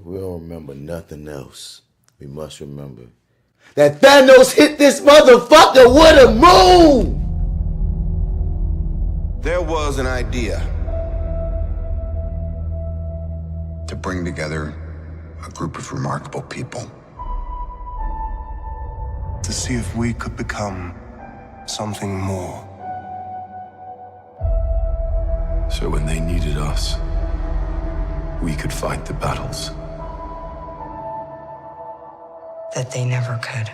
we don't remember nothing else. We must remember that Thanos hit this motherfucker with a moon! There was an idea to bring together a group of remarkable people. To see if we could become something more. So when they needed us, we could fight the battles that they never could.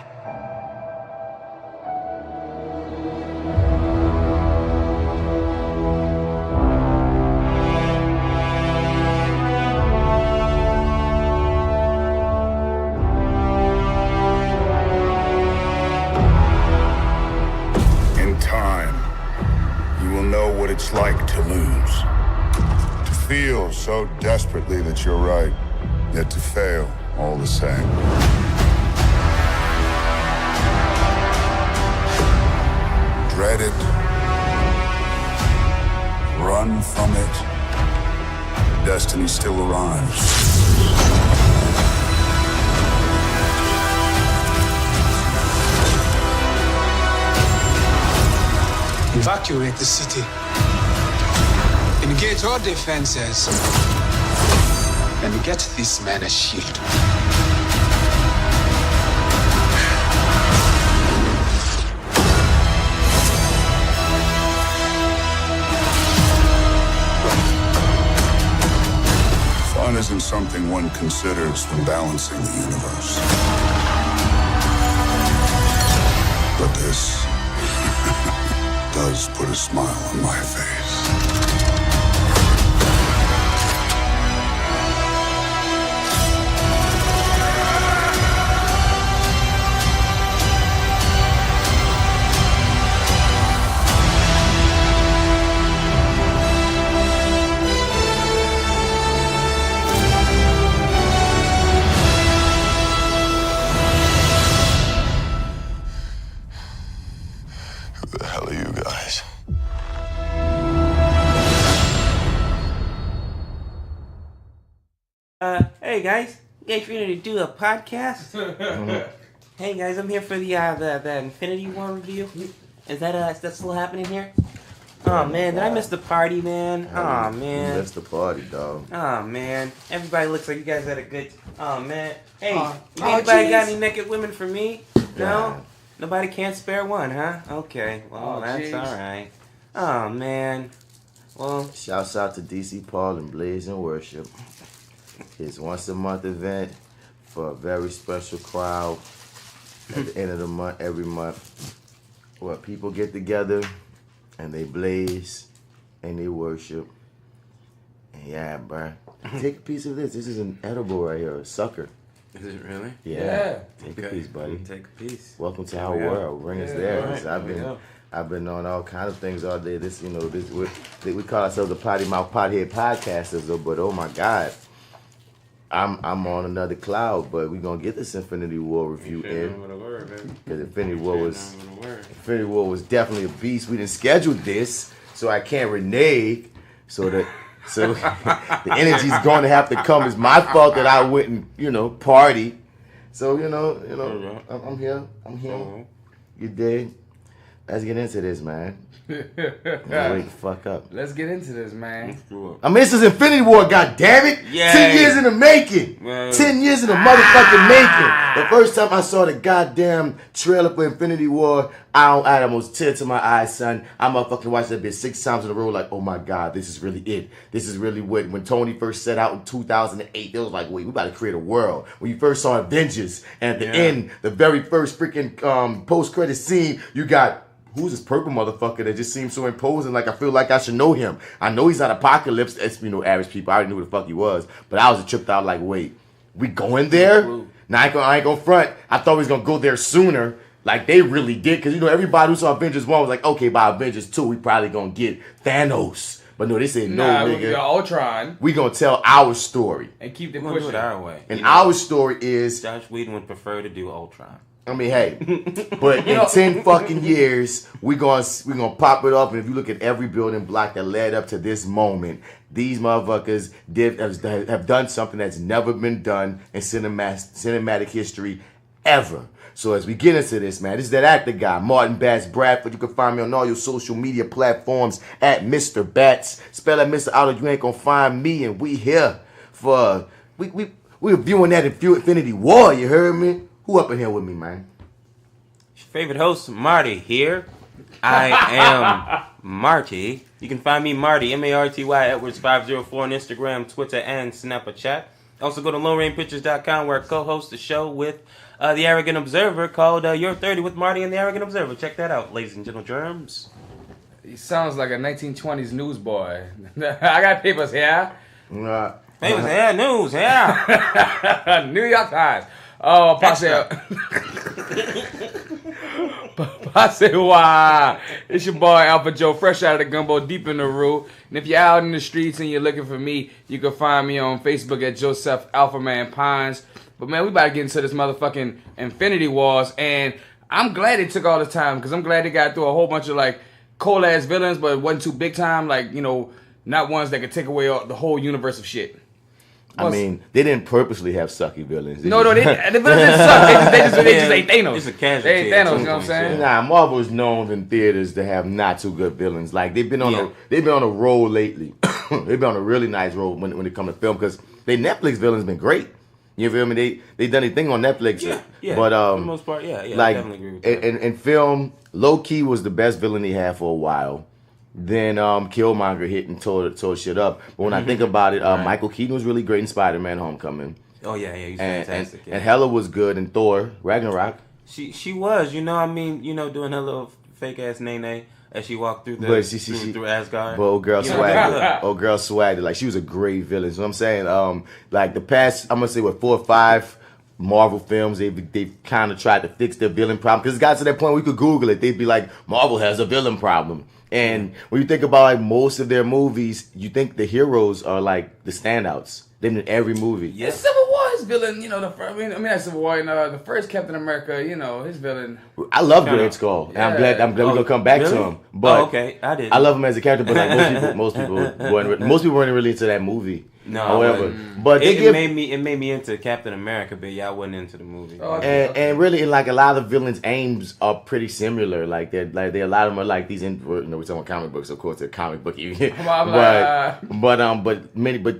In time, you will know what it's like to lose. To feel so desperately that you're right, yet to fail all the same. Dread it. Run from it. Destiny still arrives. Evacuate the city. Engage all defenses. And get this man a shield. Fun isn't something one considers when balancing the universe. But this does put a smile on my face. Who the hell are you guys? Hey guys, you guys ready to do a podcast? Hey guys, I'm here for the Infinity War review. Is that still happening here? Oh man, did I miss the party, man? Oh man, You missed the party, dog. oh man, everybody looks like you guys had a good. Oh man, hey, anybody got any naked women for me? No, nobody can't spare one, huh? Okay, well that's all right. Oh man, well Shouts out to DC Paul and Blaze and Worship. His once a month event for a very special crowd at the end of the month, every month, where people get together and they blaze and they worship. And yeah, bruh, take a piece of this. This is an edible right here, a sucker. is it really? Yeah. Take a piece, buddy. Take a piece. Welcome to our world. Bring us there. Right. I've been on all kind of things all day. This, we call ourselves the Potty Mouth Pothead Podcasters, though, but oh my God. I'm on another cloud, but we're gonna get this Infinity War review in. Because Infinity War was definitely a beast. We didn't schedule this, so I can't renege. So the energy's going to have to come. It's my fault that I wouldn't, party. So I'm here. You dig? Let's get into this, man. Wake the fuck up. Let's get into this, man. I mean, this is Infinity War, goddammit. Yay. 10 years in the making. 10 years in the motherfucking making. The first time I saw the goddamn trailer for Infinity War, I almost tear to my eyes, son. I motherfucking watched that bitch 6 times in a row like, oh my God, this is really it. This is really what, when Tony first set out in 2008, it was like, wait, we about to create a world. When you first saw Avengers, and at the end, the very first freaking post-credit scene, you got, who's this purple motherfucker that just seems so imposing? Like, I feel like I should know him. I know he's not Apocalypse. It's, average people. I already knew who the fuck he was. But I was tripped out like, wait, we going there? Now, I ain't gonna front. I thought we was gonna go there sooner. Like, they really did. Because, everybody who saw Avengers 1 was like, okay, by Avengers 2, we probably gonna get Thanos. But no, they said, no, nigga. We got Ultron. We gonna tell our story. And keep it We're gonna do pushing. it our way. And our story is... Josh Whedon would prefer to do Ultron. I mean, hey, but in 10 fucking years, we gonna pop it up. And if you look at every building block that led up to this moment, these motherfuckers have done something that's never been done in cinematic history ever. So as we get into this, man, this is that actor guy, Martin Bats Bradford. You can find me on all your social media platforms at Mr. Bats. Spell that Mr. out or you ain't gonna find me. And we here for we're viewing that Infinity War. You heard me? Who up in here with me, man? Your favorite host, Marty, here. I am Marty. You can find me, Marty, Marty Edwards 504 on Instagram, Twitter, and Snapchat. Also go to LoneRainPictures.com where I co-host a show with the Arrogant Observer called Your30 with Marty and the Arrogant Observer. Check that out, ladies and gentle germs. He sounds like a 1920s newsboy. I got papers here. Famous hair news, yeah. New York Times. Oh, Passe Why? It's your boy AlphaJoe, fresh out of the gumbo, deep in the root. And if you're out in the streets and you're looking for me, you can find me on Facebook at Joseph Alphaman Pines. But man, we about to get into this motherfucking Infinity Wars, and I'm glad it took all this time because I'm glad they got through a whole bunch of like cold ass villains, but it wasn't too big time, like, you know, not ones that could take away the whole universe of shit. I mean, they didn't purposely have sucky villains. The villains didn't suck. They just ain't Thanos. It's a casualty. They ain't Thanos, you know what I'm saying? Nah, Marvel is known in theaters to have not too good villains. Like they've been on a roll lately. They've been on a really nice roll when it comes to film because their Netflix villains been great. You feel me? They done their thing on Netflix. Yeah. But for the most part, yeah. Like I definitely agree with that. in film, low key was the best villain he had for a while. Then Killmonger hit and tore shit up. But when I think about it, Michael Keaton was really great in Spider-Man: Homecoming. Oh yeah, he's fantastic. And Hela was good in Thor: Ragnarok. She was, doing her little fake ass nay as she walked through through Asgard. But old girl swagged. Like she was a great villain. So I'm saying, like the past, I'm gonna say 4 or 5 Marvel films, they've kind of tried to fix their villain problem because it got to that point where we could Google it. They'd be like, Marvel has a villain problem. And when you think about like most of their movies, you think the heroes are like the standouts. They're in every movie. Yeah, Civil War, his villain, not Civil War, the first Captain America, his villain. I love Red Skull. Yeah. And I'm glad we're gonna come back to him. But okay, I did. I love him as a character, but like most people weren't really into that movie. No, however, but it made me into Captain America, but I wasn't into the movie. And really, like a lot of the villains' aims are pretty similar. Like a lot of them are like these. We're talking about comic books, of course, they're comic booky. but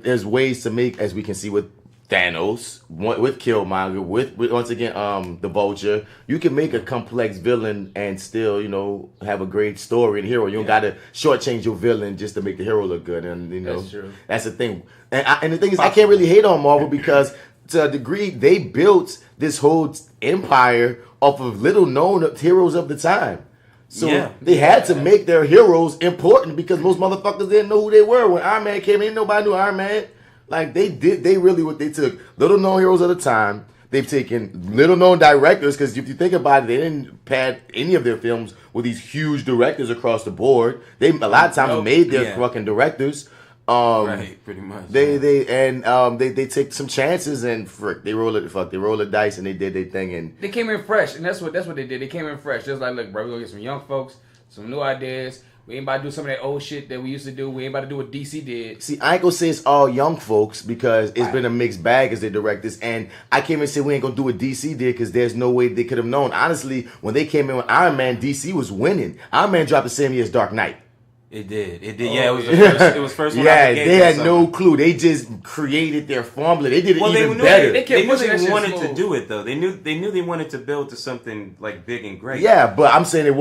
there's ways to make, as we can see with Thanos, with Killmonger, with once again the Vulture. You can make a complex villain and still have a great story and hero. You don't gotta shortchange your villain just to make the hero look good. And that's true. That's the thing. And the thing is, I can't really hate on Marvel because to a degree they built this whole empire off of little known heroes of the time. So they had to make their heroes important because most motherfuckers didn't know who they were. When Iron Man came in, nobody knew Iron Man. Like they took little known heroes at a time. They've taken little known directors because if you think about it, they didn't pad any of their films with these huge directors across the board. They a lot of times made their fucking directors. Right, pretty much. They take some chances and they roll the dice and they did their thing and they came in fresh and that's what they did. They came in fresh, just like, look, bro, we're gonna get some young folks, some new ideas. We ain't about to do some of that old shit that we used to do. We ain't about to do what DC did. See, I ain't gonna say it's all young folks because it's been a mixed bag as they directors. And I can't even say we ain't gonna do what DC did because there's no way they could have known. Honestly, when they came in with Iron Man, DC was winning. Iron Man dropped the same year as Dark Knight. It did. Yeah, it was first one. Yeah, they had no clue. They just created their formula. They did it even better. They knew they wanted to do it though. They knew they wanted to build to something like big and great. Yeah, but I'm saying it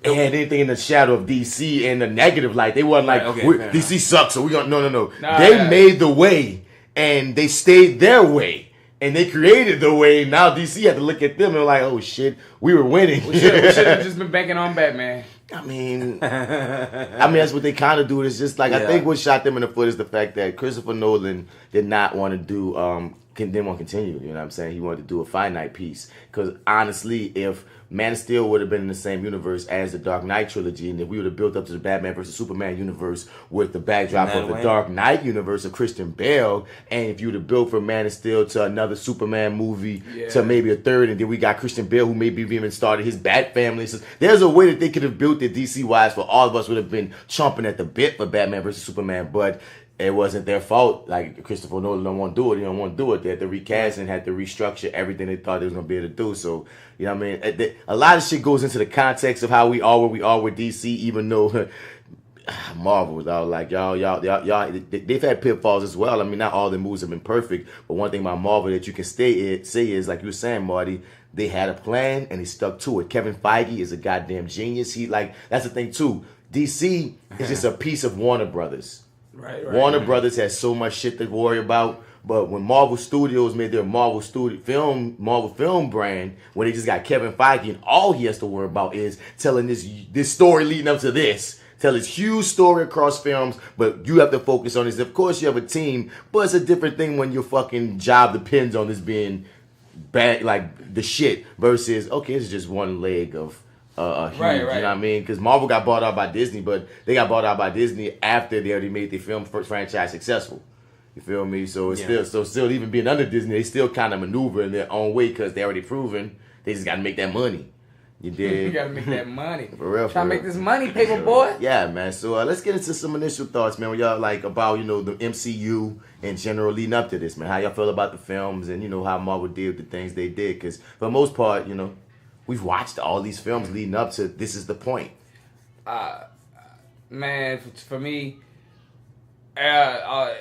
had anything in the shadow of DC in the negative light. They wasn't like DC sucks, so we gonna no. They made the way and they stayed their way. And they created the way. Now DC had to look at them and like, oh shit, we were winning. We should have just been banking on Batman. I mean, that's what they kind of do. It's just like I think what shot them in the foot is the fact that Christopher Nolan did not want to do didn't want to continue. You know what I'm saying? He wanted to do a finite piece. Because honestly, if Man of Steel would have been in the same universe as the Dark Knight trilogy, and if we would have built up to the Batman versus Superman universe with the backdrop of the Dark Knight universe of Christian Bale, and if you would have built from Man of Steel to another Superman movie to maybe a third, and then we got Christian Bale who maybe even started his Bat family. So there's a way that they could have built it DC-wise for all of us would have been chomping at the bit for Batman versus Superman, but it wasn't their fault. Like, Christopher Nolan don't want to do it. He don't want to do it. They had to recast and had to restructure everything they thought they was going to be able to do. So, you know what I mean? A lot of shit goes into the context of how we are where we are with DC, even though Marvel was all like, y'all, they've had pitfalls as well. I mean, not all the movies have been perfect, but one thing about Marvel that you can say is, like you were saying, Marty, they had a plan and they stuck to it. Kevin Feige is a goddamn genius. That's the thing too. DC is just a piece of Warner Brothers. Right. Warner Brothers has so much shit to worry about, but when Marvel Studios made their Marvel Film brand, when they just got Kevin Feige and all he has to worry about is telling this story leading up to this. Tell this huge story across films, but you have to focus on this. Of course, you have a team, but it's a different thing when your fucking job depends on this being bad, like the shit, versus okay, it's just one leg of. Huge, right. You know what I mean? Because Marvel got bought out by Disney, but they got bought out by Disney after they already made their film franchise successful. You feel me? So it's still even being under Disney, they still kind of maneuver in their own way because they already proven they just got to make that money. You did. You got to make that money. For real. Trying to make this money, paper boy. Yeah, man. So let's get into some initial thoughts, man. What y'all like about the MCU in general leading up to this, man? How y'all feel about the films and how Marvel did the things they did? Because for the most part, we've watched all these films leading up to this is the point. Man, for me, I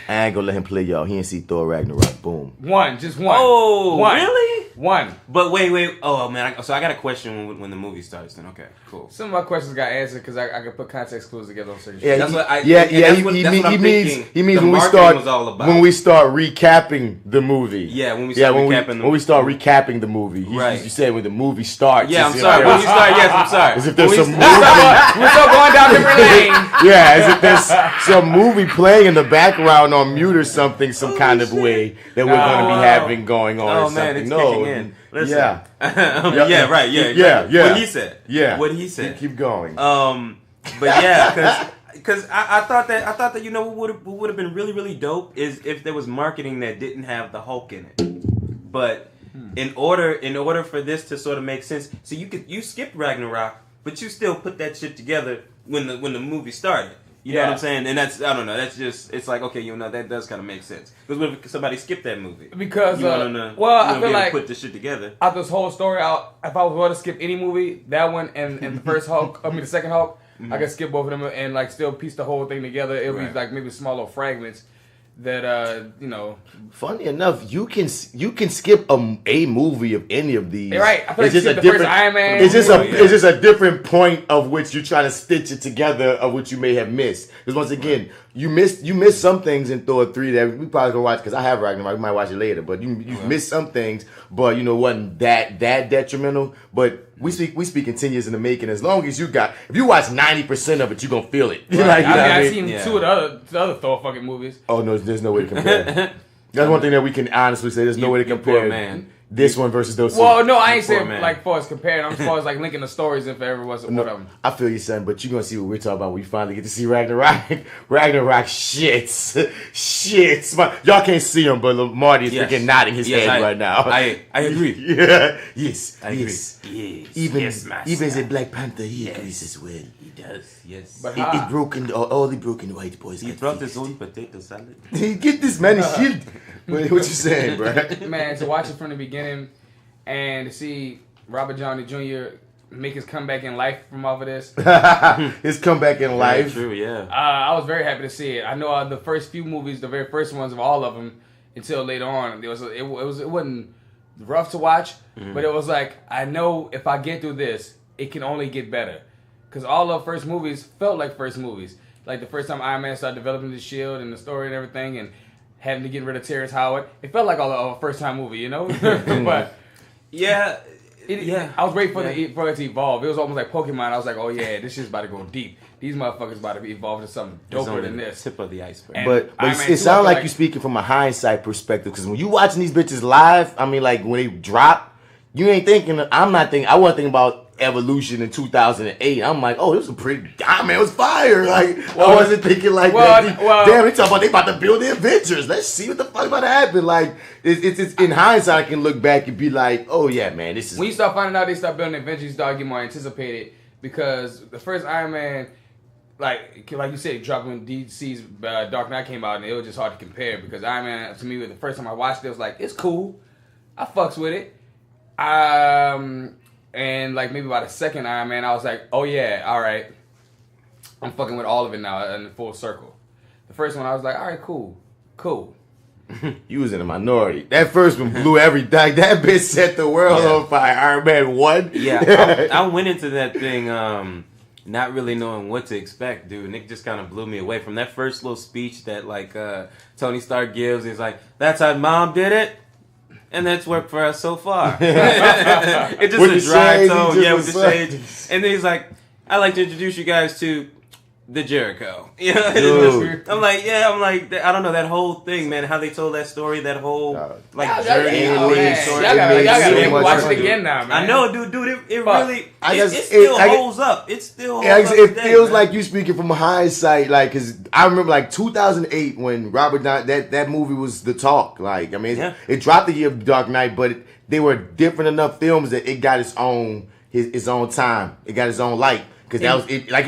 ain't gonna let him play y'all. He ain't see Thor Ragnarok. Boom. Just one. Oh, one. Really? One. But wait. Oh, man. So I got a question when the movie starts then. Okay, cool. Some of my questions got answered because I could put context clues together on certain shit. That's what I he means when we start recapping the movie. Yeah, when we start recapping the movie. You said when the movie starts. Yeah, I'm sorry. When you start, yes, I'm sorry. As if there's some movie. We're still going down different lanes. Yeah, as if there's some movie playing in the background on mute or something, some kind of way that we're going to be having going on or something. No. Listen. Yeah. Yeah, right. Yeah. What he said. Yeah. What he said. Keep going. But yeah, because I thought that what would have been really, really dope is if there was marketing that didn't have the Hulk in it. But in order for this to sort of make sense, so you skipped Ragnarok, but you still put that shit together when the movie started. You know what I'm saying? And that's, I don't know, that's just, it's like, okay, that does kind of make sense. Because what if somebody skipped that movie? Because, I feel like, put this shit together. Out this whole story, if I was going to skip any movie, that one and the first Hulk, the second Hulk, I could skip both of them and like still piece the whole thing together. It would be like maybe small little fragments that, Funny enough, you can skip a movie of any of these. Right. I feel like the first Iron Man. It's just a different point of which you're trying to stitch it together of which you may have missed. Because once again, you missed some things in Thor 3 that we probably gonna watch because I have Ragnarok. We might watch it later, but you missed some things, but wasn't that detrimental. But we speak in 10 years in the making. As long as if you watch 90% of it, you're gonna feel it. Right. I've seen two of the other Thor fucking movies. Oh no, there's no way to compare. That's one thing that we can honestly say. There's no way to compare this one versus those two. Well, no, I ain't saying like far as comparing. I'm as far as like linking the stories if there ever was one of them. I feel you, son, but you're going to see what we're talking about when we finally get to see Ragnarok. Ragnarok shits. Y'all can't see him, but Marty is freaking nodding his head right now. I agree. Yeah. Yes. I agree. Yes. Even as a Black Panther, he agrees as well. He does, yes. But all the broken white boys. He brought his own potato salad. Get this man a shield. What you saying, bro? Man, to watch it from the beginning and to see Robert Downey Jr. make his comeback in life from off of this. His comeback in life. True, yeah. I was very happy to see it. I know the first few movies, the very first ones of all of them, until later on, it wasn't rough to watch, but it was like, I know if I get through this, it can only get better. Because all the first movies felt like first movies. Like the first time Iron Man started developing the shield and the story and everything, and having to get rid of Terrence Howard. It felt like a first-time movie, But yeah, I was waiting for it to evolve. It was almost like Pokemon. I was like, oh yeah, this shit's about to go deep. These motherfuckers about to be evolved into something doper than this. Tip of the iceberg. But it sounds like you're speaking from a hindsight perspective, because when you watching these bitches live, I mean, like when they drop, you ain't thinking. I wasn't thinking about Evolution in 2008. I'm like, oh, this was pretty. Man, it was fire. Like, I wasn't thinking like that. Damn, they talking about they about to build the Avengers. Let's see what the fuck about to happen. Like, it's in hindsight, I can look back and be like, oh yeah, man, this is. When you start finding out they start building Avengers, you start getting more anticipated, because the first Iron Man, like you said, dropped when DC's Dark Knight came out, and it was just hard to compare, because Iron Man, to me, the first time I watched it, was like, it's cool. I fucks with it. And like maybe by the second Iron Man, I was like, oh yeah, all right. I'm fucking with all of it now in the full circle. The first one, I was like, all right, cool. You was in a minority. That first one blew everything. That bitch set the world on fire. Iron Man 1. Yeah, I went into that thing not really knowing what to expect, dude. Nick just kind of blew me away from that first little speech that like Tony Stark gives. He's like, that's how Mom did it. And that's worked for us so far. It's just a dry tone. With the shades. And then he's like, I'd like to introduce you guys to the Jericho. You know? I'm like, I don't know, that whole thing, man, how they told that story, that whole journey. Y'all gotta watch it again now, man. I know, dude, it really, it still holds up. It still holds up. It feels like you speaking from hindsight, like, because I remember like 2008 when Robert Downey, that movie was the talk. Like, I mean, it dropped the year of Dark Knight, but they were different enough films that it got its own time. It got its own light. Because that was it, like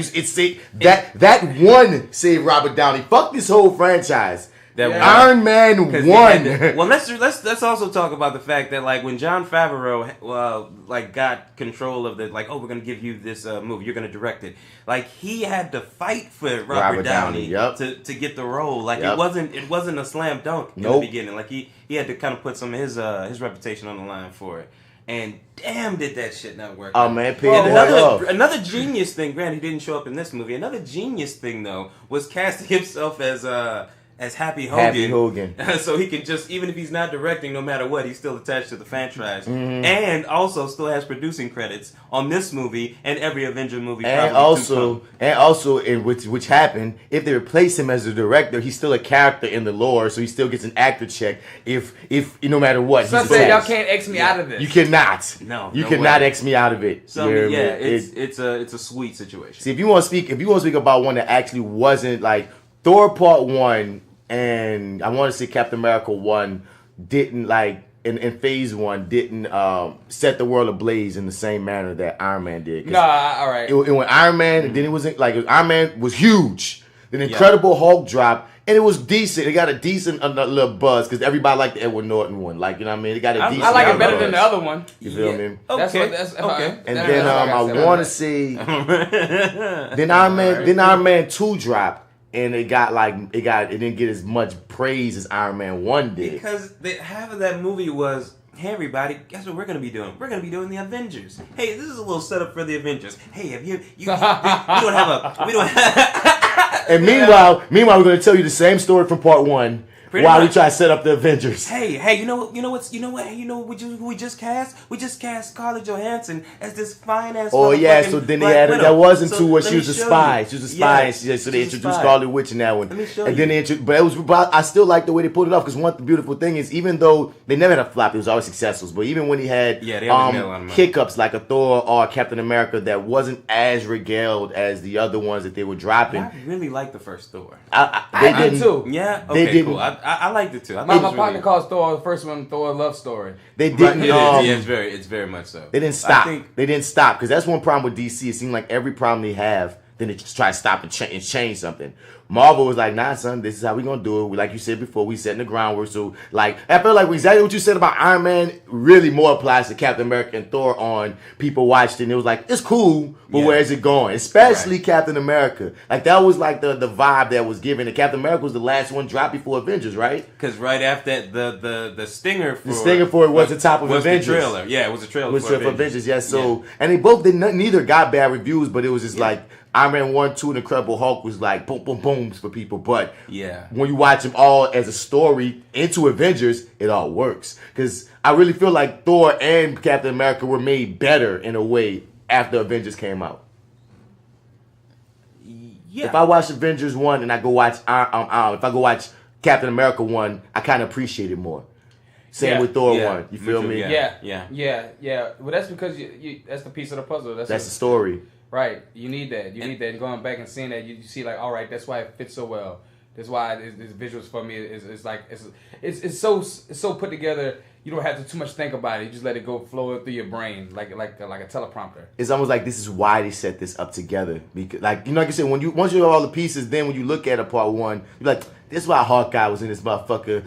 that one saved Robert Downey. Fuck this whole franchise. Iron Man 1. Well, let's also talk about the fact that like when Jon Favreau got control of we're gonna give you this movie, you're gonna direct it. Like he had to fight for Robert Downey to get the role. Like it wasn't a slam dunk in the beginning. Like he had to kind of put some of his reputation on the line for it. And damn, did that shit not work? Oh man, another genius thing. Granted, he didn't show up in this movie. Another genius thing though was casting himself as Happy Hogan. So he can just, even if he's not directing, no matter what, he's still attached to the franchise, and also still has producing credits on this movie and every Avenger movie. And also, which happened, if they replace him as a director, he's still a character in the lore, so he still gets an actor check. If no matter what, so y'all can't X me out of this. You cannot. You cannot X me out of it. So it's a sweet situation. See, if you want to speak about one that actually wasn't like Thor Part 1. And I want to say Captain America 1 didn't like in Phase 1 didn't set the world ablaze in the same manner that Iron Man did. Nah, all right. It went Iron Man, and then it wasn't like Iron Man was huge. Then Incredible Hulk dropped, and it was decent. It got a decent little buzz because everybody liked the Edward Norton one. Like, you know what I mean? It got a decent. I like it better than the other one. You feel me? Okay. That's and then I want to say then Iron Man 2 dropped. And it didn't get as much praise as Iron Man 1 did. Because half of that movie was, hey everybody, guess what we're going to be doing? We're going to be doing the Avengers. Hey, this is a little setup for the Avengers. Hey, we don't have And meanwhile, we're going to tell you the same story from Part 1. While we try to set up the Avengers. Hey, you know who we just cast? We just cast Scarlett Johansson as this fine ass. Oh yeah, so then they added that wasn't to what she was a spy. She was a spy, so they introduced Scarlet Witch in that one. Let me show you. Then but it was. I still like the way they pulled it off because one beautiful thing is even though they never had a flop, it was always successful. But even when he had hiccups like a Thor or a Captain America that wasn't as regaled as the other ones that they were dropping. I really liked the first Thor. I did too. Yeah, okay, cool. I liked it too. My partner calls Thor the first one Thor Love Story. They didn't. It's very much so. They didn't stop. They didn't stop because that's one problem with DC. It seemed like every problem they have, then they just try to stop and change something. Marvel was like, nah, son, this is how we gonna do it. Like you said before, we setting the groundwork. So, like, I feel like exactly what you said about Iron Man really more applies to Captain America and Thor. On people watched it and it was like, it's cool, but where is it going? Especially Captain America. Like that was like the vibe that was given. And Captain America was the last one dropped before Avengers, right? Because right after the stinger for it was the top of Avengers. The trailer. Yeah, it was a trailer for Avengers. Yes. So and they both neither got bad reviews, but it was just like Iron Man 1, 2, and Incredible Hulk was like boom, boom, booms for people. But Yeah. when you watch them all as a story into Avengers, it all works. Because I really feel like Thor and Captain America were made better in a way after Avengers came out. Yeah. If I watch Avengers 1 and I go watch if I go watch Captain America 1, I kind of appreciate it more. Same with Thor 1. You feel me? Yeah. Well, that's because you that's the piece of the puzzle. That's the story. Right. You need that. You need that. And going back and seeing that, you see like, all right, that's why it fits so well. That's why it's visuals for me is like it's so put together. You don't have to too much think about it. You just let it go flow through your brain like a teleprompter. It's almost like this is why they set this up together. Because, like I said, once you have all the pieces, then when you look at a part 1, you're like, this is why Hawkeye was in this motherfucker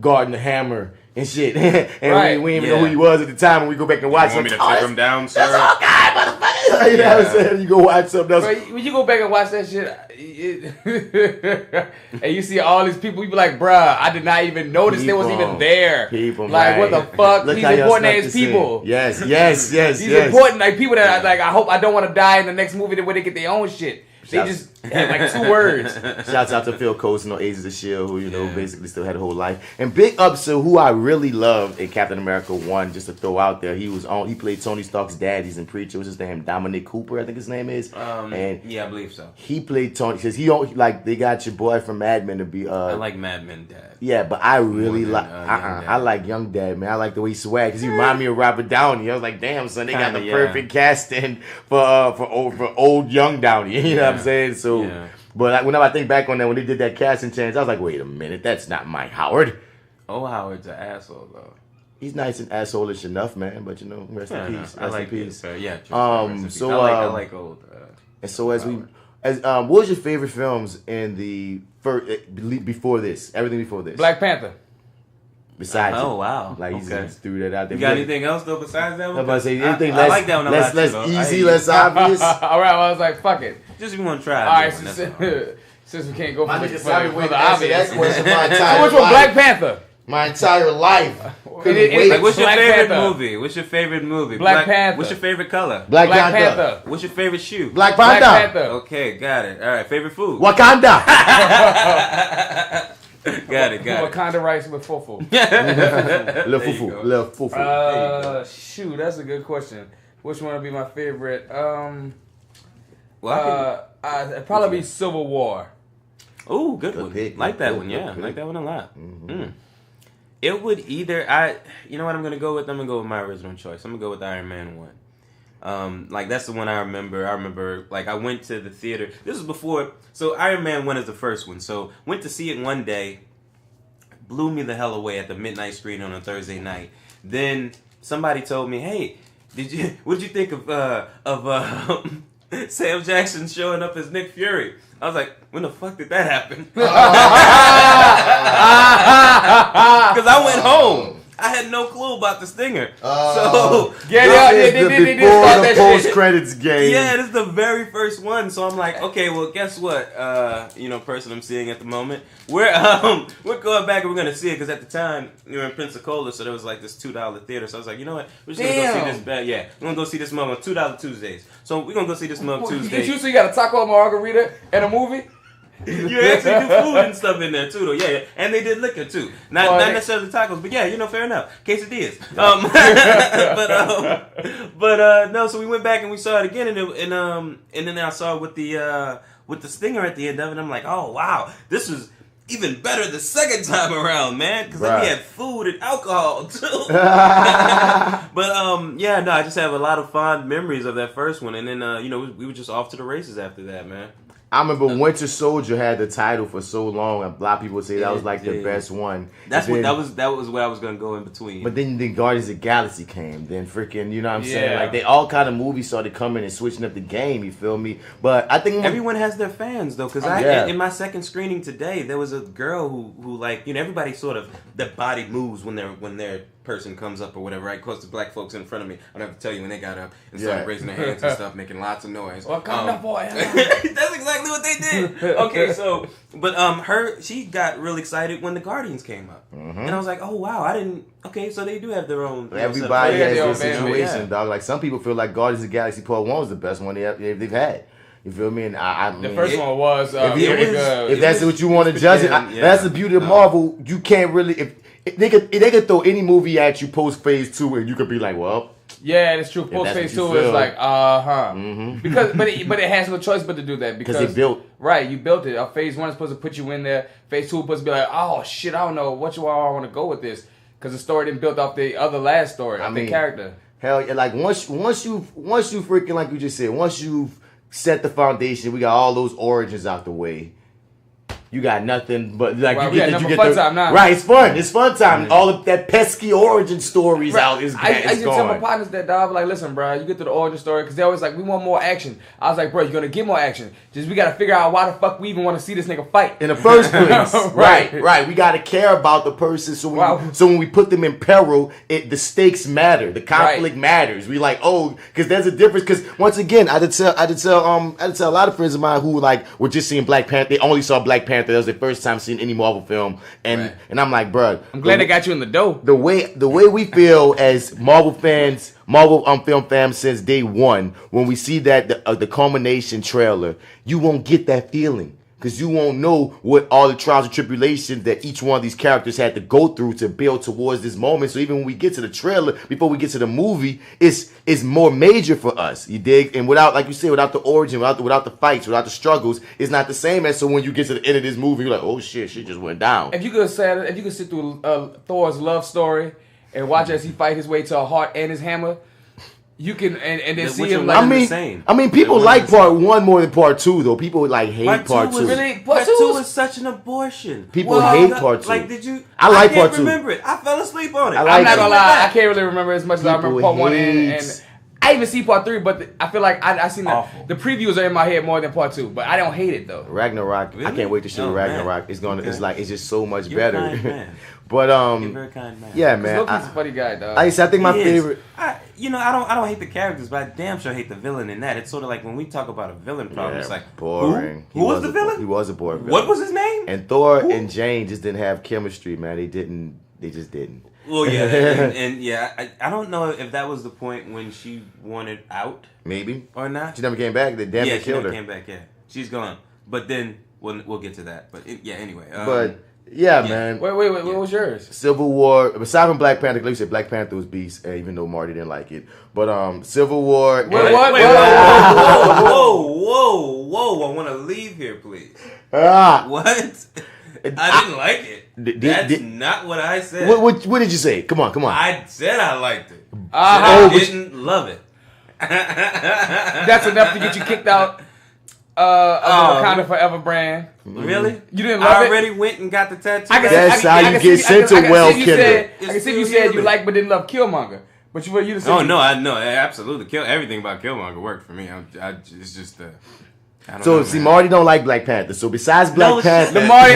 guarding the hammer and shit. And we didn't even know who he was at the time. When we go back and watch, you want me to take him down, sir? That's Hawkeye, motherfucker. You know what I'm saying? You go watch something else. But when you go back and watch that shit, and you see all these people, you be like, bruh, I did not even notice they was even there. Like, what the fuck? Look These how y'all important snuck ass this in. people. Yes. These important like people that like, I hope I don't want to die in the next movie where they get their own shit. They just had like 2 words. Shouts out to Phil Coulson on Agents of S.H.I.E.L.D., who, basically still had a whole life. And big ups to who I really loved in Captain America 1, just to throw out there. He played Tony Stark's dad. He's in Preacher. What's his name? Dominic Cooper, I think his name is. Yeah, I believe so. He played Tony, because they got your boy from Mad Men to be... I like Mad Men dad. Yeah, but I really like... I like Young Dad, man. I like the way he swag, because he reminded me of Robert Downey. I was like, damn, son, they got the perfect casting for old Young Downey. You know what I'm saying? So, but whenever I think back on that, when they did that casting chance, I was like, wait a minute, that's not Mike Howard. Oh, Howard's an asshole, though. He's nice and asshole-ish enough, man, but rest in peace. I like peace. Yeah. So, I like old. And so what was your favorite films in the before this? Everything before this? Black Panther. Besides, wow, like he just threw that out there. You got anything else though besides that one? I'm about to say anything I like that one a lot. Less easy, less obvious. All right, well, I was like, fuck it. Just if you want to try. All right, since we can't go for the obvious. That question Which one? Black Panther. My entire life. Like, what's your favorite movie? What's your favorite movie? Black Panther. What's your favorite color? Black Panther. What's your favorite shoe? Black Panther. Okay, got it. All right, favorite food? Wakanda. Got it. Wakanda rice with fufu. Le fufu. Shoot, that's a good question. Which one would be my favorite? It'd probably be Civil War. Oh, good one. Pick, like that one, yeah. Like that one a lot. It would either you know what I'm gonna go with? I'm gonna go with my original choice. I'm gonna go with Iron Man 1. Like that's the one I remember. I remember like I went to the theater. This was before, so Iron Man 1 is the first one. So went to see it one day, blew me the hell away at the midnight screening on a Thursday night. Then somebody told me, "Hey, what did you think of Sam Jackson showing up as Nick Fury?" I was like, when the fuck did that happen? Because I went home. I had no clue about the stinger. So before the post credits game. Yeah, this is the very first one. So I'm like, okay, well, guess what? Person I'm seeing at the moment. We're going back and we're gonna see it because at the time we were in Pensacola, so there was like this $2 theater. So I was like, you know what? We're just gonna go see this. Yeah, we're gonna go see this mother on $2 Tuesdays. So we're gonna go see this mother Tuesday. So you got a taco margarita and a movie? You actually do food and stuff in there too, though. Yeah, and they did liquor too. Not necessarily tacos, but yeah, fair enough. Quesadillas. No. So we went back and we saw it again, and then I saw it with the stinger at the end of it. I'm like, oh wow, this was even better the second time around, man, because then we had food and alcohol too. I just have a lot of fond memories of that first one, and then we were just off to the races after that, man. I remember Winter Soldier had the title for so long. A lot of people would say that was like the best one. That was where I was gonna go in between. But then Guardians of the Galaxy came. Then freaking, you know what I'm saying? Like they all kind of movies started coming and switching up the game. You feel me? But I think everyone has their fans though. Because in my second screening today, there was a girl who like everybody sort of their body moves when their person comes up or whatever, right? Of course, the black folks in front of me, I don't have to tell you when they got up and started raising their hands and stuff, making lots of noise. Well, boy. That's exactly what they did. Okay, so, but she got real excited when the Guardians came up. And I was like, oh, wow, so they do have their own. Everybody has their situation, dog. Like, some people feel like Guardians of the Galaxy Part 1 was the best one they've had. You feel me? And I mean, the first one was if that's what you want to judge it, that's the beauty of Marvel. You can't really if they could throw any movie at you post phase 2 and you could be like, well. Yeah, that's true. Post phase 2 is like, because but it has no choice but to do that because they built you built it. Phase 1 is supposed to put you in there. Phase 2 is supposed to be like, oh shit, I don't know I want to go with this because the story didn't build off the other last story. The character. Hell yeah! Like once you freaking like you just said, once you've set the foundation, we got all those origins out the way. You got nothing but like you get fun time now. Right, it's fun. It's fun time. Mm-hmm. All of that pesky origin stories out is I used to tell my partners that, dog, like, listen, bro, you get to the origin story because they always like, we want more action. I was like, bro, you're gonna get more action. Just we gotta figure out why the fuck we even want to see this nigga fight in the first place. right. We gotta care about the person. So when we put them in peril, the stakes matter. The conflict matters. We like, because there's a difference. Because once again, I did tell a lot of friends of mine who like were just seeing Black Panther. They only saw Black Panther. That was their first time seeing any Marvel film, and I'm like, bro, I'm glad they got you in the door. The way we feel as Marvel fans, Marvel film fans since day one, when we see that the culmination trailer, you won't get that feeling. Because you won't know what all the trials and tribulations that each one of these characters had to go through to build towards this moment. So even when we get to the trailer, before we get to the movie, it's more major for us. You dig? And without, like you said, without the origin, without the fights, without the struggles, it's not the same as so when you get to the end of this movie, you're like, oh shit just went down. If you could sit through Thor's love story and watch as he fight his way to a heart and his hammer. You can and then see him like the same. I mean, people like part 1 more than part 2 though. People like hate part 2. Part 2 is such an abortion. People hate part 2. Like, did you? I like part 2. I can't remember it. I fell asleep on it. I'm not gonna lie. I can't really remember as much as I remember part 1 and I even see part 3, but I feel like I seen the previews are in my head more than part 2. But I don't hate it though. Ragnarok. Really? I can't wait to see Ragnarok. It's gonna. Okay. It's just so much better. Kind man. But You're a very kind man. Yeah, man. Loki's a funny guy, dog. I think my favorite. I don't hate the characters, but I damn sure hate the villain in that. It's sort of like when we talk about a villain problem, it's like boring. Who was the villain? He was a boring villain. What was his name? And Thor and Jane just didn't have chemistry, man. They just didn't. Well, yeah, I don't know if that was the point when she wanted out. Maybe or not. She never came back. They damn near killed her. She never came back. Yeah, she's gone. But then we'll get to that. But anyway. Man. Wait. What was yours? Civil War. Aside from Black Panther, like you said, Black Panther was beast, even though Marty didn't like it. But Civil War. Wait, whoa! I want to leave here, please. What? I didn't like it. That's not what I said. What did you say? Come on. I said I liked it. I didn't love it. That's enough to get you kicked out of the Wakanda Forever brand. Really? You didn't love it? I already went and got the tattoo. That's how you get sent to Well Kinder. I can see if you said you liked but didn't love Killmonger. But you just said... Oh, no, I know. Absolutely. Everything about Killmonger worked for me. It's just... Marty don't like Black Panther. So besides Black Panther, Lamar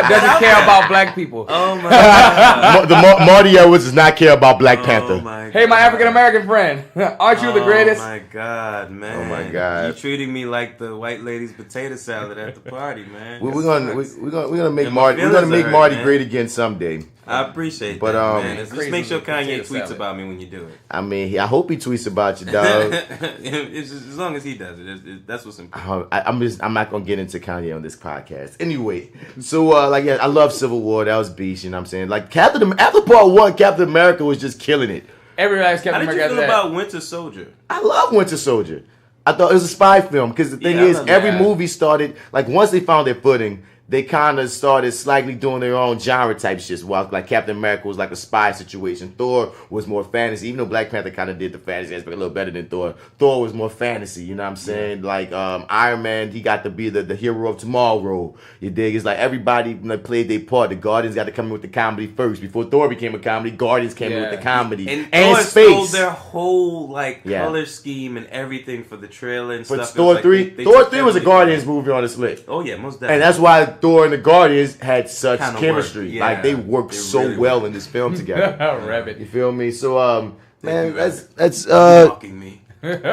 doesn't care about black people. Oh my god. Marty Edwards does not care about Black Panther. Hey, my African American friend, aren't you the greatest? Oh my god, man. Oh my god. You treating me like the white lady's potato salad at the party, man. We're gonna make Marty great again someday. I appreciate that, man. Just make sure Kanye tweets about me when you do it. I mean, I hope he tweets about you, dog. It's just, as long as he does it, that's what's important. I'm not gonna get into Kanye on this podcast. Anyway, so I love Civil War. That was beast. You know what I'm saying? Like after part 1, Captain America was just killing it. Everybody's Captain America. How did you feel about Winter Soldier? I love Winter Soldier. I thought it was a spy film because the thing is, every movie started like once they found their footing. They kind of started slightly doing their own genre type shit. While like Captain America was like a spy situation. Thor was more fantasy. Even though Black Panther kind of did the fantasy aspect a little better than Thor. Thor was more fantasy, you know what I'm saying? Yeah. Like Iron Man, he got to be the hero of tomorrow. You dig? It's like everybody played their part. The Guardians got to come in with the comedy first. Before Thor became a comedy, Guardians came in with the comedy. And Thor stole their whole color scheme and everything for the trailer and stuff. Thor 3 was a Guardians movie on the list. Oh yeah, most definitely. And that's why Thor and the Guardians had such chemistry. Yeah, like they worked so well in this film together. Rabbit. You feel me? So man, that's mocking me. Just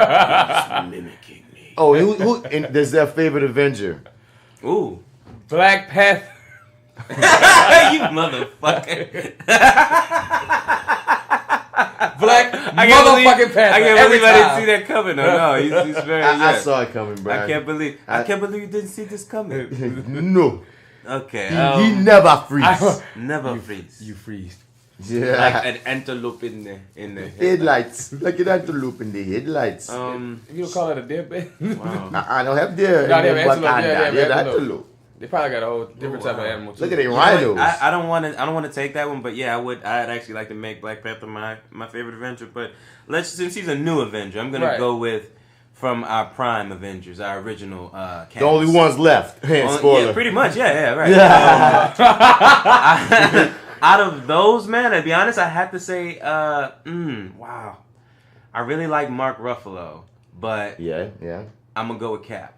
mimicking me. Oh, who there's their favorite Avenger? Ooh. Black Panther. You motherfucker. Black motherfucking Panther. I can't every believe I time. didn't see that coming. No, he's very. I saw it coming, bro. I can't believe you didn't see this coming. No. Okay. He never freeze. Never freeze. You freeze. Yeah. Like an antelope in the headlights. Like an antelope in the headlights. You don't call it a deer bed? Wow. I don't have deer. No, they have antelope. Yeah, antelope. They probably got a whole different type of animal too. Look at the rhinos. I don't want to take that one, but yeah, I'd actually like to make Black Panther my favorite Avenger. But since he's a new Avenger, I'm gonna go with from our prime Avengers, our original cast. The only ones left. Spoiler. Yeah, pretty much. Yeah, right. Out of those, man, to be honest, I have to say, wow, I really like Mark Ruffalo, but yeah, I'm gonna go with Cap.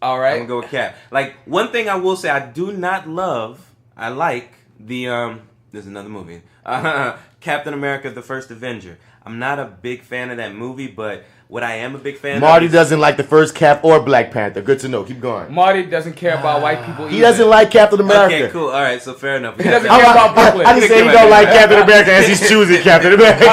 All right, I'm gonna go with Cap. Like, one thing I will say, I do not love. I like the There's another movie, Captain America: The First Avenger. I'm not a big fan of that movie, but what I am a big fan Marty of... doesn't like the first Cap or Black Panther. Good to know. Keep going. Marty doesn't care about white people either. He doesn't like Captain America. Okay, cool. All right, so fair enough. He doesn't care about Brooklyn. I just say he don't like Captain America as he's choosing Captain America.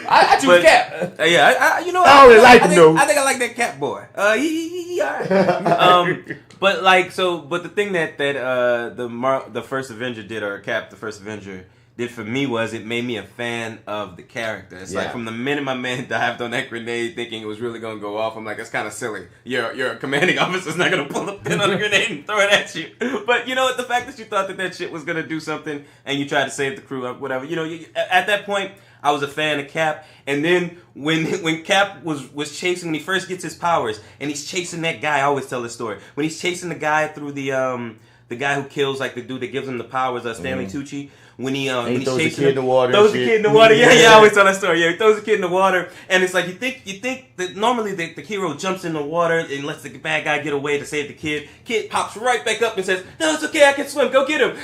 I choose Cap. Yeah, you know what? I don't really like him, though. I think I like that Cap boy. He all right. But the thing that the first Avenger did, or Cap, the first Avenger, did for me was it made me a fan of the character. It's like from the minute my man dived on that grenade thinking it was really going to go off, I'm like, that's kind of silly. You're a commanding officer's not going to pull a pin on a grenade and throw it at you. But you know what? The fact that you thought that shit was going to do something and you tried to save the crew or whatever, at that point, I was a fan of Cap. And then when Cap was chasing, when he first gets his powers and he's chasing that guy, I always tell this story. When he's chasing the guy through the guy who kills, like the dude that gives him the powers, Stanley Tucci. When he's throws chasing the kid in the water. Throws the kid in the water. Yeah, I always tell that story. Yeah, he throws the kid in the water, and it's like you think that normally the hero jumps in the water and lets the bad guy get away to save the kid. Kid pops right back up and says, "No, it's okay, I can swim. Go get him."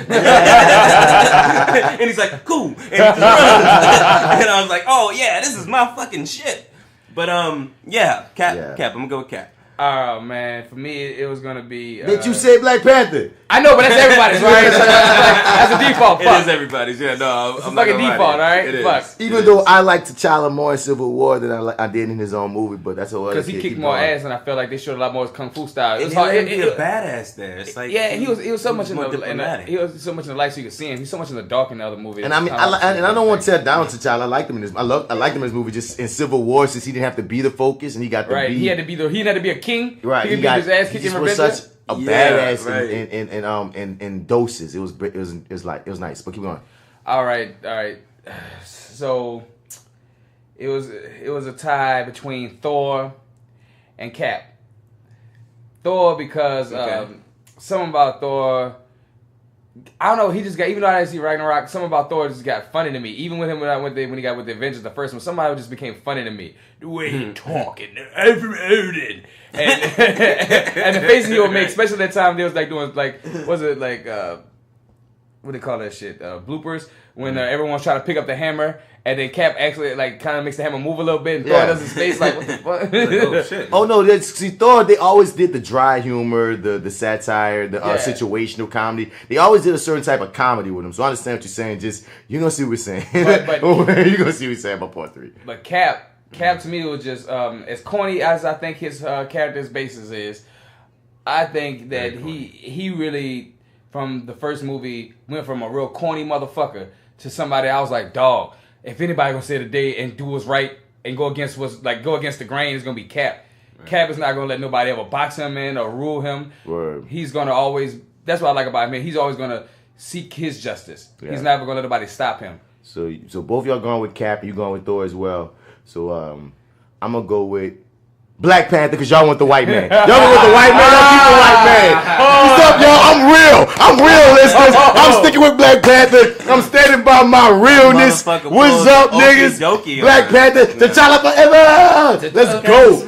And he's like, "Cool," and he just runs. And I was like, "Oh yeah, this is my fucking shit." But Cap. I'm gonna go with Cap. Oh man, for me it was gonna be. Did you say Black Panther? I know, but that's everybody's, right? That's a default. It is everybody's. Yeah, no, it's a fucking default, all right? It Fuck. is. Even though I like T'Challa more in Civil War than I did in his own movie, but that's all. Because he kicked more ass, and I felt like they showed a lot more kung fu style. It was hard. He was a badass there. It's like he was so much in the he was so much in the light, so you could see him. He's so much in the dark in the other movie. And I mean, I don't want to tear down T'Challa. I liked him in this. I liked him in this movie just in Civil War, since he didn't have to be the focus and he got to be. He had to be he had to be a king. Right. He could his ass kicking was such a badass in doses. It was nice. But keep going. All right. So it was a tie between Thor and Cap. Thor because something about Thor. I don't know. He just got, even though I didn't see Ragnarok, something about Thor just got funny to me. Even with him when he got with the Avengers, the first one, somebody just became funny to me. The way he talking, and the faces he would make, especially that time they was like doing what do they call that shit? Bloopers when everyone's trying to pick up the hammer. And then Cap actually kind of makes the hammer move a little bit, and Thor does his face like, what the fuck? Oh shit! Oh no, see Thor. They always did the dry humor, the satire, the situational comedy. They always did a certain type of comedy with him. So I understand what you're saying. Just you're gonna see what we're saying. But you're gonna see what we're saying about part 3. But Cap to me was just as corny as I think his character's basis is. I think that he really from the first movie went from a real corny motherfucker to somebody I was like, dog. If anybody gonna say today and do what's right and go against the grain, it's gonna be Cap. Right. Cap is not gonna let nobody ever box him in or rule him. Word. He's gonna always. That's what I like about him. He's always gonna seek his justice. Yeah. He's never gonna let nobody stop him. So both y'all going with Cap, and you going with Thor as well. So I'm gonna go with Black Panther because y'all want the white man. Y'all want the white man. Y'all keep the white man. What's up, y'all? I'm real, listeners. I'm sticking with Black Panther. I'm standing by my realness. What's up, niggas? Black Panther. T'Challa forever.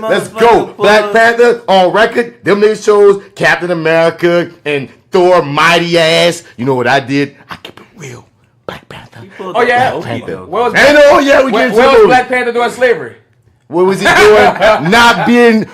Let's go. Black Panther on record. Them niggas chose Captain America and Thor mighty ass. You know what I did? I kept it real. Black Panther. Oh yeah. Black Panther. Where was Black Panther during slavery? What was he doing? Not being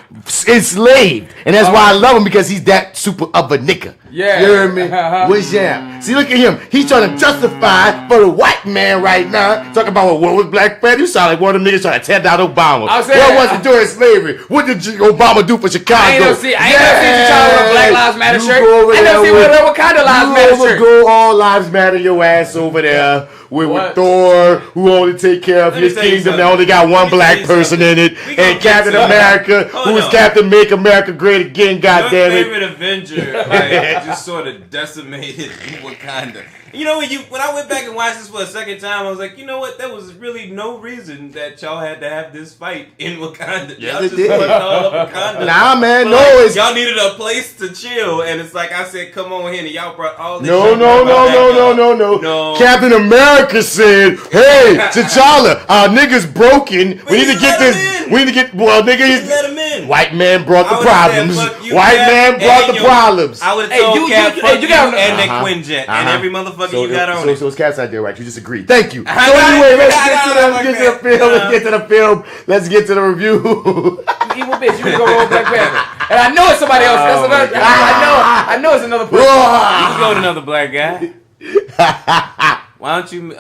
enslaved. And that's why I love him, because he's that super of a nigga. Yeah. You hear me? What's that? See, look at him. He's trying to justify for the white man right now. Talking about what was Black Panther. You sound like one of them niggas trying to tear down Obama. What was it during slavery? What did Obama do for Chicago? I ain't never see T'Challa with a Black Lives Matter shirt. I never see one of them Wakanda Lives Matter shirt. Go all lives matter your ass over there. With Thor, who only take care of his kingdom, that only got one black person in it, and Captain America, who is Captain Make America Great Again, goddammit. Your favorite Avenger, like, just sort of decimated Wakanda. You know, when I went back and watched this for a second time, I was like, you know what? There was really no reason that y'all had to have this fight in Wakanda. Yeah, y'all they did. All up Wakanda. Nah, man, like, y'all needed a place to chill, and it's like I said, come on here, and y'all brought all this. No. Captain America said, "Hey, T'Challa, our nigga's broken. We need to get this. We need to get. Well, nigga, let him in. White man brought the problems. White man brought the problems. I would have told Cap, fuck you and that Quinjet and every motherfucker you got on. So it's Cap's idea, right? You just agreed. Thank you. So anyway, let's get to the film. Let's get to the review. You evil bitch. You can go roll Black Panther. And I know it's somebody else. That's another. I know it's another person. You can go with another black guy. Why don't you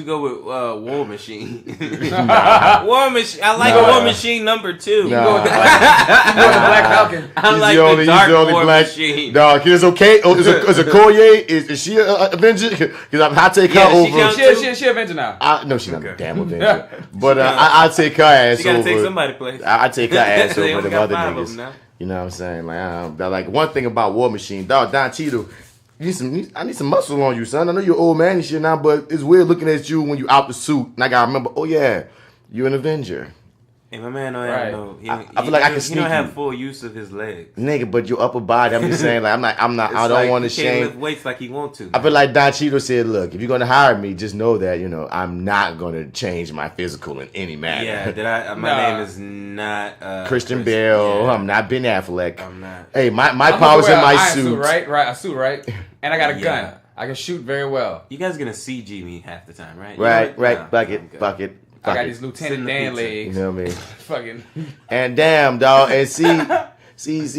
go with War Machine? War Machine. I like War Machine number 2. You go with the Black Falcon. I like the Dark War Machine. Dog, it's okay. Oh, is Okoye? Is she an Avenger? Because I take her over. She Avenger now. No, she's not a damn Avenger. But I take her ass over. She gotta take somebody's place. I take her ass over the other niggas. You know what I'm saying? Like one thing about War Machine, dog, Don Cheadle. I need some muscle on you, son. I know you're old man and shit now, but it's weird looking at you when you out the suit. And I gotta remember, oh yeah, you're an Avenger. Hey, my man don't have no. I feel like I can sneak. He don't have full use of his legs, nigga. But your upper body, I'm just saying, like I'm not. I don't want to shame. He can't lift weights like he want to. I feel like Don Cheadle said, look, if you're gonna hire me, just know that I'm not gonna change my physical in any manner. Yeah, my name is not Christian Bale. Yeah. I'm not Ben Affleck. I'm not. Hey, my powers in my suit. Right, a suit, right. And I got a gun. I can shoot very well. You guys gonna CG me half the time, right? Right. Bucket. I got these Lieutenant Dan legs. You know what I mean? Fucking. And damn, dog. And see,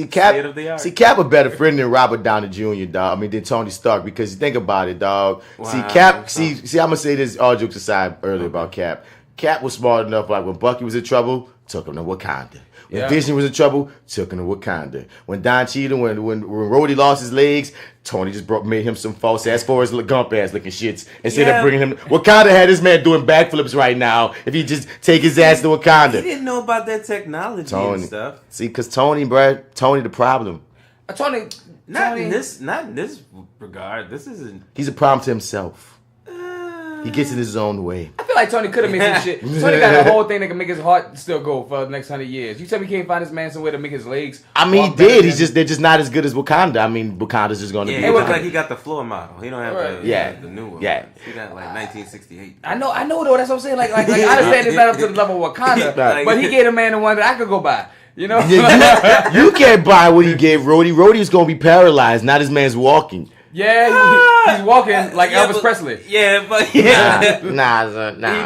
Cap a better friend than Robert Downey Jr., dog. I mean, than Tony Stark, because you think about it, dog. Wow. See, Cap. See, I'm gonna say this. All jokes aside, earlier about Cap. Cap was smart enough. Like when Bucky was in trouble, took him to Wakanda. When Vision was in trouble, took him to Wakanda. When Don Cheadle, when Rhodey lost his legs, Tony just made him some false ass Forrest Gump ass looking shits instead of bringing him. Wakanda had this man doing backflips right now. If he just take his ass to Wakanda, he didn't know about that technology and stuff. See, cause Tony the problem. Not in this regard. This isn't. He's a problem to himself. He gets in his own way. I feel like Tony could have made some shit. Tony got a whole thing that can make his heart still go for the next 100 years. You tell me he can't find this man somewhere to make his legs. I mean, he did. They're just not as good as Wakanda. I mean, Wakanda's just going to be. It looks like he got the floor model. He don't have the new one. Yeah. He got like 1968. I know though. That's what I'm saying. Like I understand it's not up to the level of Wakanda, but he gave a man the one that I could go by. You know, you can't buy what he gave Rhodey. Rhodey's going to be paralyzed. Now this man's walking. Yeah, he's walking like Elvis Presley. Yeah, but nah.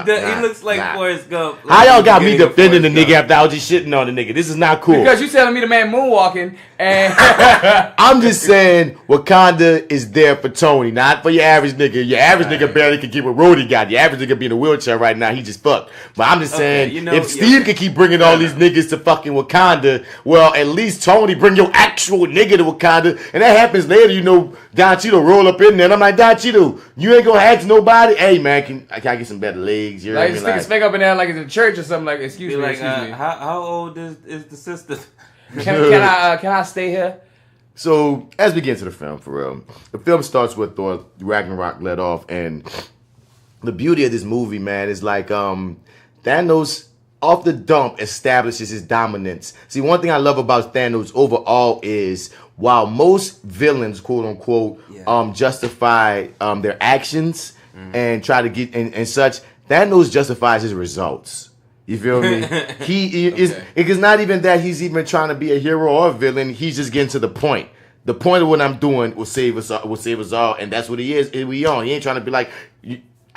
He looks like Forrest Gump. How y'all got me defending the nigga after I was just shitting on the nigga? This is not cool. Because you telling me the man moonwalking, and I'm just saying Wakanda is there for Tony, not for your average nigga. Your average nigga barely can get what Rhodey got. Your average nigga be in a wheelchair right now. He just fucked. But I'm just saying, if Steve can keep bringing all these niggas to fucking Wakanda, well, at least Tony bring your actual nigga to Wakanda, and that happens later. Don Cheadle roll up in there, and I'm like, Don Cheadle, you ain't gonna ask nobody. Hey man, can I get some better legs? You like stick his finger up in there like it's in church or something. Like, excuse me. How old is the sister? Can I stay here? So as we get into the film, for real, the film starts with Thor Ragnarok let off, and the beauty of this movie, man, is like Thanos off the dump establishes his dominance. See, one thing I love about Thanos overall is while most villains, quote unquote, justify their actions and try to get and such, Thanos justifies his results. You feel me? It's not even that he's even trying to be a hero or a villain. He's just getting to the point. The point of what I'm doing will save us all, and that's what he is. We on. He ain't trying to be like.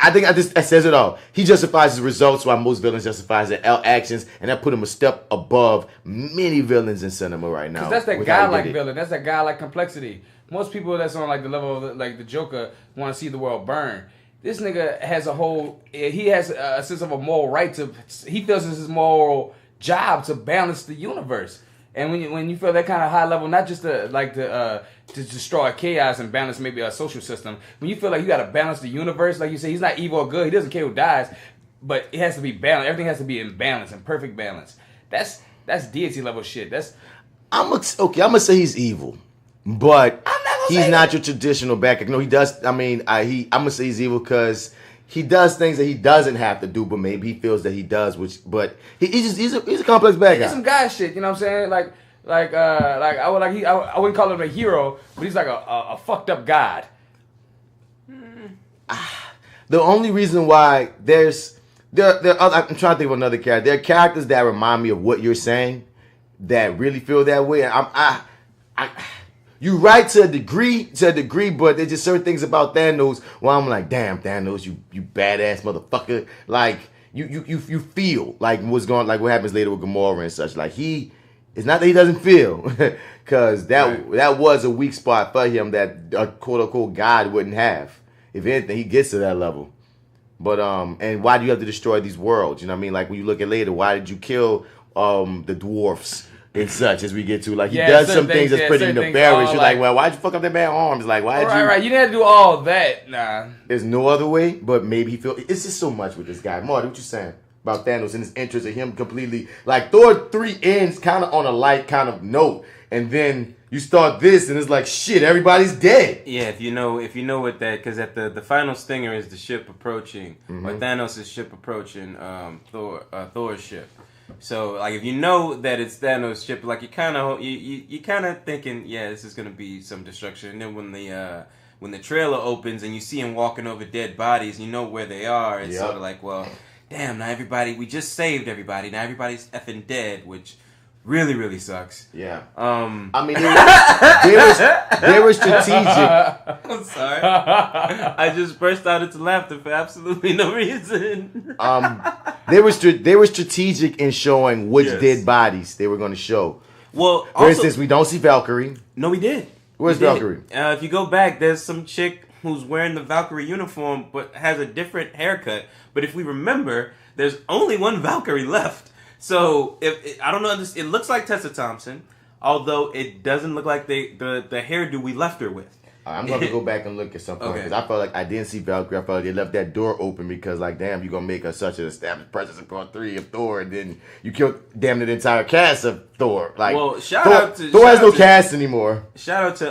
I think that says it all. He justifies his results while most villains justify their actions, and that put him a step above many villains in cinema right now. Because that's that godlike villain. That's that godlike complexity. Most people that's on like the level of like the Joker want to see the world burn. This nigga has he has a sense of a moral right to. He feels it's his moral job to balance the universe. And when you feel that kind of high level, not just to destroy chaos and balance maybe a social system, when you feel like you got to balance the universe, like you say, he's not evil or good. He doesn't care who dies, but it has to be balanced. Everything has to be in balance, in perfect balance. That's deity level shit. I'm gonna say he's evil, but he's not your traditional bad guy. No, he does. I mean, I'm gonna say he's evil because he does things that he doesn't have to do, but maybe he feels that he does. But he's a complex bad guy. He's some guy shit. You know what I'm saying? I wouldn't call him a hero, but he's like a fucked up god. The only reason why there are I'm trying to think of another character. There are characters that remind me of what you're saying that really feel that way. You're right to a degree, but there's just certain things about Thanos where I'm like, damn, Thanos, you badass motherfucker. Like you feel like what happens later with Gamora and such. Like it's not that he doesn't feel, because that was a weak spot for him that a quote unquote God wouldn't have. If anything, he gets to that level. But and why do you have to destroy these worlds? You know what I mean? Like when you look at later, why did you kill the dwarfs? And such as we get to, like he does some things that's pretty nefarious. You're like, well, why'd you fuck up that man's arms? Like, why'd you? Right. You didn't have to do all that. Nah. There's no other way, but maybe he feel it's just so much with this guy. Marty, what you saying about Thanos and his interest in him completely? Like Thor 3 ends kind of on a light kind of note, and then you start this, and it's like shit, everybody's dead. Yeah, if you know what that, because at the final stinger is the ship approaching, or Thanos' ship approaching Thor's ship. So, like, if you know that it's Thanos' ship, like, you kind of thinking, yeah, this is gonna be some destruction. And then when the trailer opens and you see him walking over dead bodies, you know where they are. It's sort of like, well, damn, we just saved everybody. Now everybody's effing dead, which really, really sucks. Yeah. I mean, they were strategic. I'm sorry. I just burst out into laughter for absolutely no reason. They were strategic in showing which dead bodies they were going to show. Well, for instance, we don't see Valkyrie. No, we did. Where's Valkyrie? If you go back, there's some chick who's wearing the Valkyrie uniform but has a different haircut. But if we remember, there's only one Valkyrie left. So I don't know, it looks like Tessa Thompson, although it doesn't look like the hairdo we left her with. I'm going to go back and look at some point, because I felt like I didn't see Valkyrie. I felt like they left that door open because, like, damn, you're going to make her such an established presence in part 3 of Thor, and then you killed damn the entire cast of Thor. Like, well, Thor has no cast anymore. Shout out to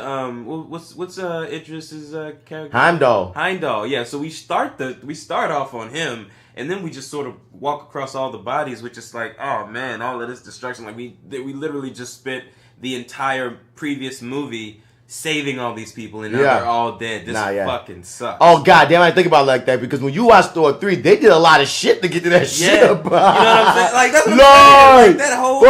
what's Idris's character? Heimdall. Yeah. So we start off on him. And then we just sort of walk across all the bodies, which is like, oh man, all of this destruction. Like we literally just spent the entire previous movie saving all these people, and now they're all dead. This fucking sucks. Oh god damn, I think about it like that, because when you watch Thor 3, they did a lot of shit to get to that shit. You know what I'm saying? Like that's what I'm saying. Like, that whole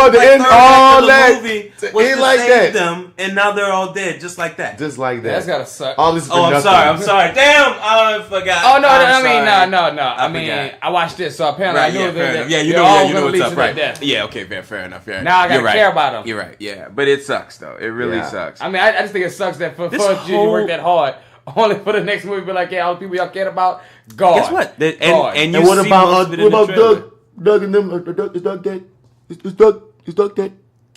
movie was to save them, and now they're all dead, just like that. Just like that. That's gotta suck. All this. I'm sorry. Damn, I forgot. Oh no, no. I mean, I watched this, so apparently I knew that. Yeah, you know what's up, right? Yeah, okay, fair enough. Now I gotta care about them. You're right. Yeah, but it sucks though. It really sucks. I mean, I just think it sucks that for you work that hard only for the next movie be like, yeah, all the people y'all cared about, gone. Guess what? And what about Doug and them? Is Doug dead? Is Doug dead?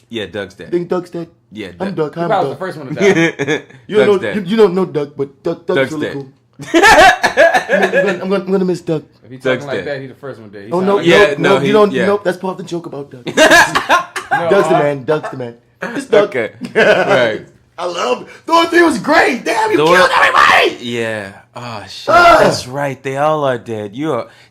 Yeah, Doug's dead. Think Doug's dead? Yeah, I'm Doug. He was the first one to die. You don't know Doug, but Doug's really dead. cool. I'm gonna miss Doug. If he talking like that, he's the first one dead. Oh no, you don't. Nope, that's part of the joke about Doug. Doug's the man. It's Doug. Okay, right. I love it. Thor 3 was great. Damn, you killed everybody. Yeah. Oh shit. That's right. They all are dead.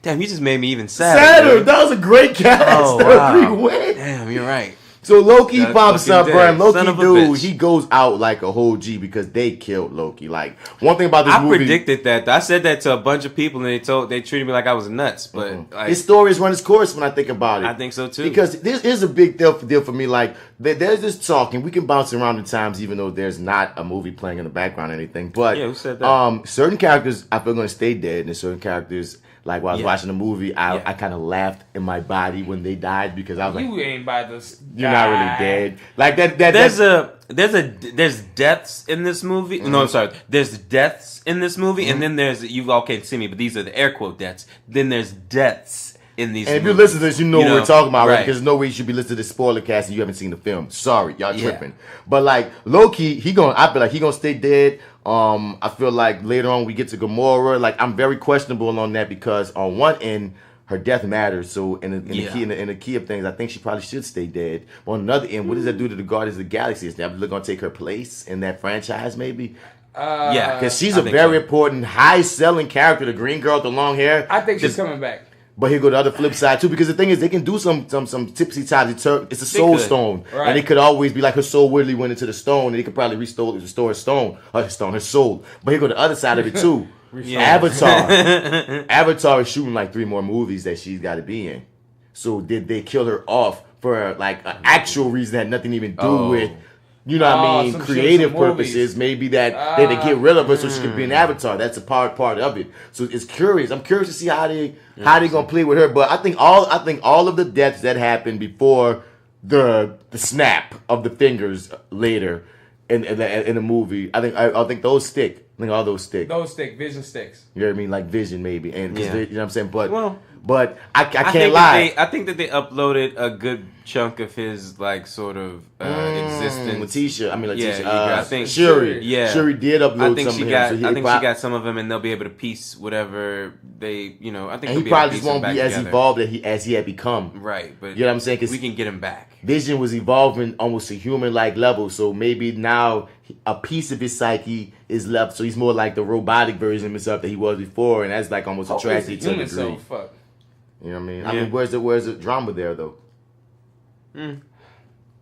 Damn. You just made me even sadder. That was a great cast. Oh, wow. Damn, you're right. So Loki That's pops fucking up, dead. bro. And Son of Loki, a dude, bitch. he goes out like a whole G because they killed Loki. Like, one thing about this I movie, predicted that. I said that to a bunch of people, and they treated me like I was nuts. But like, his story has run its course when I think about it. I think so too. Because this is a big deal for me. Like, there's this talking. We can bounce around the times, even though there's not a movie playing in the background or anything. But Yeah, who said that? Certain characters I feel going to stay dead, and certain characters, like while I was watching the movie, I kind of laughed in my body when they died because I was like, You ain't by this. "You're not really dead." Like that. There's deaths in this movie. No, I'm sorry. There's deaths in this movie, and then there's, you all can't see me, but these are the air quote deaths. Then there's deaths in these. And if movies. you listen to this, you know what we're talking about, right? right. Because there's no way you should be listening to this spoiler cast and you haven't seen the film. Sorry, y'all tripping. But like Loki, I feel like he gonna stay dead. I feel like later on we get to Gamora. Like, I'm very questionable on that because on one end, her death matters. So in the key of things, I think she probably should stay dead. But on the other end, what does that do to the Guardians of the Galaxy? Is that gonna take her place in that franchise? Maybe. Yeah, Because she's a very important, high-selling character. The green girl with the long hair. I think she's coming back. But here go the other flip side too, because the thing is they can do some tipsy topsy turvy. It's a soul stone, Right. and it could always be like her soul really went into the stone, and it could probably restore her soul. But here go the other side of it too. Avatar is shooting like 3 more movies that she's got to be in. So did they kill her off for like an actual reason that had nothing even do with? You know what I mean? Creative purposes. Maybe that they get rid of her so she can be an Avatar. That's a part of it. So it's curious. I'm curious to see how they gonna play with her. But I think all of the deaths that happened before the snap of the fingers later in the movie, I think those stick. I think all those stick. Those stick. Vision sticks. You know what I mean? Like Vision maybe, and you know what I'm saying. But I can't lie. I think that they uploaded a good chunk of his like sort of existence. Letitia. I think Shuri. Yeah, Shuri did upload I think some she of got. him. So I think she got some of them, and they'll be able to piece whatever they. I think. And he probably just won't be as evolved as he had become. Right, but you know what I'm saying? Cause we can get him back. Vision was evolving almost to human-like level, so maybe now a piece of his psyche is left, so he's more like the robotic version of himself that he was before, and that's like almost a tragedy to a degree. So fuck. You know what I mean? I mean, where's the drama there though?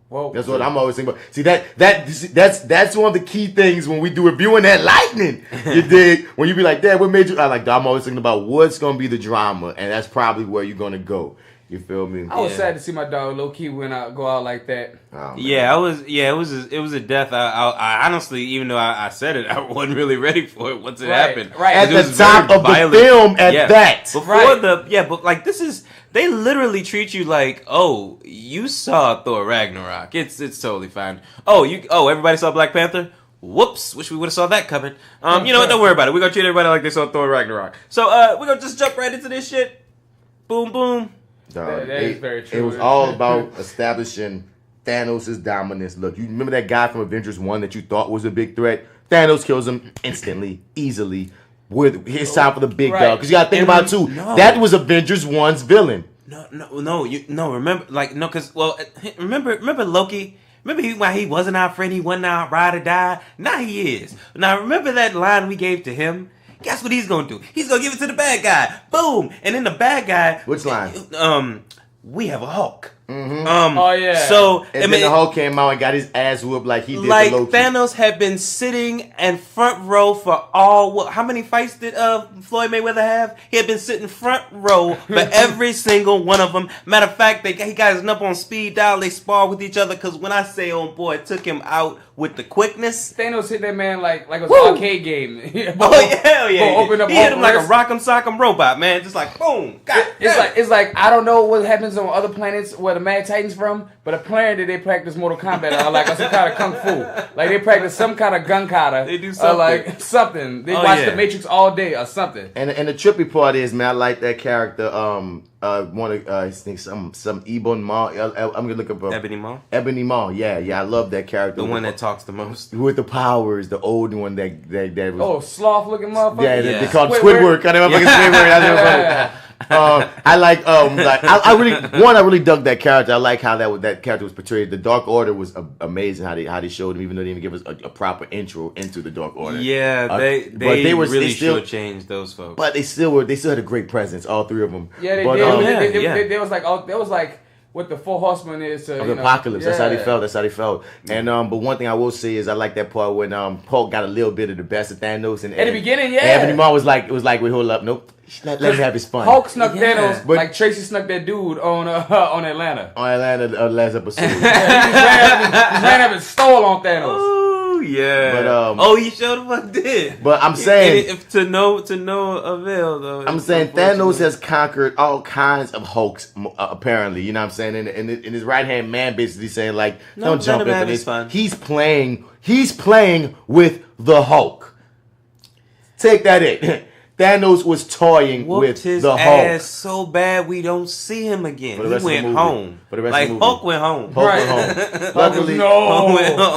Well, that's what I'm always thinking about. See that's one of the key things when we do reviewing that lightning. You dig? When you be like, Dad, what made you? I'm always thinking about what's gonna be the drama, and that's probably where you're gonna go. You feel me? I was sad to see my dog low key go out like that. Oh, yeah, it was a death. I honestly, even though I said it, I wasn't really ready for it once it happened. Right at the top of the film, that before but like this is. They literally treat you like, oh, you saw Thor Ragnarok. It's totally fine. Everybody saw Black Panther? Whoops, wish we would have saw that coming. You know what, don't worry about it. We're gonna treat everybody like they saw Thor Ragnarok. So we're gonna just jump right into this shit. Boom, boom. That is very true. It was all about establishing Thanos' dominance. Look, you remember that guy from Avengers 1 that you thought was a big threat? Thanos kills him instantly, easily. With his time for the big dog, because you gotta think about it too. That was Avengers 1's villain. Remember Loki. Remember why he wasn't our friend. He wasn't our ride or die. Now he is. Now remember that line we gave to him. Guess what he's gonna do? He's gonna give it to the bad guy. Boom, and then the bad guy. Which line? We have a Hulk. Mm-hmm. So then the Hulk came out and got his ass whooped like he did to Loki. Thanos had been sitting in front row for how many fights did Floyd Mayweather have? He had been sitting front row for every single one of them. Matter of fact, he got his up on speed dial. They spar with each other because when I say on boy, it took him out with the quickness. Thanos hit that man like it was an arcade game. Hell yeah! He hit him like a rock'em sock'em robot, man. Just like boom. It's like I don't know what happens on other planets where the Mad Titans from, but apparently they practice Mortal Kombat or like some kind of kung fu. Like they practice some kind of gun kata. They do something. Or like something. They watch The Matrix all day or something. And the trippy part is, man, I like that character. Some Ebon Maw. I'm gonna look up Ebony Maw. Ebony Maw. Yeah, I love that character. The one that talks the most with the powers. The old one that was sloth looking motherfucker. Yeah, they called Squidward. Kind of Squidward. I really dug that character. I like how that character was portrayed. The Dark Order was amazing how they showed him, even though they didn't give us a proper intro into the Dark Order. Yeah, they really shortchanged those folks. But they still had a great presence, all three of them. Yeah, they did. There was like what the Four Horsemen is to of apocalypse. That's how they felt. And but one thing I will say is I like that part when Hulk got a little bit of the best of Thanos and at the beginning, yeah. Anthony Marr was like, wait, hold up, nope. Let him have his fun. Hulk snuck Thanos, but like Tracy snuck that dude on Atlanta. On Atlanta, last episode. He ran up and stole on Thanos. Ooh, yeah. But he sure the fuck did. But I'm saying, to no avail though. I'm saying Thanos has conquered all kinds of Hulks. Apparently, you know what I'm saying. And his right hand man basically saying like, don't jump into this. Fun. He's playing with the Hulk. Take that in. Thanos was toying with his the Hulk. Ass so bad we don't see him again. He went home. For the rest like of the movie. Hulk went home. Hulk went home. Luckily,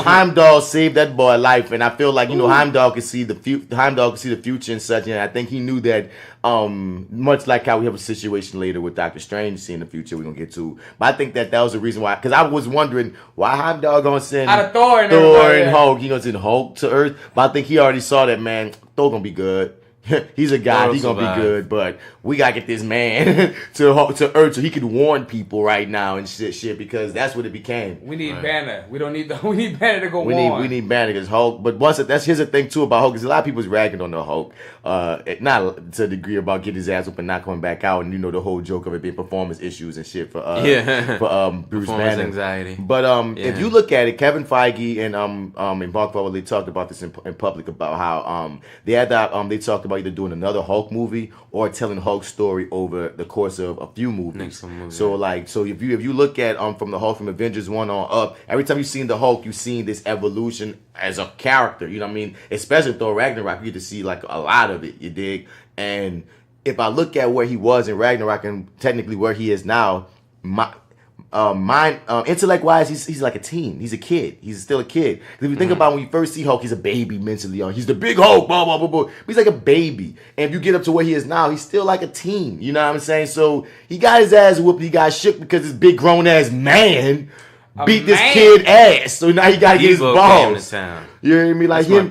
Heimdall saved that boy life, and I feel like Heimdall could see the future and such. And I think he knew that. Much like how we have a situation later with Doctor Strange seeing the future, we're gonna get to. But I think that was the reason why. Because I was wondering why Heimdall gonna send Thor and Hulk. He gonna send Hulk to Earth, but I think he already saw that man. Thor gonna be good. He's a guy. He's gonna be good, but we gotta get this man to Earth so he can warn people right now and shit because that's what it became. We need Banner. We don't need we need Banner to go warn. We need Banner because Hulk. But here's the thing too about Hulk is a lot of people's ragging on the Hulk, not to the degree about getting his ass up and not coming back out, and the whole joke of it being performance issues and shit for Bruce Banner. Anxiety. But if you look at it, Kevin Feige and Mark Wahlberg, they talked about this in public about how they had that they talked about either doing another Hulk movie or telling Hulk's story over the course of a few movies. So if you look at from the Hulk from Avengers 1 on up, every time you've seen the Hulk, you've seen this evolution as a character. You know what I mean? Especially Thor Ragnarok, you get to see like a lot of it. You dig? And if I look at where he was in Ragnarok and technically where he is now, intellect wise, he's like a teen. He's a kid. He's still a kid. Because if you think about when you first see Hulk, he's a baby mentally. He's the big Hulk, blah blah blah blah. But he's like a baby. And if you get up to where he is now, he's still like a teen. You know what I'm saying? So he got his ass whooped. He got shook because this big grown ass man beat this kid ass. So now he got to get his balls. You know what I mean? Like him and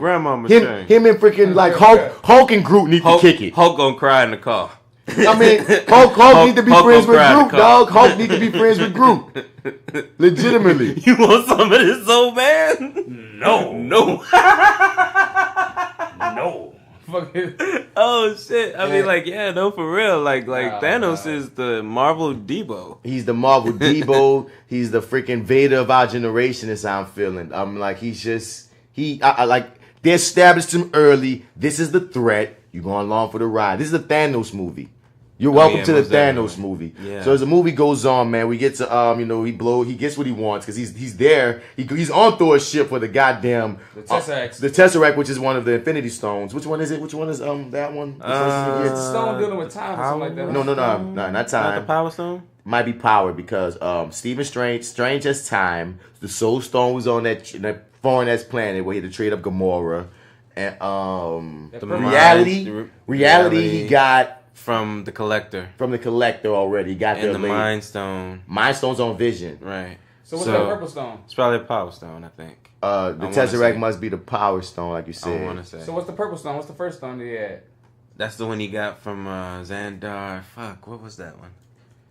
freaking like Hulk and Groot need to kick it. Hulk gonna cry in the car. I mean, Hulk need to be friends with Groot, dog. Hulk need to be friends with Groot. Legitimately. You want some of this old man? No. Oh shit! I mean, like, yeah, no, for real. Like Thanos is the Marvel Debo. He's the Marvel Debo. He's the freaking Vader of our generation. Is how I'm feeling. I'm like, I like they established him early. This is the threat. You're going along for the ride. This is the Thanos movie. You're welcome to the Thanos movie. Yeah. So as the movie goes on, man, we get to he gets what he wants because he's there. He's on Thor's ship for the goddamn the Tesseract. The Tesseract, which is one of the Infinity Stones. Which one is it? Which one is that one? It's a stone dealing with time or something like that. No, not time. Not the Power Stone? Might be power because Stephen Strange has time. The Soul Stone was on that foreign ass planet where he had to trade up Gamora. And the reality he got from the Collector. From the Collector already. He got the Mind Stone. Mind Stone's on Vision. Right. So what's that purple stone? It's probably a Power Stone, I think. The Tesseract must be the Power Stone, like you said. I want to say. So what's the purple stone? What's the first stone that he had? That's the one he got from Xandar. Fuck, what was that one?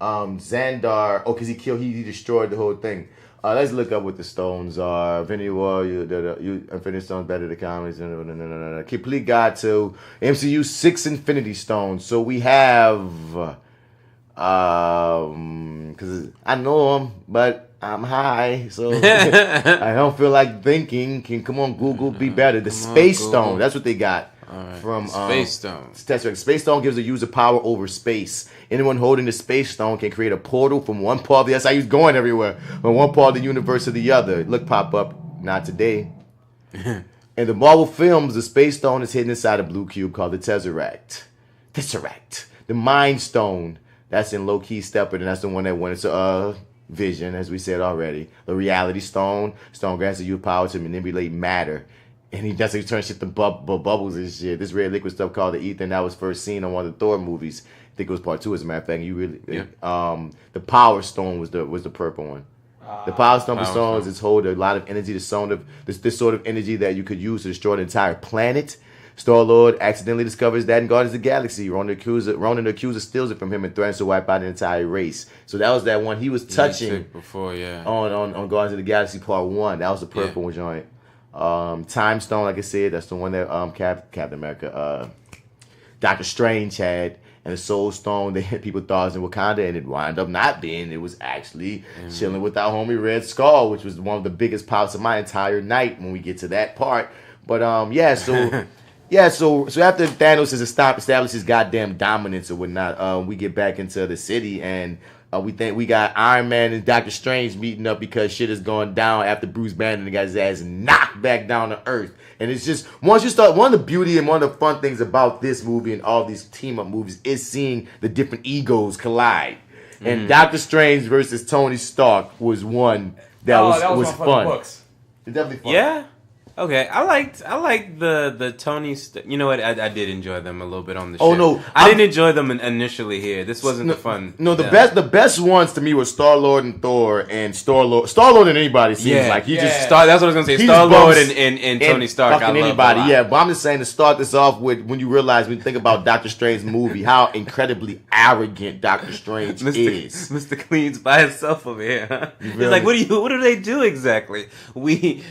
Xandar. Oh, because he destroyed the whole thing. Let's look up what the stones are. Infinity War, Infinity Stones better than comics. Complete guide to MCU 6 Infinity Stones. So we have, because I know them, but I'm high, so I don't feel like thinking. Come on, Google, be better. The Space Stone, that's what they got. Right. From Space Stone. Space Stone gives the user power over space. Anyone holding the Space Stone can create a portal from one part of the... That's how he's going everywhere. From one part of the universe to the other. Look, pop up. Not today. In the Marvel films, the Space Stone is hidden inside a blue cube called the Tesseract. The Mind Stone. That's in low-key Stepper, and that's the one that went into Vision, as we said already. The Reality Stone. Stone grants you power to manipulate matter. And he doesn't turn shit to bubbles and shit. This red liquid stuff called the ether, and that was first seen on one of the Thor movies. I think it was part 2, as a matter of fact. The Power Stone was the purple one. The Power Stone is hold a lot of energy. This sort of energy that you could use to destroy the entire planet. Star-Lord accidentally discovers that in Guardians of the Galaxy. Ronan the Accuser steals it from him and threatens to wipe out an entire race. So that was that one he was touching before, on Guardians of the Galaxy Part 1. That was the purple one joint. Time Stone, like I said, that's the one that Captain America, Doctor Strange had. And the Soul Stone, people thought it was in Wakanda, and it wound up not being. It was actually chilling with our homie Red Skull, which was one of the biggest pops of my entire night when we get to that part. But so after Thanos has established his goddamn dominance or whatnot, we get back into the city, and we think we got Iron Man and Doctor Strange meeting up because shit is going down after Bruce Banner got his ass knocked back down to Earth. And it's just, once you start, one of the beauty and one of the fun things about this movie and all these team-up movies is seeing the different egos collide. And Doctor Strange versus Tony Stark was one that was fun. It's definitely fun. Yeah. Okay, I liked the Tony. You know what? I did enjoy them a little bit on the show. Oh no, I didn't enjoy them initially here. This wasn't the fun. No, the best ones to me were Star-Lord and Thor and Star-Lord and anybody seems like he just that's what I was gonna say. Star-Lord and Tony Stark. I love anybody. Yeah, but I'm just saying to start this off with when you think about Doctor Strange's movie, how incredibly arrogant Doctor Strange is. Mr. Clean's by himself over here. Huh? He's like, what do they do exactly? We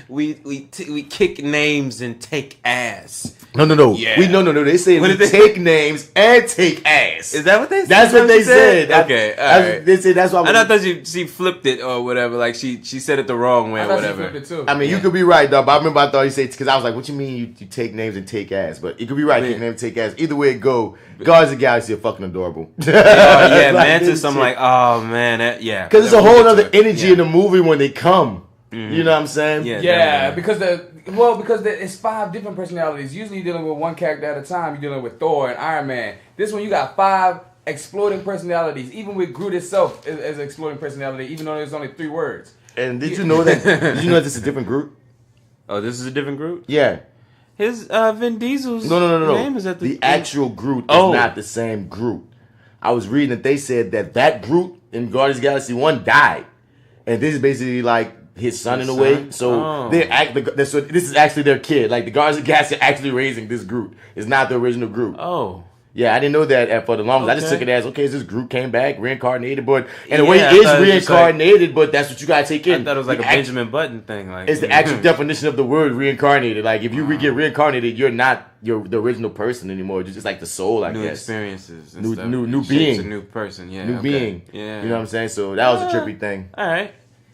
kick names and take ass. No. Yeah. No. They say we take names and take ass. Is that what they said? That's what they said. Okay, all right. They said that's why. And I thought she flipped it or whatever. Like she said it the wrong way or whatever. She flipped it too. I mean, you could be right though. But I remember I thought he said because I was like, "What you mean you take names and take ass?" But you could be right. Take names and take ass. Either way it go, Guardians of the Galaxy are fucking adorable. Yeah, Mantis. I'm like, oh man, because there's a whole other energy in the movie when they come. You know what I'm saying? Yeah, because it's 5 different personalities. Usually you're dealing with one character at a time. You're dealing with Thor and Iron Man. This one you got 5 exploding personalities. Even with Groot itself is an exploding personality, even though there's only 3 words. And did you know that this is a different Groot? Oh, this is a different Groot? Yeah. His Vin Diesel's name is at the actual Groot is not the same Groot. I was reading that they said that Groot in Guardians of the Galaxy 1 died. And this is basically like his son in a way. So so this is actually their kid. Like the Guardians of the Galaxy are actually raising this Groot. It's not the original Groot. Oh. Yeah, I didn't know that for the longest. I just took it as, this Groot came back, reincarnated, but in a way he is reincarnated, but that's what you gotta take in. I thought it was like a Benjamin Button thing. Like it's the actual definition of the word reincarnated. Like if you get reincarnated, you're not the original person anymore. You're just like the soul, I guess. New experiences. New being. A new person, New being. Yeah. You know what I'm saying? So that was a trippy thing. All right.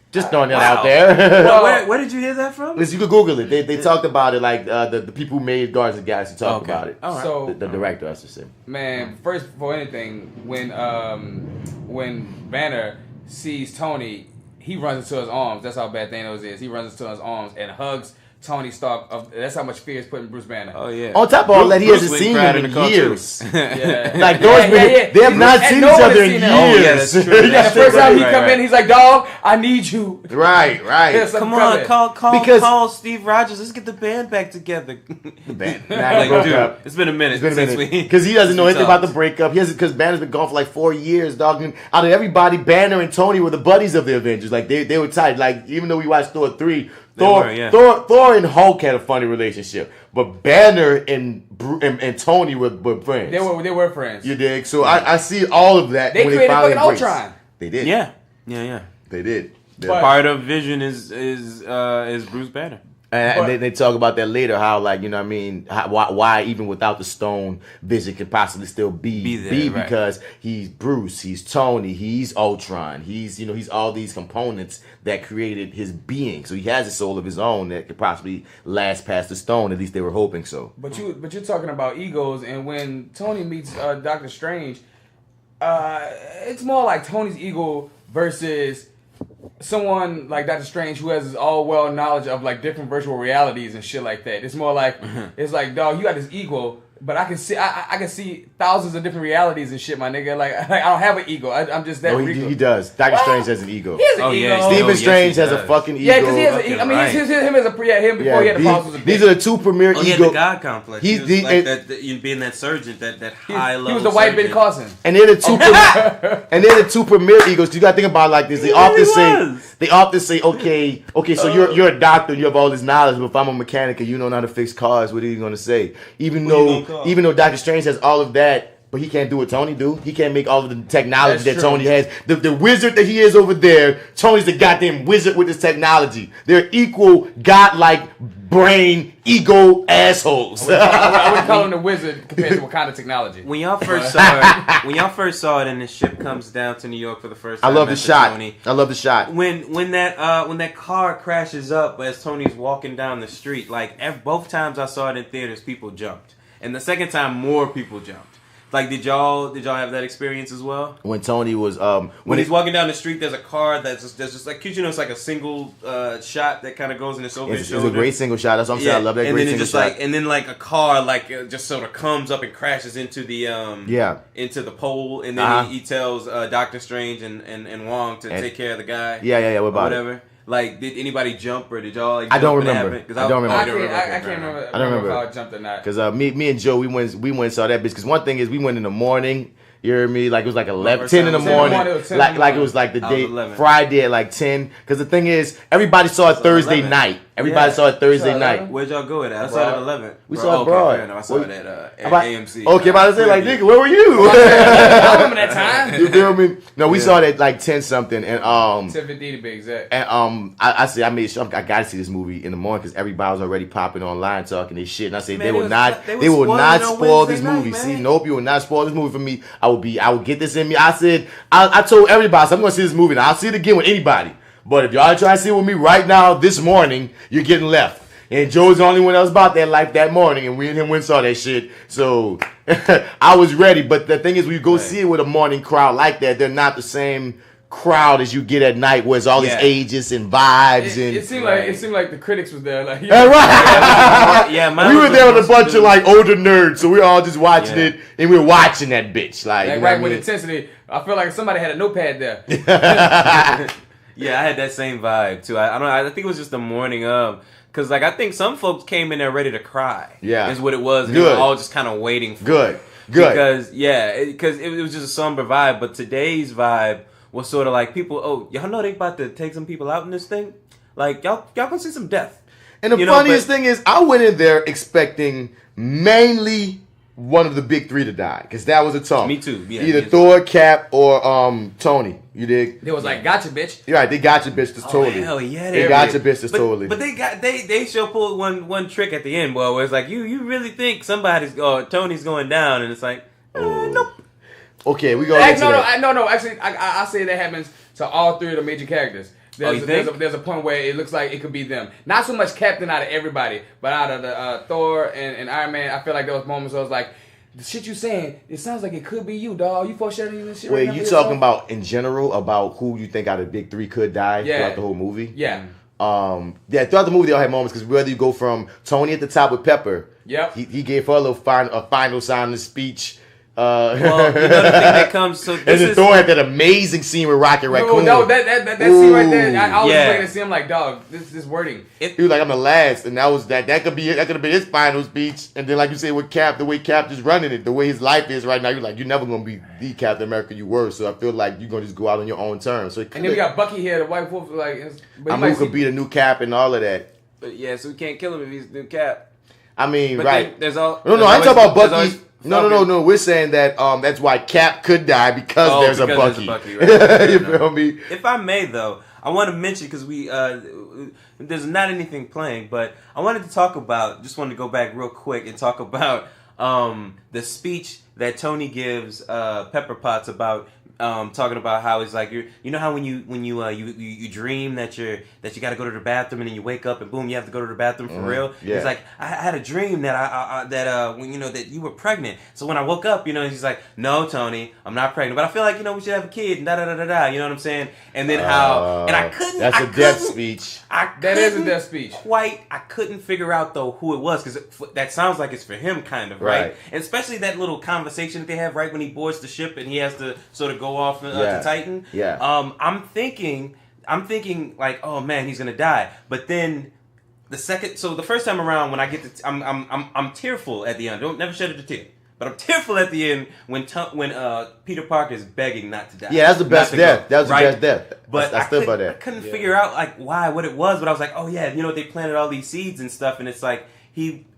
Just throwing that out there. Where did you hear that from? Listen, you can Google it. They talked about it, like the people who made Guardians of the Galaxy talked about it. Right. So the director, I should say. Man, first before anything, when Banner sees Tony, he runs into his arms. That's how bad Thanos is. He runs into his arms and hugs Tony Stark. That's how much fear is put in Bruce Banner. Oh yeah. On top of all that, he hasn't seen him in years. Yeah. Like they have not seen each other in years. Oh yeah, that's true. The first time he come in, he's like, "Dog, I need you." Right. Come on, call Steve Rogers. Let's get the band back together. The band. It's been a minute. Because he doesn't know anything about the breakup. Because Banner's been gone for like 4 years, dog. And out of everybody, Banner and Tony were the buddies of the Avengers. Like they were tight. Like even though we watched Thor 3. Thor and Hulk had a funny relationship, but Banner and Tony were friends. They were friends. You dig? So I see all of that. They when created fucking Ultron. They did. Yeah. They did. Part of Vision is Bruce Banner. And they talk about that later, how like, you know what I mean, why even without the stone, Vision could possibly still be there, because he's Bruce, he's Tony, he's Ultron, he's all these components that created his being. So he has a soul of his own that could possibly last past the stone. At least they were hoping so. But you're talking about egos, and when Tony meets Doctor Strange, it's more like Tony's ego versus someone like Doctor Strange who has all well knowledge of like different virtual realities and shit like that. It's more like it's like, dog, you got this ego, But I can see thousands of different realities and shit, my nigga. Like I don't have an ego. I'm just that. Oh, he does. Doctor Strange has an ego. He has an ego. Yeah, Stephen Strange has a fucking ego. Yeah, because he has an ego. I mean, him as a him before he had the powers was a bitch. These are the two premier he had the God complex. He was like being that surgeon, that high level. He was the white Ben Carson. And they're the two premier egos. You gotta think about it like this. They often say, okay, so you're a doctor and you have all this knowledge, but if I'm a mechanic and you don't know how to fix cars, what are you gonna say? Even though Doctor Strange has all of that, but he can't do what Tony do. He can't make all of the technology that Tony has. The wizard that he is over there, Tony's the goddamn wizard with his technology. They're equal godlike brain ego assholes. I would call him the wizard compared to what kind of technology. When y'all first saw it, and the ship comes down to New York for the first time. I love the shot. Tony, I love the shot. When that car crashes up as Tony's walking down the street, like both times I saw it in theaters, people jumped, and the second time more people jumped. Like, did y'all have that experience as well? When Tony was when he's walking down the street, there's a car that's just like, it's like a single shot that kind and it's over his shoulder. It's a great single shot. That's what I'm saying. I love that and great then single shot. and then like a car just sort of comes up and crashes into the into the pole, and then he tells Doctor Strange and Wong to take care of the guy. Yeah. What about whatever. it? Like, did anybody jump or did y'all? Like, I don't remember. I can't remember. I don't remember if I jumped or not. Because me and Joe, we went and saw that bitch. Because one thing is, we went in the morning. You heard me? Like, it was like 10 in the morning. Like it was like the day Friday at like 10. Because the thing is, everybody saw it Thursday night. Everybody saw it Thursday night. Where'd y'all go at? I saw it at 11. We saw it broad. I saw it at AMC. Okay, about to say, like, nigga, where were you? I remember that time. You feel me? No, we saw it at like 10 something, and 10:50 to be exact. And I made sure I gotta see this movie in the morning because everybody was already popping online talking this shit, and I said they will not spoil this movie. See, nope, you will not spoil this movie for me. I will get this in me. I said I told everybody, so I'm gonna see this movie, and I'll see it again with anybody. But if y'all try to see it with me right now, this morning, you're getting left. And Joe's the only one that was about that life that morning, and we and him went and saw that shit. So I was ready. But the thing is, when you go see it with a morning crowd like that, they're not the same crowd as you get at night, where it's all these ages and vibes. It seemed like the critics was there. Like, we were there with a bunch of like older nerds, so we were all just watching it, and we were watching that bitch like right with intensity. I feel like somebody had a notepad there. Yeah, I had that same vibe too. I think it was just the morning of, because like I think some folks came in there ready to cry. Yeah, is what it was. They were all just kind of waiting for it. Because it was just a somber vibe. But today's vibe was sort of like people. Oh, y'all know they about to take some people out in this thing. Like y'all gonna see some death. And the funniest thing is, I went in there expecting mainly one of the big three to die, because that was a talk. Me too. Yeah, either Thor, Cap, or Tony. You dig? They was like, gotcha, bitch. You're right. They got your bitch. Totally. Hell yeah, they got your bitch. Totally. But they sure pulled one trick at the end, boy. Where it's like you really think Tony's going down, and it's like, nope. Okay, we go. No. Actually, I say that happens to all three of the major characters. There's a point where it looks like it could be them. Not so much Captain out of everybody, but out of the Thor and Iron Man. I feel like there was moments where I was like, the shit you saying, it sounds like it could be you, dog. You foreshadowing this shit. Wait, you talking about in general about who you think out of the big three could die throughout the whole movie? Yeah. Throughout the movie they all had moments, because whether you go from Tony at the top with Pepper, he gave her a final sounding speech. Well, you know the thing that comes. So this and Thor had that amazing scene with Rocket Raccoon. No, that scene right there. I was looking to see him like, dog, this wording. He was like, I'm the last, and that could have been his final speech. And then, like you said, with Cap, the way Cap just running it, the way his life is right now, you're like, you're never gonna be the Captain America you were. So I feel like you're gonna just go out on your own terms. So and then we got Bucky here, the White Wolf, like, who could be the new Cap and all of that. But yeah, so we can't kill him if he's the new Cap. I mean, but right? There's all. No, I'm talking about Bucky. No. We're saying that that's why Cap could die because there's a Bucky. Right? You feel me? If I may, though, I want to mention, because there's not anything playing, but I wanted to wanted to go back real quick and talk about the speech that Tony gives Pepper Potts about talking about how it's like you know how when you dream that you got to go to the bathroom and then you wake up and boom you have to go to the bathroom for real. Yeah. He's like, I had a dream that when that you were pregnant. So when I woke up, he's like, no, Tony, I'm not pregnant, but I feel like we should have a kid and da da da da da. You know what I'm saying? And then I couldn't. That's a death speech. That is a death speech. I couldn't figure out though who it was because that sounds like it's for him, kind of, right? And especially that little conversation that they have right when he boards the ship and he has to sort of go off to Titan. Yeah. I'm thinking like, oh man, he's gonna die. But then the first time around when I get to, I'm tearful at the end. Don't never shed a tear. But I'm tearful at the end when Peter Parker is begging not to die. Yeah, that's the best death. That was the best death. But I stood by that. I couldn't figure out like what it was. But I was like, oh yeah, they planted all these seeds and stuff, and it's like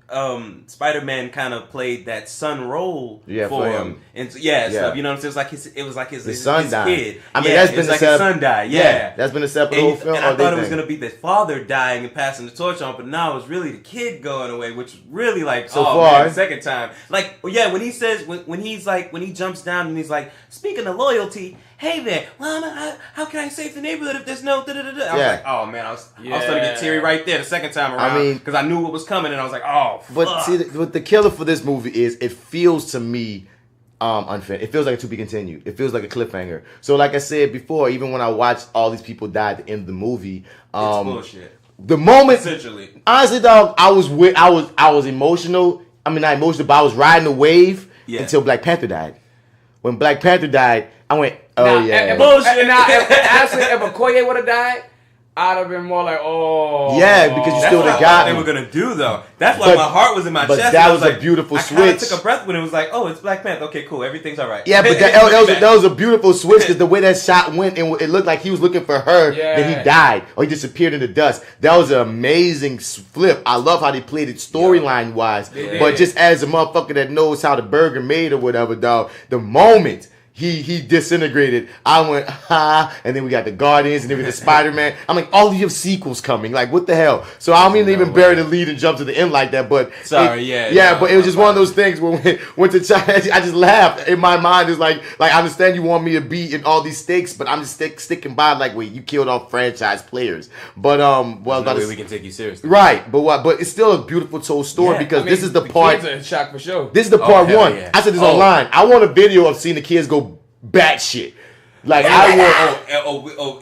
Spider-Man kind of played that son role for him, and stuff. You know what I'm saying? It was like his son died. Kid. I mean, that's been like his son died. Yeah, that's been a separate whole film. And I thought it was gonna be the father dying and passing the torch on, but no, it was really the kid going away, which really like the second time, like when he says when he jumps down and he's like, speaking of loyalty. Hey there, well, how can I save the neighborhood if there's no da-da-da-da? I was like, oh man, I was starting to get teary right there the second time around. I mean, because I knew what was coming and I was like, oh, fuck. But see, what the killer for this movie is, it feels to me unfair. It feels like a to be continued. It feels like a cliffhanger. So like I said before, even when I watched all these people die at the end of the movie, it's bullshit. The moment, essentially, honestly, dog, I was emotional. I mean, not emotional, but I was riding the wave until Black Panther died. When Black Panther died, I went, bullshit. Now, if Okoye would have died, I'd have been more like, yeah, because you still would have got they were gonna do though. That's why my heart was in my chest. But that was a beautiful switch. I took a breath when it was like, oh, it's Black Panther. Okay, cool, everything's all right. Yeah, but that was a beautiful switch because the way that shot went, and it looked like he was looking for her, then he died or he disappeared in the dust. That was an amazing flip. I love how they played it storyline wise, but just as a motherfucker that knows how the burger made or whatever, dog, the moment he disintegrated, I went, and then we got the Guardians, and then we got the Spider-Man. I'm like, all of your sequels coming. Like, what the hell? So I don't mean to even bury the lead and jump to the end like that, but... but it was just one of those things when we went to China, I just laughed. In my mind, it's like I understand you want me to be in all these stakes, but I'm just sticking by, like, wait, you killed all franchise players. But, well... No way we can take you seriously. Right, but it's still a beautiful told story because this is the part... Kids are in shock for sure. This is the part one. Yeah. I said this online. I want a video of seeing the kids go batshit. Like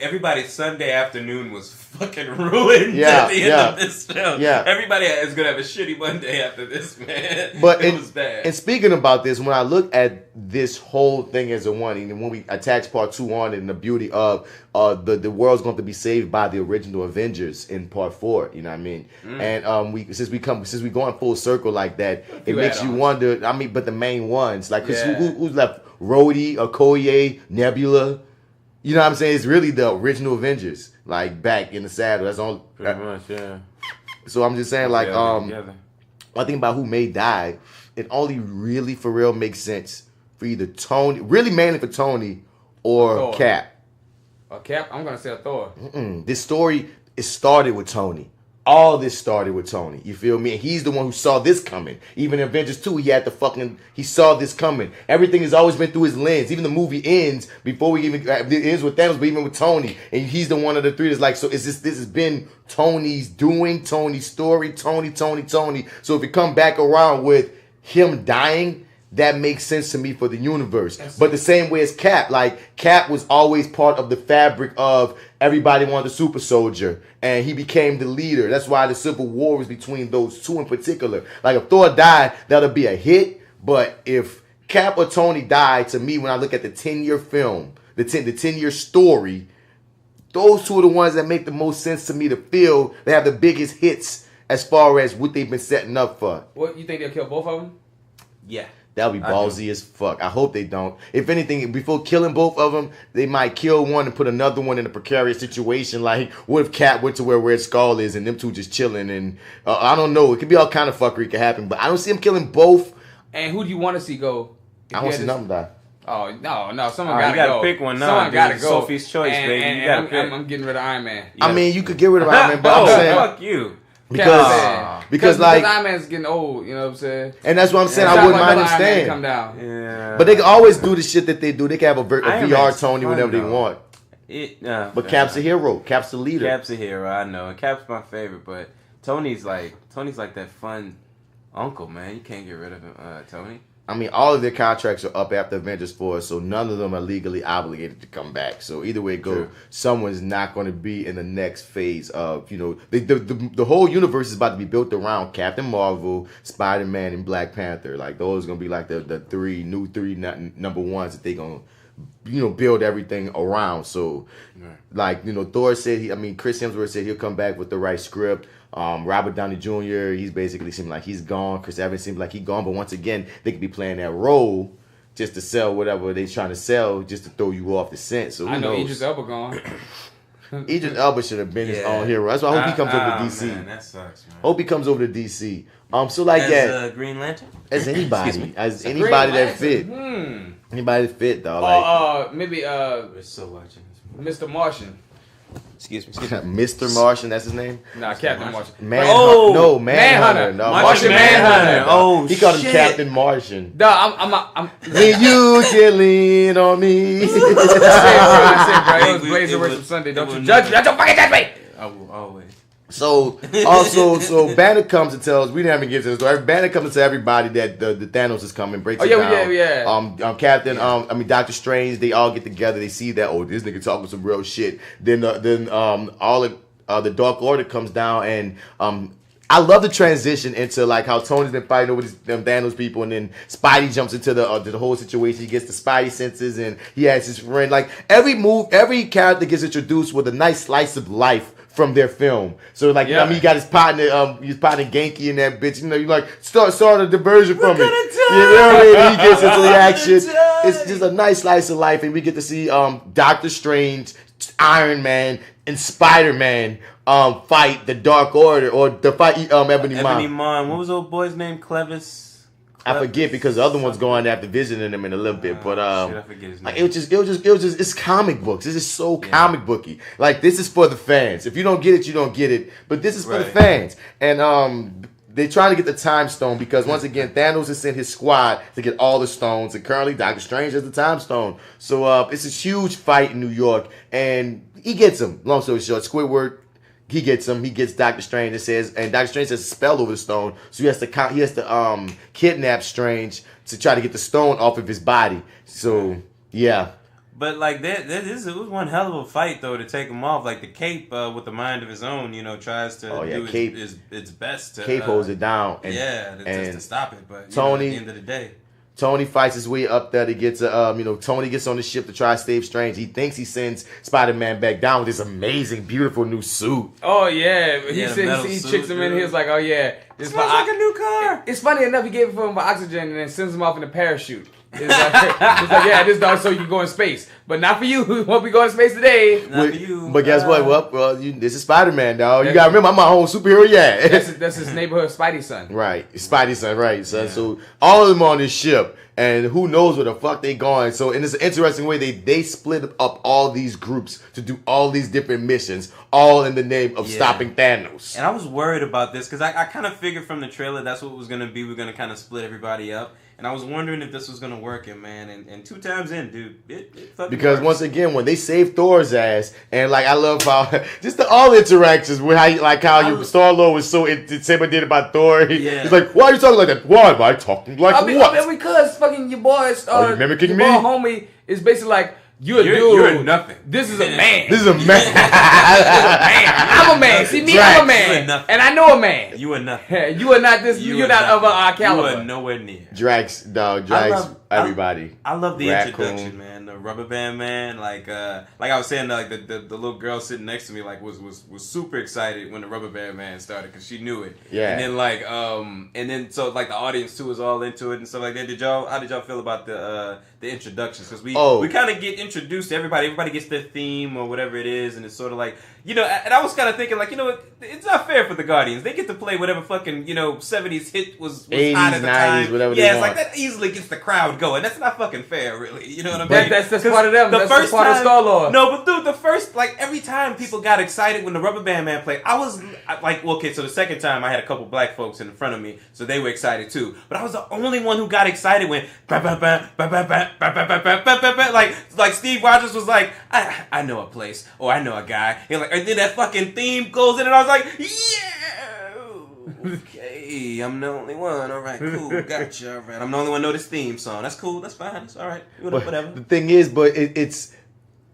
everybody's Sunday afternoon was fucking ruined at the end of this show. Yeah. Everybody is gonna have a shitty Monday after this, man. But it was bad. And speaking about this, when I look at this whole thing as a one, and when we attach part 2 on it, and the beauty of the world's going to be saved by the original Avengers in part 4, you know what I mean? And since we go in full circle like that, it makes you wonder. I mean, but the main ones, like who's left? Rhodey, Okoye, Nebula. You know what I'm saying? It's really the original Avengers, like back in the saddle. That's all. Pretty much, yeah. So I'm just saying, like, I think about who may die. It only really for real makes sense for either Tony, really mainly for Tony, or Thor. Cap. Cap? I'm gonna say a Thor. This story started with Tony. All this started with Tony. You feel me? And he's the one who saw this coming. Even in Avengers 2, he saw this coming. Everything has always been through his lens. Even the movie ends before we even, it ends with Thanos, but even with Tony. And he's the one of the three that's like, so this has been Tony's doing, Tony's story, Tony. So if you come back around with him dying, that makes sense to me for the universe. But the same way as Cap, like Cap was always part of the fabric of everybody wanted a super soldier, and he became the leader. That's why the Civil War was between those two in particular. Like if Thor died, that'll be a hit. But if Cap or Tony died, to me, when I look at the 10-year film, the 10-year story, those two are the ones that make the most sense to me to feel they have the biggest hits as far as what they've been setting up for. What, you think they'll kill both of them? Yeah. That would be ballsy as fuck. I hope they don't. If anything, before killing both of them, they might kill one and put another one in a precarious situation. Like, what if Cap went to where Red Skull is and them two just chilling? And I don't know. It could be all kind of fuckery could happen. But I don't see him killing both. And who do you want to see go? I want to see nothing die. Oh, no. Someone gotta go. You gotta pick one now. Someone gotta go. Sophie's choice, baby. You gotta pick. I'm getting rid of Iron Man. I mean, you could get rid of Iron Man, but I'm saying... fuck you. Because like Iron Man's getting old, you know what I'm saying? And that's what I'm saying. I wouldn't mind him staying. Come down. Yeah. But they can always do the shit that they do. They can have a VR Tony whenever they want. But Cap's a hero. Cap's the leader. Cap's a hero. I know. And Cap's my favorite. But Tony's like that fun uncle, man. You can't get rid of him, Tony. I mean, all of their contracts are up after Avengers 4, so none of them are legally obligated to come back. So either way it goes, someone's not going to be in the next phase of, you know, the whole universe is about to be built around Captain Marvel, Spider-Man, and Black Panther. Like, those are going to be like the three number ones that they going to, you know, build everything around. So, like, you know, Thor said, Chris Hemsworth said he'll come back with the right script. Robert Downey Jr., he's basically seemed like he's gone. Chris Evans seems like he's gone. But once again, they could be playing that role just to sell whatever they're trying to sell, just to throw you off the scent. So who knows? Idris Elba gone. Idris Elba should have been his own hero. That's why I hope he comes over to DC. Man, that sucks, man. Hope he comes over to DC. So like as Green Lantern? As anybody. As anybody that fit. Anybody that fit, dog. Maybe We're still watching this. Mr. Martian. Excuse me. Mr. Martian, that's his name? Nah, Captain Martian. Manhunter. Manhunter. No, Martian Manhunter. Oh, he called him Captain Martian. Nah, I'm When you can lean on me. I said, bro. It was Blazing Worship Sunday. Don't you judge me. Don't fucking judge me. I will always. So also, Banner comes and tells, we didn't even get to the story. Banner comes and tells everybody that the Thanos is coming, breaks it down. Captain, Doctor Strange, they all get together. They see that, this nigga talking some real shit. Then all of the Dark Order comes down, and I love the transition into like how Tony's been fighting over them Thanos people, and then Spidey jumps into the whole situation. He gets the Spidey senses, and he has his friend. Like every character gets introduced with a nice slice of life from their film. So like, he got his partner Genki in that bitch. You know, you like start a diversion from it. You know what I mean? He gets into the action. It's just a nice slice of life, and we get to see Doctor Strange, Iron Man, and Spider-Man fight the Dark Order or the fight Ebony Maw. What was old boy's name? Clevis. I forget because the other one's going after visiting him in a little bit, but I forget his name. it was just it's comic books. This is so comic booky. Like, this is for the fans. If you don't get it, you don't get it. But this is for the fans. And they're trying to get the time stone because once again, Thanos has sent his squad to get all the stones, and currently Doctor Strange has the time stone. So it's a huge fight in New York, and he gets them. Long story short, Squidward. He gets him. He gets Doctor Strange. And Doctor Strange has a spell over the stone, so he has to kidnap Strange to try to get the stone off of his body. So yeah. But like it was one hell of a fight though to take him off. Like the Cape with the mind of his own, you know, tries to do its best to Cape holds it down. Just to stop it. But Tony, at the end of the day, Tony fights his way up there to get to, Tony gets on the ship to try to save Strange. He thinks he sends Spider-Man back down with this amazing, beautiful new suit. Oh, yeah. He chicks him in. He was like, oh, yeah. This smells like a new car. It's funny enough, he gave it for him for oxygen and then sends him off in a parachute. It's like, this dog so you can go in space. But not for you. We won't be going to space today. Not for you. But guess what? Well, this is Spider-Man, dog. You got to remember, I'm my own superhero, That's his neighborhood Spidey son. Right. Spidey son, right. So, so all of them on this ship. And who knows where the fuck they going. So, and it's an interesting way. They split up all these groups to do all these different missions, all in the name of stopping Thanos. And I was worried about this because I kind of figured from the trailer that's what it was going to be. We're going to kind of split everybody up. And I was wondering if this was going to work, man. And 2 times in, dude, it fucking because works. once again, when they saved Thor's ass, and like I love how just all interactions with how Star-Lord was so the same I did about Thor. He's like, why are you talking like that? Why am I talking like what? Because fucking your boys, you mimicking your me? boy homie is basically like, you're a dude. You're nothing. This is a man. This is a man. I'm a man. See me, Drax. I'm a man, and I know a man. You are nothing. You are not this. You're not of our caliber. You are nowhere near. Drax, everybody. I love the Raccoon. introduction, man. The Rubber Band Man, like I was saying, like the little girl sitting next to me, like was super excited when the Rubber Band Man started because she knew it. Yeah. And then so like the audience too was all into it and stuff like that. How did y'all feel about the introductions? Because we kind of get introduced to everybody. Everybody gets their theme or whatever it is, and it's sort of like, and I was kind of thinking like, it's not fair for the Guardians. They get to play whatever fucking 70s hit was 80s, hot at the 90s, time. whatever Yeah, they it's want. like that easily gets the crowd going. That's not fucking fair, really. You know what I mean? That's part of them. That's part of Star-Lord. No, but dude, the first, like, every time people got excited when the Rubber Band Man played, I was like, okay, so the second time I had a couple black folks in front of me, so they were excited too. But I was the only one who got excited when, like Steve Rogers was like, I know a place, or I know a guy. And then that fucking theme goes in, and I was like, yeah! Okay, I'm the only one. All right, cool, gotcha. All right, I'm the only one who know this theme song. That's cool, that's fine, it's all right, whatever. The thing is, but it's...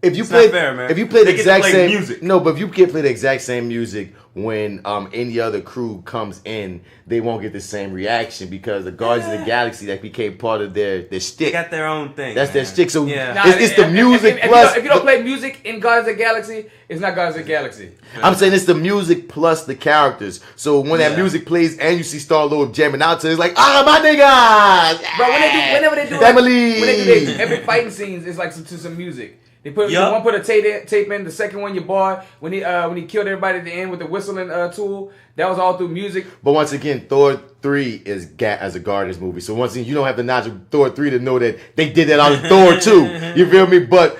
If you play, fair, man. If you play the exact same music, no, but if you can't play the exact same music when any other crew comes in, they won't get the same reaction because the Guardians of the Galaxy that became part of their shtick. They got their own thing. That's their shtick. So yeah. it's the music plus. If you don't play music in Guardians of the Galaxy, it's not Guardians of the Galaxy. I'm saying it's the music plus the characters. So when that music plays and you see Star-Lord jamming out to it, it's like, my niggas! Bro, whenever they do family. When they do their epic fighting scenes, it's like to some music. They put one put a tape in. The second one, your boy when he killed everybody at the end with the whistling tool. That was all through music. But once again, Thor 3 is as a Guardians movie. So once again, you don't have the knowledge of Thor 3 to know that they did that on Thor 2. You feel me? But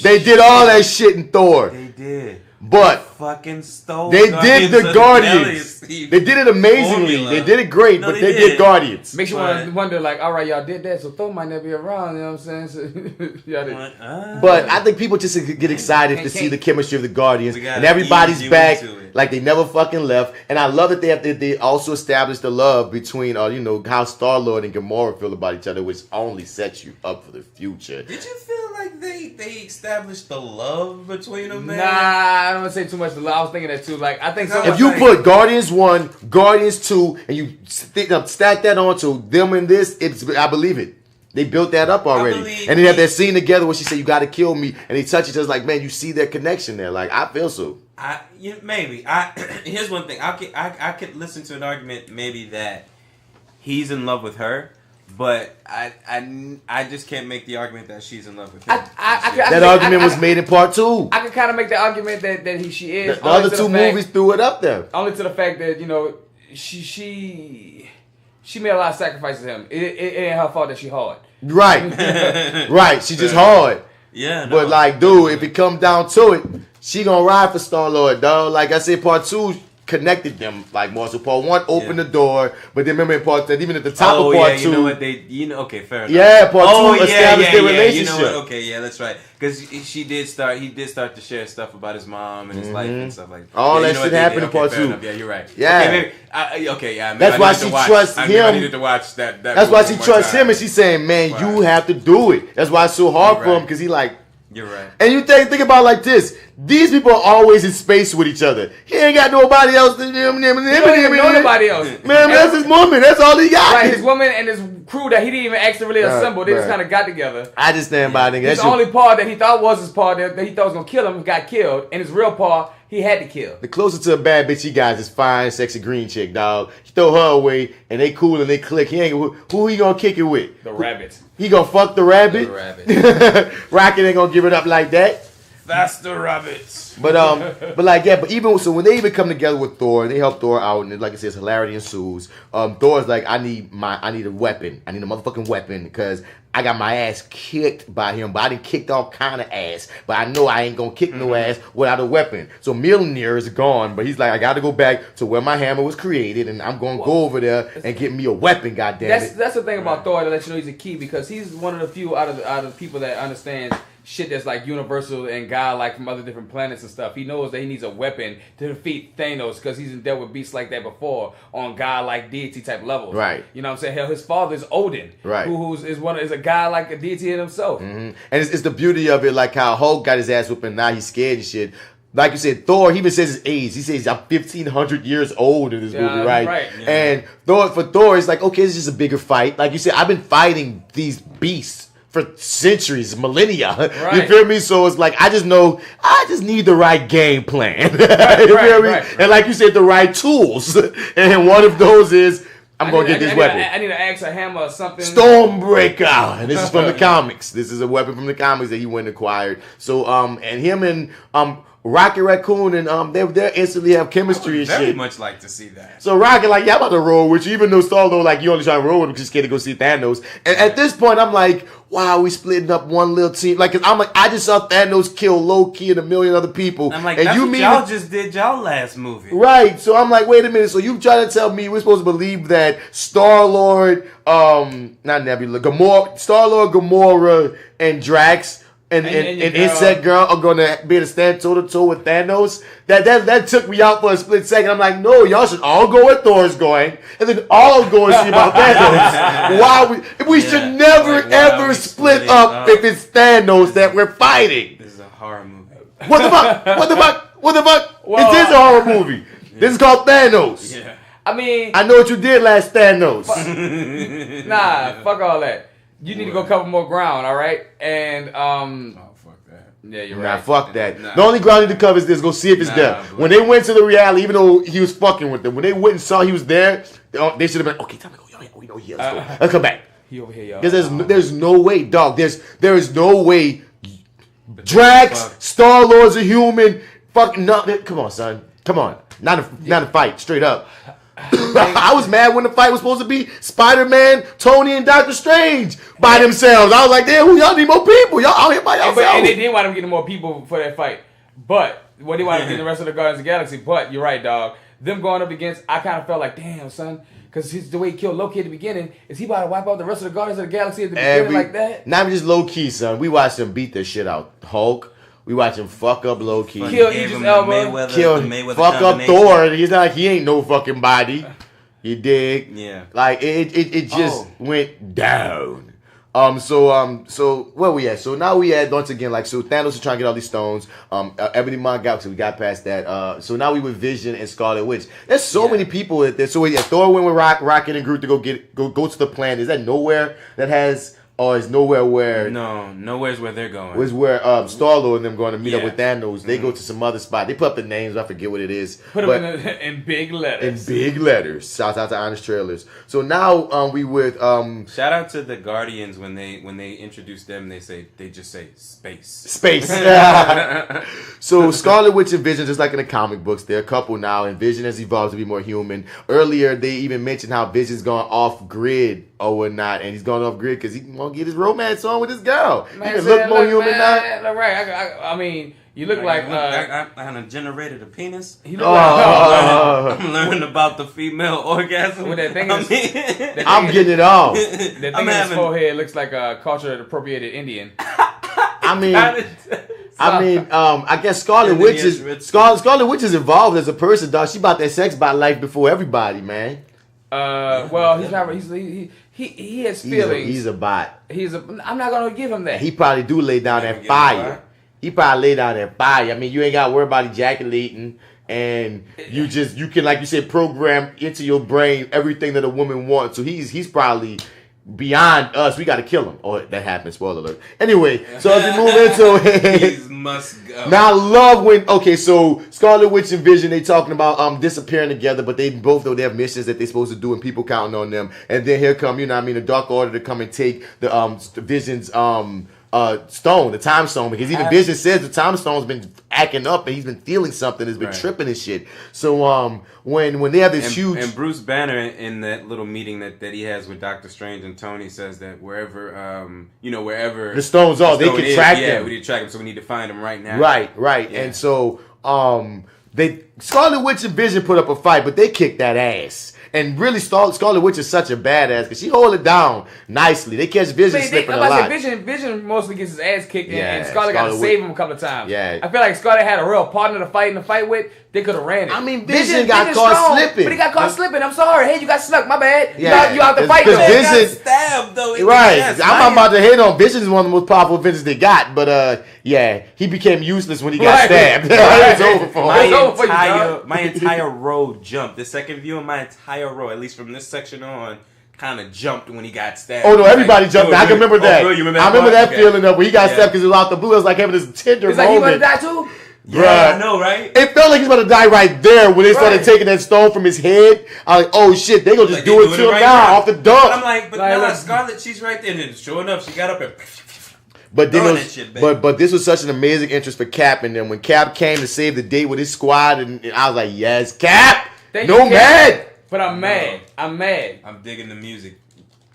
they did all that shit in Thor. They did. But fucking stole. They did the Guardians. They did it amazingly. Formula. They did it great, but they did Guardians. Makes you wonder, like, all right, y'all did that, so Thor might not be around. You know what I'm saying? So, but I think people just get excited to see the chemistry of the Guardians, and everybody's back like they never fucking left. And I love that they also established the love between how Star-Lord and Gamora feel about each other, which only sets you up for the future. Did you feel like they established the love between them, man? Nah, I don't want to say too much. I was thinking that too. Like, I think if you put Guardians 1, Guardians 2, and you stack that onto them in this, I believe it. They built that up already. And they have that scene together where she said, "You got to kill me," and they touch each other. Like, man, you see their connection there. Like, I feel so. Maybe. Here's one thing. I could listen to an argument maybe that he's in love with her. But I just can't make the argument that she's in love with him. That argument was made in part 2. I could kind of make the argument that she is. The other two movies threw it up there. Only to the fact that she made a lot of sacrifices to him. It ain't her fault that she hard. Right, right. She just hard. Yeah. But like, dude, if it come down to it, she gonna ride for Star-Lord, dog. Like I said, part 2 connected them like more. So part 1 opened the door, but then remember in part 2, even at the top of part 2, you know what okay, fair enough. Yeah, part 2 established their relationship. You know what? Okay, yeah, that's right. Because he did start to share stuff about his mom and his life and stuff like that. All that shit happened in part 2. Yeah, you're right. Yeah. That's why she trusts him. I needed to watch that. That's why she trusts him, and she's saying, "Man, you have to do it." That's why it's so hard for him, because he like. You're right. And you think about it like this. These people are always in space with each other. He ain't got nobody else. He don't even know nobody else. Man, that's his woman. That's all he got. Right, his woman and his crew that he didn't even actually really assemble. They just kind of got together. I just stand by it. His only part that he thought was his part that he thought was going to kill him got killed. And his real part, he had to kill. The closer to a bad bitch he got is fine, sexy green chick, dog. He throw her away and they cool and they click. Who he gonna kick it with? The rabbit. He gonna fuck the rabbit? The rabbit. Rocket ain't gonna give it up like that. Faster rabbits. But even so when they even come together with Thor, they help Thor out, and like I said, hilarity ensues. Thor's like, I need a weapon. I need a motherfucking weapon because I got my ass kicked by him, but I done kicked all kind of ass. But I know I ain't gonna kick no ass without a weapon. So Mjolnir is gone, but he's like, I gotta go back to where my hammer was created, and I'm gonna go over there and get me a weapon. Goddamn it. That's the thing about Thor to let you know he's a key, because he's one of the few out of the people that understands shit that's like universal and God-like from other different planets and stuff. He knows that he needs a weapon to defeat Thanos because he's dealt with beasts like that before on God-like deity type levels. Right. You know what I'm saying? Hell, his father is Odin. Right. Is a guy like a deity in himself. Mm-hmm. And it's the beauty of it, like how Hulk got his ass whooped and now he's scared and shit. Like you said, Thor, he even says his age. He says, I'm 1,500 years old in this movie, right? Yeah. And for Thor, it's like, okay, this is just a bigger fight. Like you said, I've been fighting these beasts for centuries, millennia. Right. You feel me? So it's like, I just need the right game plan. You feel me? Right. And like you said, the right tools. And one of those is, I'm going to get this weapon. I need an axe, a hammer, or something. Stormbreaker. And this is from the comics. This is a weapon from the comics that he went and acquired. So, and him and Rocket Raccoon and they instantly have chemistry and very shit. much like to see that. So Rocket like, yeah, I'm about to roll with you, even though Star-Lord like you only trying to roll with him because you're scared to go see Thanos. And at this point, I'm like, wow, we splitting up one little team. Like, 'cause I'm like, I just saw Thanos kill Loki and a million other people. I'm like, and that's you what mean y'all just did y'all last movie. Right. So I'm like, wait a minute. So you try to tell me we're supposed to believe that Star-Lord, not Nebula, Star-Lord, Gamora, and Drax and Insect Girl are gonna be able to stand toe to toe with Thanos? That took me out for a split second. I'm like, no, y'all should all go where Thor's going, and then all go and see about Thanos. Why we should never ever split up if it's Thanos that we're fighting. This is a horror movie. What the fuck? Well, it is a horror movie. This is called Thanos. Yeah. I mean, I know what you did last Thanos. nah, fuck all that. You need to go cover more ground, all right? And fuck that. yeah, you're Nah, right. fuck that. Nah. The only ground you need to cover is this. Go see if it's there. Bro. When they went to the reality, even though he was fucking with them, when they went and saw he was there, they should have been okay. Time to go. Yo, we know he is. Let's come back. He over here, y'all. Because there's no way, dog. There is no way. Drax, Star-Lord's a human. Fuck no. Come on, son. Come on. Not a fight. Straight up. I was mad when the fight was supposed to be Spider-Man, Tony, and Doctor Strange by themselves. I was like, damn, y'all need more people. Y'all out here by yourselves. And they did want them getting more people for that fight. But what they wanted to get the rest of the Guardians of the Galaxy. But you're right, dog. Them going up against, I kind of felt like, damn, son. Because the way he killed Loki at the beginning, is he about to wipe out the rest of the Guardians of the Galaxy at the beginning like that? Not just low-key, son. We watched him beat the shit out Hulk. We watch him fuck up Loki. Kill Idris Elba. Fuck up Thor. He's not like he ain't no fucking body. You dig? Yeah. Like it just went down. So where we at? So now we at once again so Thanos is trying to get all these stones. Everything Mon Galaxy, we got past that. So now we with Vision and Scarlet Witch. There's so many people at there. So Thor went with Rocket and Groot to go to the planet. Is that nowhere that has? Or is nowhere where... No, nowhere's where they're going. Was where Star-Lord and them going to meet up with Thanos. They go to some other spot. They put up the names. I forget what it is. Put them in big letters. In big letters. Shout out to Honest Trailers. So now we with... Shout out to the Guardians when they introduce them. They just say space. Space. So Scarlet Witch and Vision, just like in the comic books, they're a couple now, and Vision has evolved to be more human. Earlier, they even mentioned how Vision's gone off-grid or whatnot, and he's gone off-grid because he won't get his romance on with his girl. Man, he can look more human now. Right. I mean, you look like... I kind of generated a penis. You look like... I'm learning about the female orgasm. With that thing I'm getting it all. That thing in his forehead looks like a culture-appropriated Indian. I guess Scarlet Witch is involved as a person, dog. She about that sex bot life before everybody, man. Well, he's not. He has feelings. He's a bot. I'm not gonna give him that. He probably do lay down that fire. He probably lay down that fire. I mean, you ain't got to worry about ejaculating, and you can, like you said, program into your brain everything that a woman wants. So he's probably beyond us. We got to kill him. Oh, that happened. Spoiler alert. Anyway, so as we move into He must go. Now I love when so Scarlet Witch and Vision, they talking about disappearing together, but they both know they have missions that they're supposed to do and people counting on them. And then here come, the Dark Order to come and take the Vision's stone, the time stone, because even Vision says the time stone's been acting up and he's been feeling something, has been tripping and shit. So when they have this huge, and Bruce Banner in that little meeting that he has with Doctor Strange and Tony says that wherever the stones are, they can track them. Yeah, we need to track them, so we need to find them right now. Right. Yeah. And so Scarlet Witch and Vision put up a fight, but they kicked that ass. And really, Scarlet Witch is such a badass because she hold it down nicely. They catch Vision slipping a lot. Vision mostly gets his ass kicked, and Scarlet Scarlet got to save him a couple of times. Yeah. I feel like Scarlet had a real partner to fight in the fight with. They could have ran it. I mean, Vision got caught slipping. But he got caught slipping. I'm sorry. Hey, you got snuck. My bad. Yeah. You out the fight, though. Vision got stabbed, though. Right. I'm about to hate on Vision is one of the most powerful Avengers they got. But, he became useless when he got stabbed. It was over for him. My entire row jumped. The second view of my entire row, at least from this section on, kind of jumped when he got stabbed. Oh, no, everybody jumped. I can remember that. Bro, you remember I remember that feeling of when he got stabbed because it was out the blue. It was like having this tender it's moment. It's like he about to die, too? Yeah, I know, right? It felt like he was about to die right there when they started taking that stone from his head. I was like, oh shit, they gonna just do it to him now off the dump. But I'm like, Scarlet, she's right there. And sure enough, she got up and... But then but this was such an amazing interest for Cap, and then when Cap came to save the day with his squad, and I was like, yes, Cap. Mad. But I'm mad. I'm mad. I'm digging the music.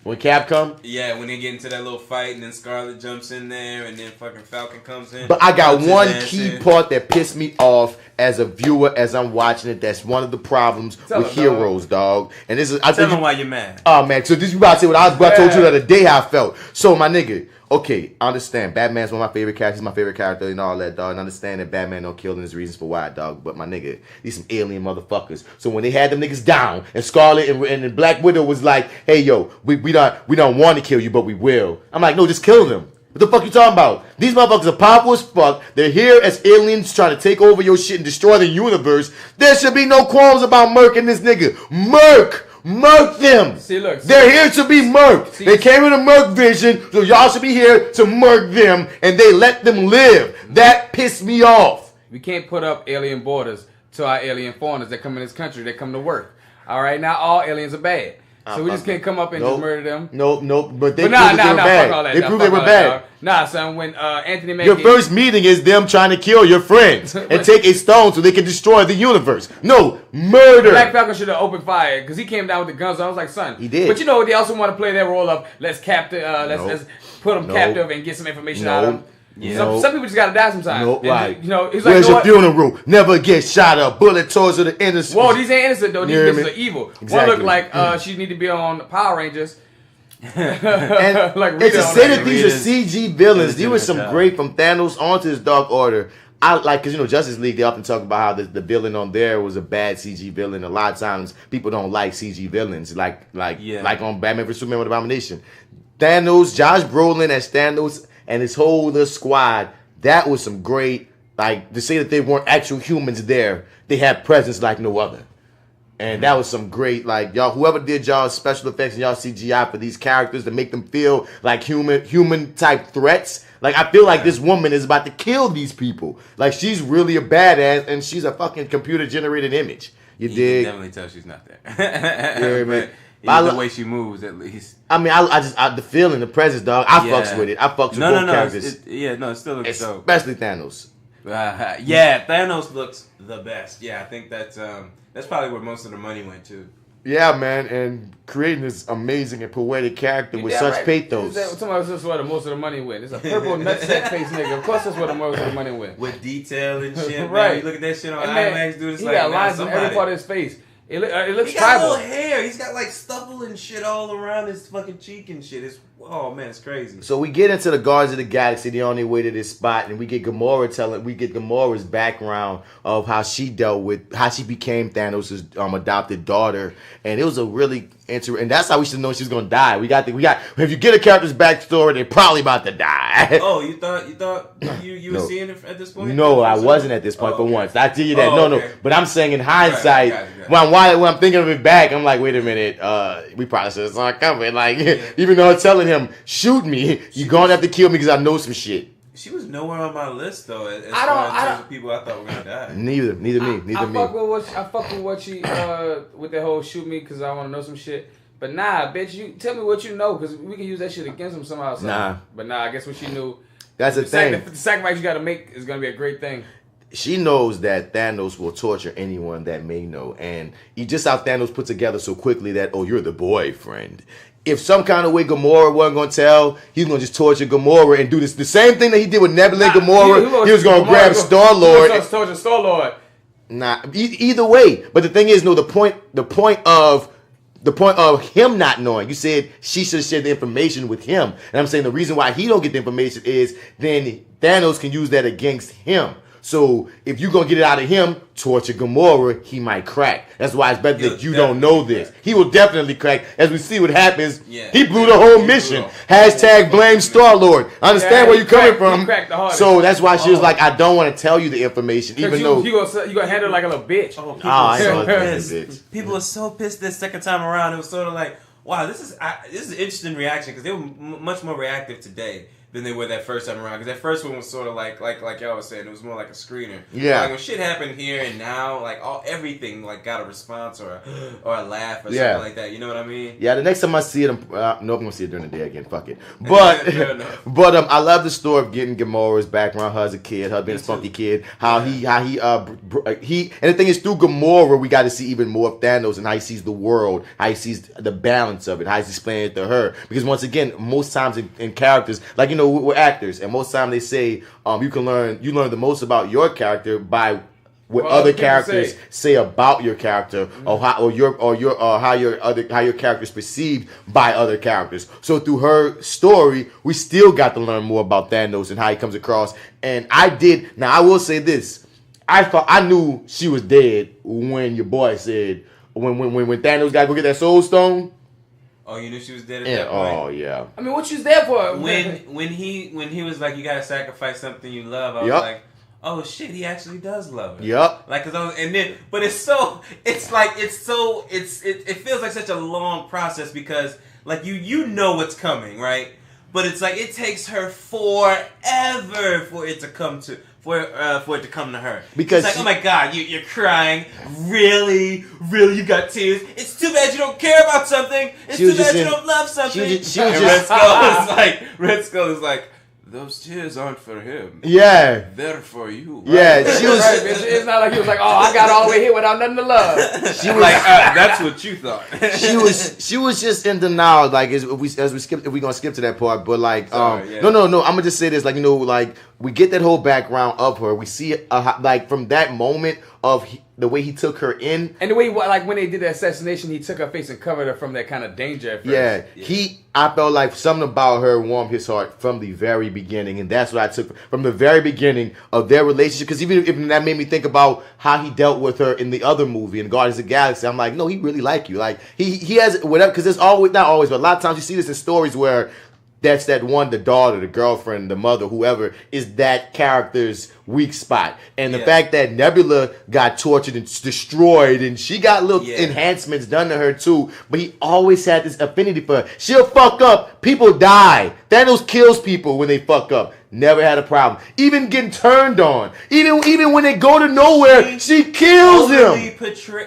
When Cap come? Yeah, when they get into that little fight and then Scarlet jumps in there and then fucking Falcon comes in. But I got one key part that pissed me off as a viewer as I'm watching it. That's one of the problems with Heroes, dog. And this is tell them why you're mad. Oh man, so this you about to say what I told you the other day how I felt. So my nigga, okay, I understand. Batman's one of my favorite characters. He's my favorite character and all that, dog. And I understand that Batman don't kill and there's reasons for why, dog. But my nigga, these some alien motherfuckers. So when they had them niggas down, and Scarlet and Black Widow was like, hey, yo, we don't want to kill you, but we will. I'm like, no, just kill them. What the fuck you talking about? These motherfuckers are powerful as fuck. They're here as aliens trying to take over your shit and destroy the universe. There should be no qualms about murking this nigga. Murk them. See, look. They're here to be murked. They came with a murk vision, so y'all should be here to murk them, and they let them live. That pissed me off. We can't put up alien borders to our alien foreigners that come in this country. They come to work. All right, not all aliens are bad. So we just can't come up and just murder them. Nope. But they proved they were bad. They proved they were bad. Nah, son. When Anthony Mackie... Your first meeting is them trying to kill your friends and take a stone so they can destroy the universe. No, murder. Black Falcon should have opened fire because he came down with the guns. So I was like, son. He did. But you know what? They also want to play their role of let's put them captive and get some information out of them. Yeah. Some people just gotta die sometimes. No, right. You know, it's where's like, your funeral? Never get shot up. Bullet towards the innocent. Whoa, these ain't innocent though. These bitches are evil. Exactly. One look like she need to be on Power Rangers. and like to say that these are CG villains, these were some great from Thanos onto his Dark Order. I like, because you know, Justice League, they often talk about how the villain on there was a bad CG villain. A lot of times people don't like CG villains, like on Batman vs Superman with Abomination. Thanos, Josh Brolin as Thanos and his whole little squad. That was some great, like, to say that they weren't actual humans there, they had presence like no other. And that was some great, like, y'all, whoever did y'all special effects and y'all CGI for these characters to make them feel like human type threats. Like, I feel like this woman is about to kill these people. Like, she's really a badass and she's a fucking computer generated image. You dig? Can definitely tell she's not there. Yeah, man. The way she moves, at least. I mean, I the feeling, the presence, dog. I fucks with it. I fucks with both characters. It still looks dope. Especially Thanos. Yeah, Thanos looks the best. Yeah, I think that's probably where most of the money went to. Yeah, man, and creating this amazing and poetic character with such pathos. Somebody says where most of the money went. It's a purple nutsack face nigga. Of course, that's where the most of the money went. With detail and shit, right? Man. You look at that shit on IMAX, dude. It's he like got lines in every part of his face. It looks he got tribal. little hair. He's got like stubble and shit all around his fucking cheek and shit. It's crazy. So we get into the Guardians of the Galaxy, the only way to this spot, and we get Gamora's background of how she became Thanos' adopted daughter, and it was a really interesting, and that's how we should know she's gonna die. We got if you get a character's backstory, they're probably about to die. Oh, you thought you were seeing it at this point? No, I wasn't at this point for once. I tell you that. No. But I'm saying in hindsight, right. When I'm thinking of it back, I'm like, wait a minute, we probably should have saw it coming. Like, even though I'm telling him, shoot me, you're gonna have to kill me because I know some shit. She was nowhere on my list though. As far as terms of people I thought were gonna die. Neither me. I fuck with what she with that whole shoot me because I want to know some shit. But nah, bitch, you tell me what you know because we can use that shit against him somehow. But I guess what she knew. That's the thing. The sacrifice you got to make is gonna be a great thing. She knows that Thanos will torture anyone that may know, and just how Thanos put together so quickly that you're the boyfriend. If some kind of way Gamora wasn't going to tell, he's going to just torture Gamora and do the same thing that he did with Nebula and Gamora. He was going to grab Star-Lord. He was going to torture Star-Lord. Nah, either way. But the thing is, no, the point of him not knowing, you said she should have shared the information with him. And I'm saying the reason why he don't get the information is then Thanos can use that against him. So if you're going to get it out of him, torture Gamora, he might crack. That's why it's better that you don't know this. He will definitely crack. As we see what happens, he blew the whole mission. # blame Star-Lord. I understand where you're coming from. So that's why she was like, I don't want to tell you the information, even though... You're going to handle it like a little bitch. People are so pissed this second time around. It was sort of like, wow, this is an interesting reaction because they were much more reactive today than they were that first time around. Because that first one was sort of like y'all was saying, it was more like a screener. Yeah. Like when shit happened here and now, like everything like got a response or a laugh or something like that. You know what I mean? Yeah. The next time I see it, I'm gonna see it during the day again. Fuck it. But I love the story of getting Gamora's background, her as a kid, her being a spunky kid, how he and the thing is through Gamora we got to see even more of Thanos and how he sees the world, how he sees the balance of it, how he's explaining it to her. Because once again, most times in characters, like we're actors, and most times they say you learn the most about your character by what other characters say about your character, or how your character is perceived by other characters. So through her story, we still got to learn more about Thanos and how he comes across. And I will say this: I knew she was dead when your boy said when Thanos got to go get that Soul Stone. Oh, you knew she was dead at that point? Oh, yeah. I mean, what she was there for? When he was like, you gotta sacrifice something you love, I was like, oh shit, he actually does love her. Yep. Like, but it feels like such a long process because like you know what's coming, right? But it's like it takes her forever for it to come to her. Because it's like, oh my god, you're crying. Really? You got tears? It's too bad you don't care about something. It's too bad you don't love something. Red Skull is like, those tears aren't for him. Yeah. They're for you. Right? Yeah, she was. Right, it's not like he was like, oh, I got all the way here without nothing to love. She was like, that's what you thought. She was just in denial. Like if we gonna skip to that part, but like, no. I'm gonna just say this. Like like we get that whole background of her. We see like from that moment of the way he took her in, and the way like when they did the assassination, he took her face and covered her from that kind of danger at first. Yeah. I felt like something about her warmed his heart from the very beginning, and that's what I took from the very beginning of their relationship. Because even if that made me think about how he dealt with her in the other movie in Guardians of the Galaxy, I'm like, no, he really like you. Like he has whatever. Because it's always not always, but a lot of times you see this in stories where that's that one, the daughter, the girlfriend, the mother, whoever, is that character's weak spot. And the fact that Nebula got tortured and destroyed, and she got little enhancements done to her too, but he always had this affinity for her. She'll fuck up, people die. Thanos kills people when they fuck up. Never had a problem. Even getting turned on. Even when they go to nowhere, she kills him.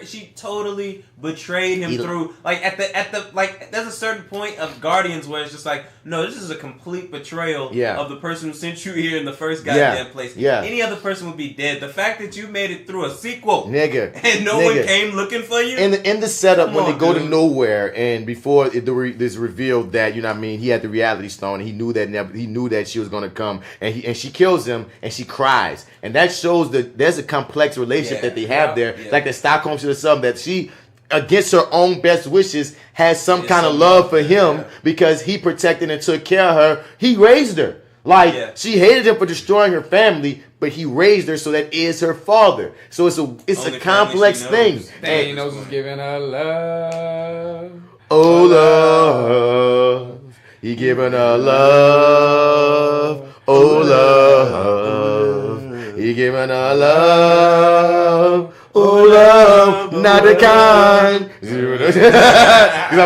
She totally betrayed him through like at the like there's a certain point of Guardians where it's just like, no, this is a complete betrayal of the person who sent you here in the first goddamn place. Yeah. Any other person would be dead. The fact that you made it through a sequel, and no one came looking for you. In the setup when they go to nowhere, and before it's revealed that, you know what I mean, he had the reality stone, and he knew that she was gonna come, and she kills him, and she cries, and that shows that there's a complex relationship that they have there, like the Stockholm Syndrome, something that she, against her own best wishes, has some kind of love for him because he protected and took care of her. He raised her. Like, she hated him for destroying her family, but he raised her, so that is her father. So it's a complex thing. Thanos is giving her love. Oh, love. He giving her love. Oh, love. He giving her love. Oh, love, not the kind. You know what I'm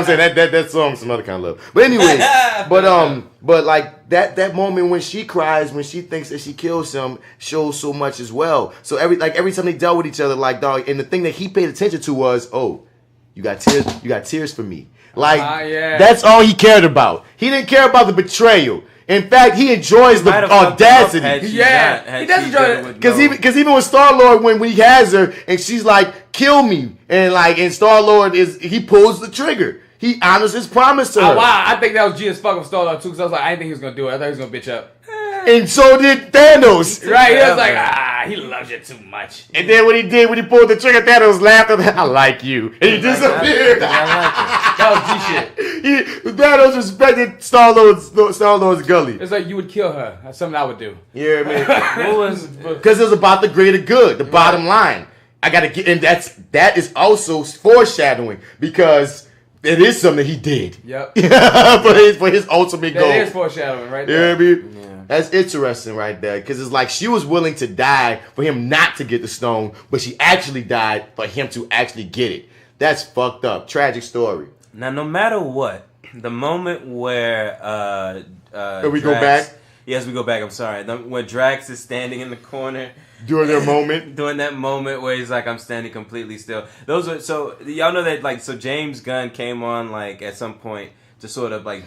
saying? That song's some other kind of love. But anyway, but like that moment when she cries, when she thinks that she kills him, shows so much as well. So every time they dealt with each other, like, dog, and the thing that he paid attention to was, oh, you got tears for me. Like, that's all he cared about. He didn't care about the betrayal. In fact, he enjoys the audacity. He does enjoy it. Because even with Star-Lord, when he has her and she's like, kill me, and Star-Lord he pulls the trigger. He honors his promise to her. Wow, I think that was G as fuck with Star-Lord too, because I was like, I didn't think he was gonna do it. I thought he was gonna bitch up. And so did Thanos. Right, he was like, he loves you too much. And then when he pulled the trigger, Thanos laughed at him, I like you. And he disappeared. That was G shit. Thanos respected Star-Lord's gully. It's like, you would kill her. That's something I would do. Yeah, man. Because it was about the greater good, the bottom line. I gotta get, and that is also foreshadowing, because it is something he did. Yep. for his ultimate goal. That is foreshadowing right there. Yeah, I mean? That's interesting right there, because it's like she was willing to die for him not to get the stone, but she actually died for him to actually get it. That's fucked up. Tragic story. Now, no matter what, the moment where we go back? Yes, we go back. I'm sorry. When Drax is standing in the corner during their moment, during that moment where he's like, "I'm standing completely still." Those are so y'all know that like so James Gunn came on like at some point to sort of like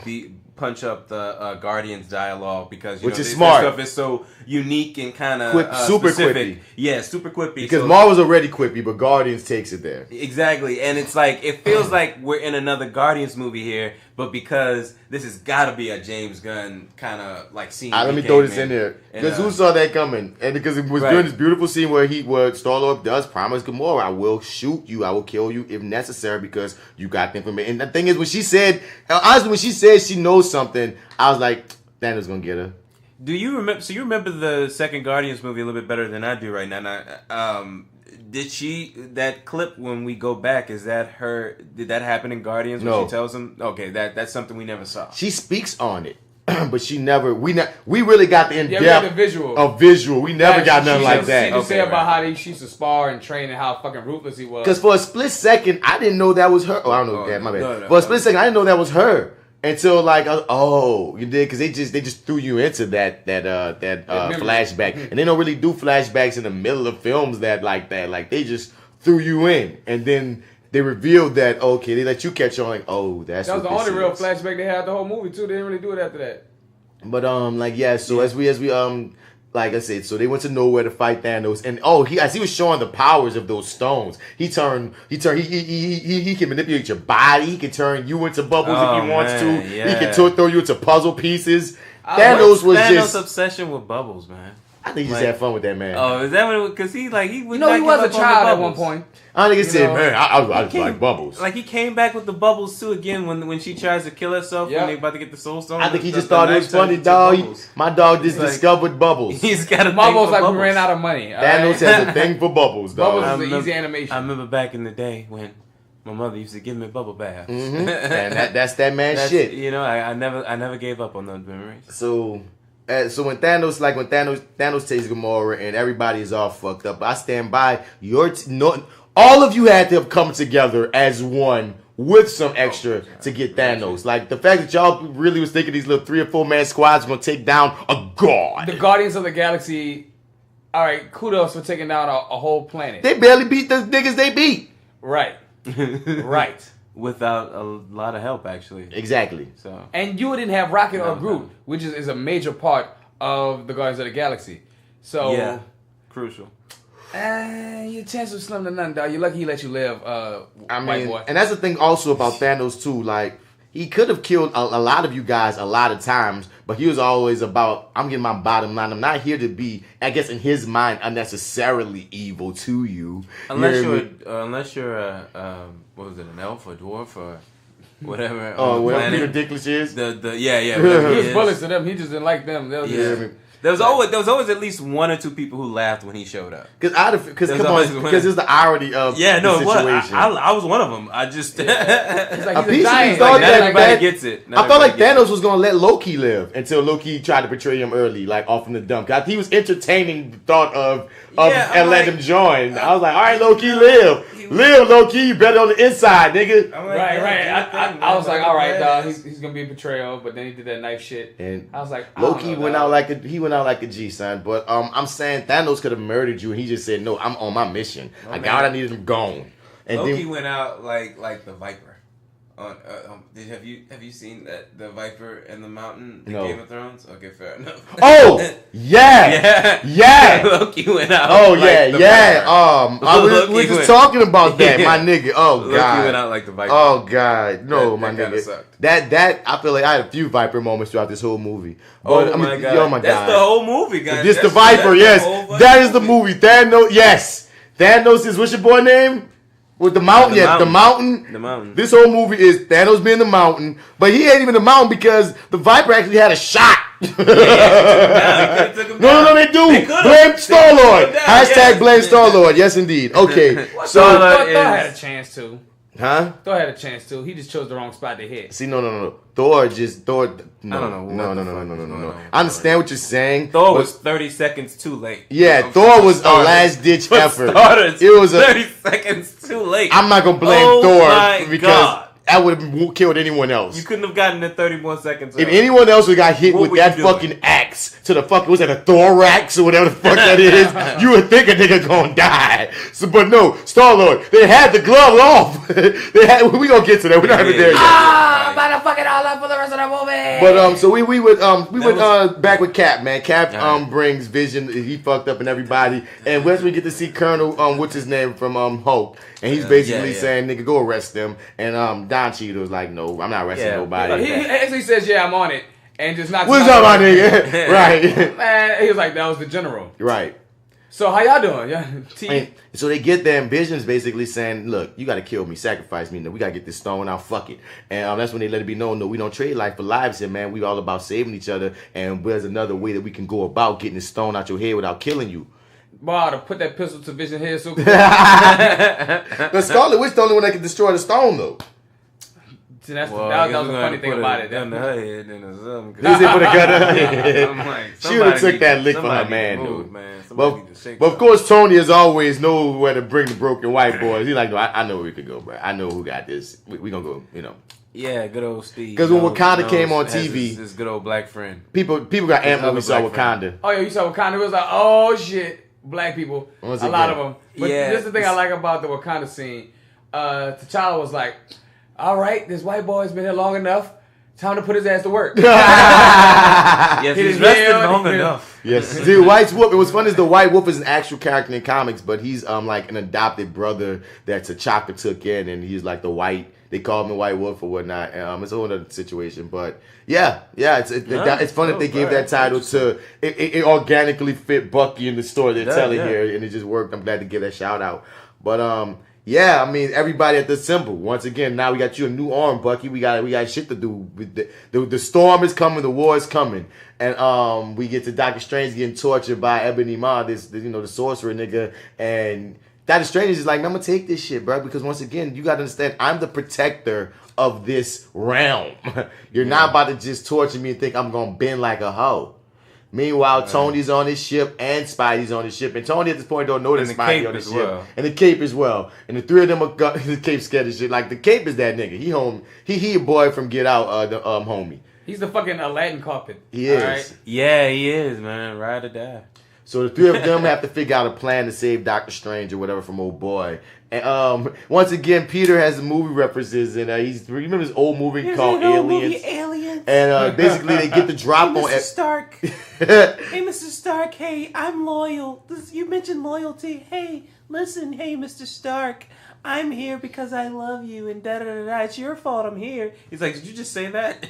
punch up the Guardians dialogue because which is smart. Stuff is so unique and kind of super specific. quippy. Yeah, super quippy. Because Marvel's already quippy, but Guardians takes it there. Exactly, and it's like it feels like we're in another Guardians movie here, but because this has got to be a James Gunn kind of like scene. Let me throw this in there because who saw that coming? And because it was during this beautiful scene where Star-Lord does promise Gamora, "I will shoot you, I will kill you if necessary because you got the information." And the thing is, when she said, honestly, when she said she knows something, I was like, Thanos gonna get her. Do you remember? So you remember the second Guardians movie a little bit better than I do right now. Did that clip when we go back? Is that her? Did that happen in Guardians when she tells him? Okay, that's something we never saw. She speaks on it, but she never. We really got the in depth visual. We never got nothing like that. She just said about how they used to spar and train and how fucking ruthless he was. Because for a split second, I didn't know that was her. Oh, I don't know that. My bad. For a split second, I didn't know that was her. Until like, you did, because they just threw you into that flashback, and they don't really do flashbacks in the middle of films like that. Like they just threw you in, and then they revealed that they let you catch on like, that's that was what the only this real is. flashback they had the whole movie too. They didn't really do it after that. But as we like I said, so they went to nowhere to fight Thanos, and as he was showing the powers of those stones, he can manipulate your body, he can turn you into bubbles if he wants to, he can throw you into puzzle pieces. Thanos' obsession with bubbles, man. I think he just had fun with that, man. Oh, is that what it was? Because he was he was a child at one point. I think he said, man, I just like bubbles. Like he came back with the bubbles too again when she tries to kill herself when they about to get the soul stone. I think he just thought it was funny, dog. My dog just discovered bubbles. He's got a bubbles thing for like we ran out of money. Thanos has a thing for bubbles, dog. Bubbles is an easy animation. I remember back in the day when my mother used to give me bubble baths. Mm-hmm. And that's that man shit. You know, I never gave up on those memories. So when Thanos takes Gamora and everybody is all fucked up, I stand by all of you had to have come together as one with some extra to get Thanos. Like the fact that y'all really was thinking these little 3 or 4 man squads were gonna take down a god. The Guardians of the Galaxy. All right, kudos for taking down a whole planet. They barely beat the niggas they beat. Right. Right. Without a lot of help, actually. Exactly. So. And you didn't have Rocket or Groot, which is a major part of the Guardians of the Galaxy. So yeah, crucial. Your chance was slim to none, dog. You're lucky he let you live, white boy. And that's the thing also about Thanos too. Like he could have killed a lot of you guys a lot of times, but he was always about, I'm getting my bottom line. I'm not here to be, I guess in his mind, unnecessarily evil to you. Unless you're what was it, an elf or dwarf or whatever. Whatever Peter Dinklage is. He was bullets to them. He just didn't like them. There was always at least 1 or 2 people who laughed when he showed up. Because it's the irony of the situation. I was one of them. I just he's a piece giant. Thought not everybody gets it. I felt like Thanos was gonna let Loki live until Loki tried to betray him early, like off in the dump. He was entertaining the thought of and let him join. I was like, all right, Loki, live, Loki. You better on the inside, nigga. Right. I was like, all right, dog. He's gonna be a betrayal, but then he did that knife shit, and I was like, Loki went out like a G, son. But I'm saying Thanos could have murdered you, and he just said, no, I'm on my mission. I got what I needed him gone. And Loki went out like the Viper. Have you seen the Viper in the Mountain in Game of Thrones? Okay, fair enough. Oh yeah. Loki went out. Oh yeah. We just talking about that, my nigga. Oh god. Loki went out like the Viper. Oh god, no, my nigga. Sucked. That I feel like I had a few Viper moments throughout this whole movie. But, my god, that's the whole movie, guys. Just the Viper, yes. That is the movie. Thanos, yes. Thanos is what's your boy name? With the mountain, the mountain. The mountain. This whole movie is Thanos being the mountain, but he ain't even the mountain because the Viper actually had a shot. No, they do. Blame Star-Lord. # blame Star-Lord. Yes, indeed. Okay. So Thor had a chance to. Huh? Thor had a chance to. He just chose the wrong spot to hit. See, no. Thor. No. I understand what you're saying. Thor was 30 seconds too late. Yeah, Thor was a last ditch effort. It was 30 seconds too late. I'm not gonna blame Thor because that would have killed anyone else. You couldn't have gotten it 30 more seconds. If anyone else would got hit with that fucking axe to the fucking, was that a thorax or whatever the fuck that is, you would think a nigga gonna die. So, but no, Star-Lord, they had the glove off. We gonna get to that. We're not even there yet. I'm about to fuck it all up for the rest of the movie. But so we went back with Cap, man. Cap brings Vision. He fucked up and everybody, and once we get to see Colonel what's his name from Hulk, and he's basically saying, "Nigga, go arrest them." And Don Cheadle was like, "No, I'm not arresting nobody." He actually says, "Yeah, I'm on it," and just knocks. What's up, my nigga? Right, man. He was like, "That was the general." Right. So how y'all doing? Yeah. So they get there, and Vision's basically saying, "Look, you got to kill me, sacrifice me. No, we got to get this stone out. Fuck it." And that's when they let it be known, no, we don't trade life for lives here, man. We all about saving each other, and there's another way that we can go about getting this stone out your head without killing you. Wow, to put that pistol to Vision's head so cool. But Scarlet Witch the only one that can destroy the stone, though. See, that was the funny thing about it. Gun to her head and something. They put a gun to her head. I'm like, she would have took that lick for her man, dude. But of course, Tony, as always, knows where to bring the broken white boys. He's like, no, I know where we could go, bro. I know who got this. We gonna go, you know. Yeah, good old Steve. Because when Wakanda came on TV, his good old black friend. People got amped when we saw Wakanda. Oh yeah, you saw Wakanda. It was like, oh shit, black people, a lot of them. But this is the thing I like about the Wakanda scene. T'Challa was like, all right, this white boy's been here long enough. Time to put his ass to work. Yes, he's rested long enough. Yes, the White Wolf. It was funny. The White Wolf is an actual character in comics, but he's like an adopted brother that T'Chaka took in, and he's like the white. They call him the White Wolf or whatnot. It's a whole other situation, but yeah, it's fun that they gave that title to. It organically fit Bucky in the story they're telling here, and it just worked. I'm glad to give that shout out, but yeah, I mean, everybody at the symbol. Once again, now we got you a new arm, Bucky. We got shit to do. The storm is coming. The war is coming, and we get to Doctor Strange getting tortured by Ebony Maw, the sorcerer nigga, and Doctor Strange is like, I'm gonna take this shit, bro, because once again, you gotta understand, I'm the protector of this realm. You're not about to just torture me and think I'm gonna bend like a hoe. Meanwhile, Tony's on his ship and Spidey's on his ship. And Tony at this point don't know that Spidey's on his ship. Well. And the Cape as well. And the three of them are the Cape scared as shit. Like, the Cape is that nigga. He home. He a boy from Get Out, the homie. He's the fucking Aladdin carpet. He is. Right? Yeah, he is, man. Ride or die. So the three of them have to figure out a plan to save Doctor Strange or whatever from old boy. And once again, Peter has the movie references, and remember this old movie called Aliens? Aliens. And basically they get the drop hey, on. Mr. Stark. Hey, Mr. Stark. Hey, I'm loyal. You mentioned loyalty. Hey, listen. Hey, Mr. Stark. I'm here because I love you, and da-da-da-da. It's your fault I'm here. He's like, did you just say that?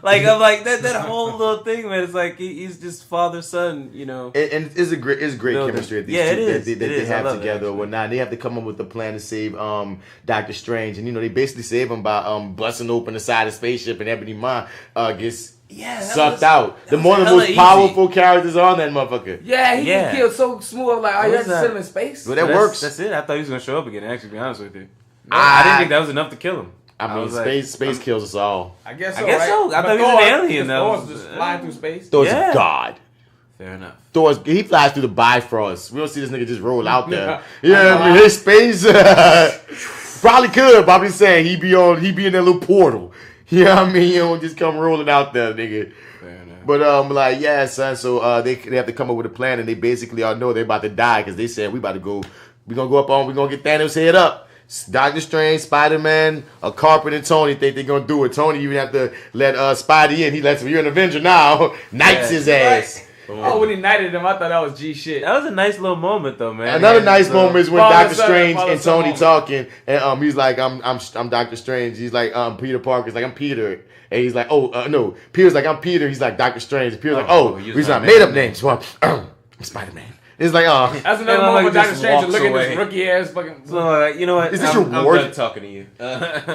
Like, I'm like, that whole little thing, man. It's like, he's just father-son, you know. And it's great chemistry at these two that they have together or whatnot. They have to come up with a plan to save Doctor Strange. And, they basically save him by busting open the side of the spaceship, and Ebony Maw gets... sucked out. One of the most powerful characters on that motherfucker. Yeah, he can kill so smooth. Like, you have to send him in space. Well, that works. That's it. I thought he was going to show up again, actually, to be honest with you. I didn't think that was enough to kill him. I mean, space kills us all. I guess so. I thought he was an alien, though. Thor's just flying through space. Thor's a god. Fair enough. He flies through the Bifrost. We don't see this nigga just roll out there. I mean, his space probably could, but I'm just saying he be in that little portal. You know what I mean? You don't just come rolling out there, nigga. But like, yeah, son. So they have to come up with a plan, and they basically all know they're about to die because they said we're gonna go up on, we're gonna get Thanos' head up. Doctor Strange, Spider-Man, Carpet, and Tony think they're gonna do it. Tony even have to let Spidey in. He lets him. You're an Avenger now. Knights his ass. Right. Oh, when he knighted him, I thought that was G shit. That was a nice little moment, though, man. Another nice moment is when Doctor Strange and Tony talking, and he's like, "I'm Doctor Strange." He's like, Peter Parker's like, "I'm Peter," and he's like, "Oh, no." Peter's like, "I'm Peter." He's like, "Doctor Strange." Peter's like, "Oh, he's not made up names." Well, I'm Spider-Man. It's like, oh. That's another moment with Doctor Strange to look at this rookie ass fucking. So, you know what? Is this your ward? I'm done talking to you.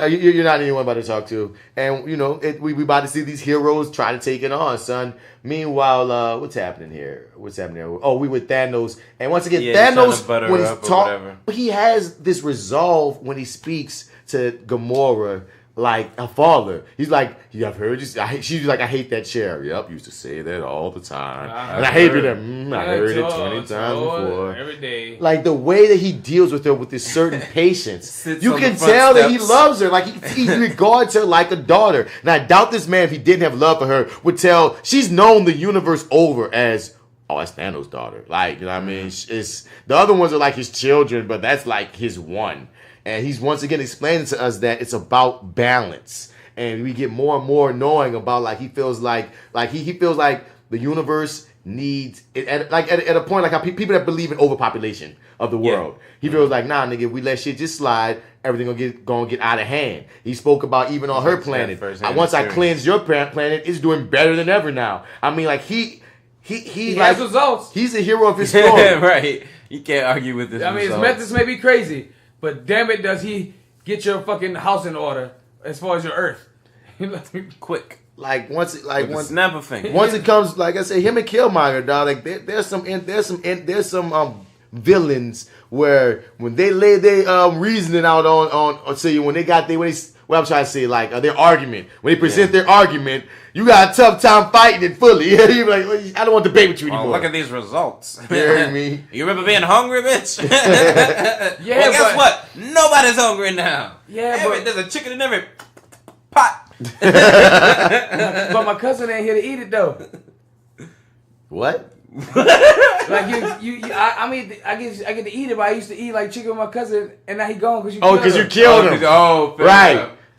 You're not anyone about to talk to. And, we about to see these heroes try to take it on, son. Meanwhile, what's happening here? Oh, we with Thanos. And once again, Thanos, when he's talking, he has this resolve when he speaks to Gamora. like a father. He's like, yeah, I've heard you. She's like, I hate that chair. Yep, used to say that all the time. And I hated it. I heard it 20 times before. Every day. Like the way that he deals with her with this certain patience. You on can the front tell that he steps. loves her. Like he regards her like a daughter. And I doubt this man, if he didn't have love for her, would tell she's known the universe over as, oh, that's Thanos' daughter. Like, you know what I mean? It's the other ones are like his children, but that's like his one. And he's once again explaining to us that it's about balance. And we get more and more knowing about like he feels like he feels like the universe needs it at a point like how people that believe in overpopulation of the world. He feels like, nah, nigga, if we let shit just slide, everything gonna get out of hand. He spoke about even on her planet. Once I cleanse your planet, it's doing better than ever now. I mean, like he like, has results. He's a hero of his story. Right. You can't argue with this. I mean, his methods may be crazy, but damn it, does he get your fucking house in order as far as your earth? Quick. Like once snap a finger. Once it comes, like I say, him and Killmonger, dog. Like there's some villains where when they lay their reasoning out on so you when I'm trying to say, like their argument, when they present their argument, you got a tough time fighting it fully. You're like, well, I don't want to debate with you anymore. Look at these results. You hear me? You remember being hungry, bitch? Well, guess what? Nobody's hungry now. Yeah, but there's a chicken in every pot. but my cousin ain't here to eat it though. What? Like I get to eat it, but I used to eat like chicken with my cousin, and now he gone because you killed him.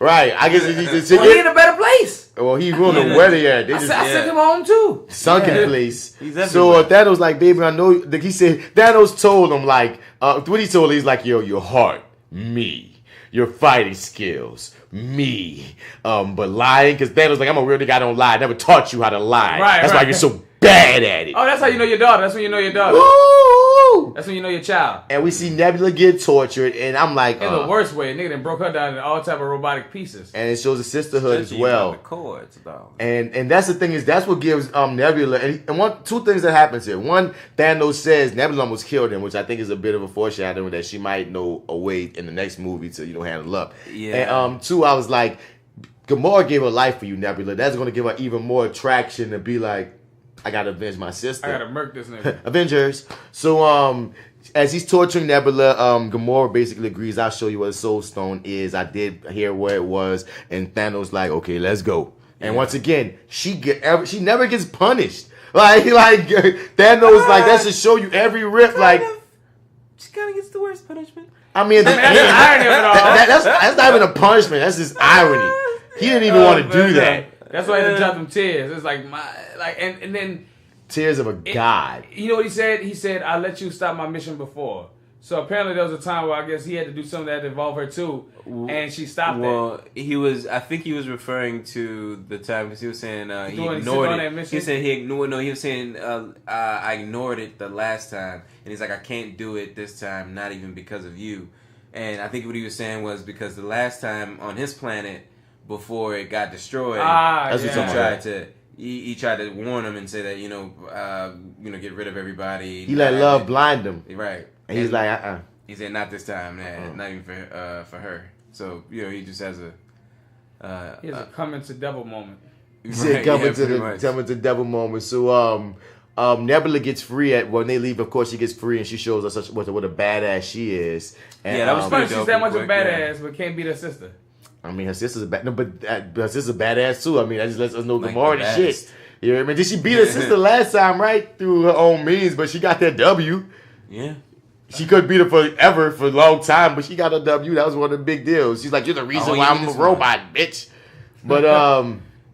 Right. I guess he's he in a better place. Well, he ruined where they at. I sent him home too. Sunken place. So Thanos like, baby, I know. Like he said, Thanos told him like, what he told him, he's like, yo, your heart, me. Your fighting skills, me. But lying, because Thanos like, I'm a real nigga, I don't lie. I never taught you how to lie. That's why you're so bad at it. Oh, that's how you know your daughter. That's when you know your daughter. Woo! That's when you know your child. And we see Nebula get tortured, and I'm like, in the worst way. Nigga done broke her down into all type of robotic pieces. And it shows a sisterhood as well. The cords, though. And that's the thing is that's what gives Nebula and two things that happens here. One, Thanos says Nebula almost killed him, which I think is a bit of a foreshadowing that she might know a way in the next movie to handle up. Yeah. And two, I was like, Gamora gave her life for you, Nebula. That's going to give her even more attraction to be like, I gotta avenge my sister. I gotta murk this nigga. Avengers. So as he's torturing Nebula, Gamora basically agrees, I'll show you what a soul stone is. I did hear where it was, and Thanos like, okay, let's go. And once again, she never gets punished. Like Thanos like that should show you every rip. She kind of gets the worst punishment. I mean, that's not even a punishment. That's just irony. He didn't even want to do that. That's why he had to drop them tears. It's like and then tears of a god. You know what he said? He said, "I let you stop my mission before." So apparently there was a time where I guess he had to do something that involved her too, and she stopped. Well, I think he was referring to the time because he was saying he ignored it. He said he ignored. No, he was saying I ignored it the last time, and he's like, I can't do it this time, not even because of you. And I think what he was saying was because the last time on his planet, before it got destroyed, he tried to warn him and say that get rid of everybody. He let love blind him, right? And he's like, He said not this time, not even for her. So he just has a coming to devil moment. He said coming to devil moment. So Nebula gets free when they leave. Of course, she gets free and she shows us what a badass she is. And, that was funny. She's that much of a badass, but can't beat her sister. I mean, her sister's her sister's a badass too. I mean, that just lets us know Gamora the shit. You know what I mean? Did she beat her sister last time, right? Through her own means, but she got that W. Yeah. She could beat her for a long time, but she got a W. That was one of the big deals. She's like, you're the reason why I'm a robot, bitch. But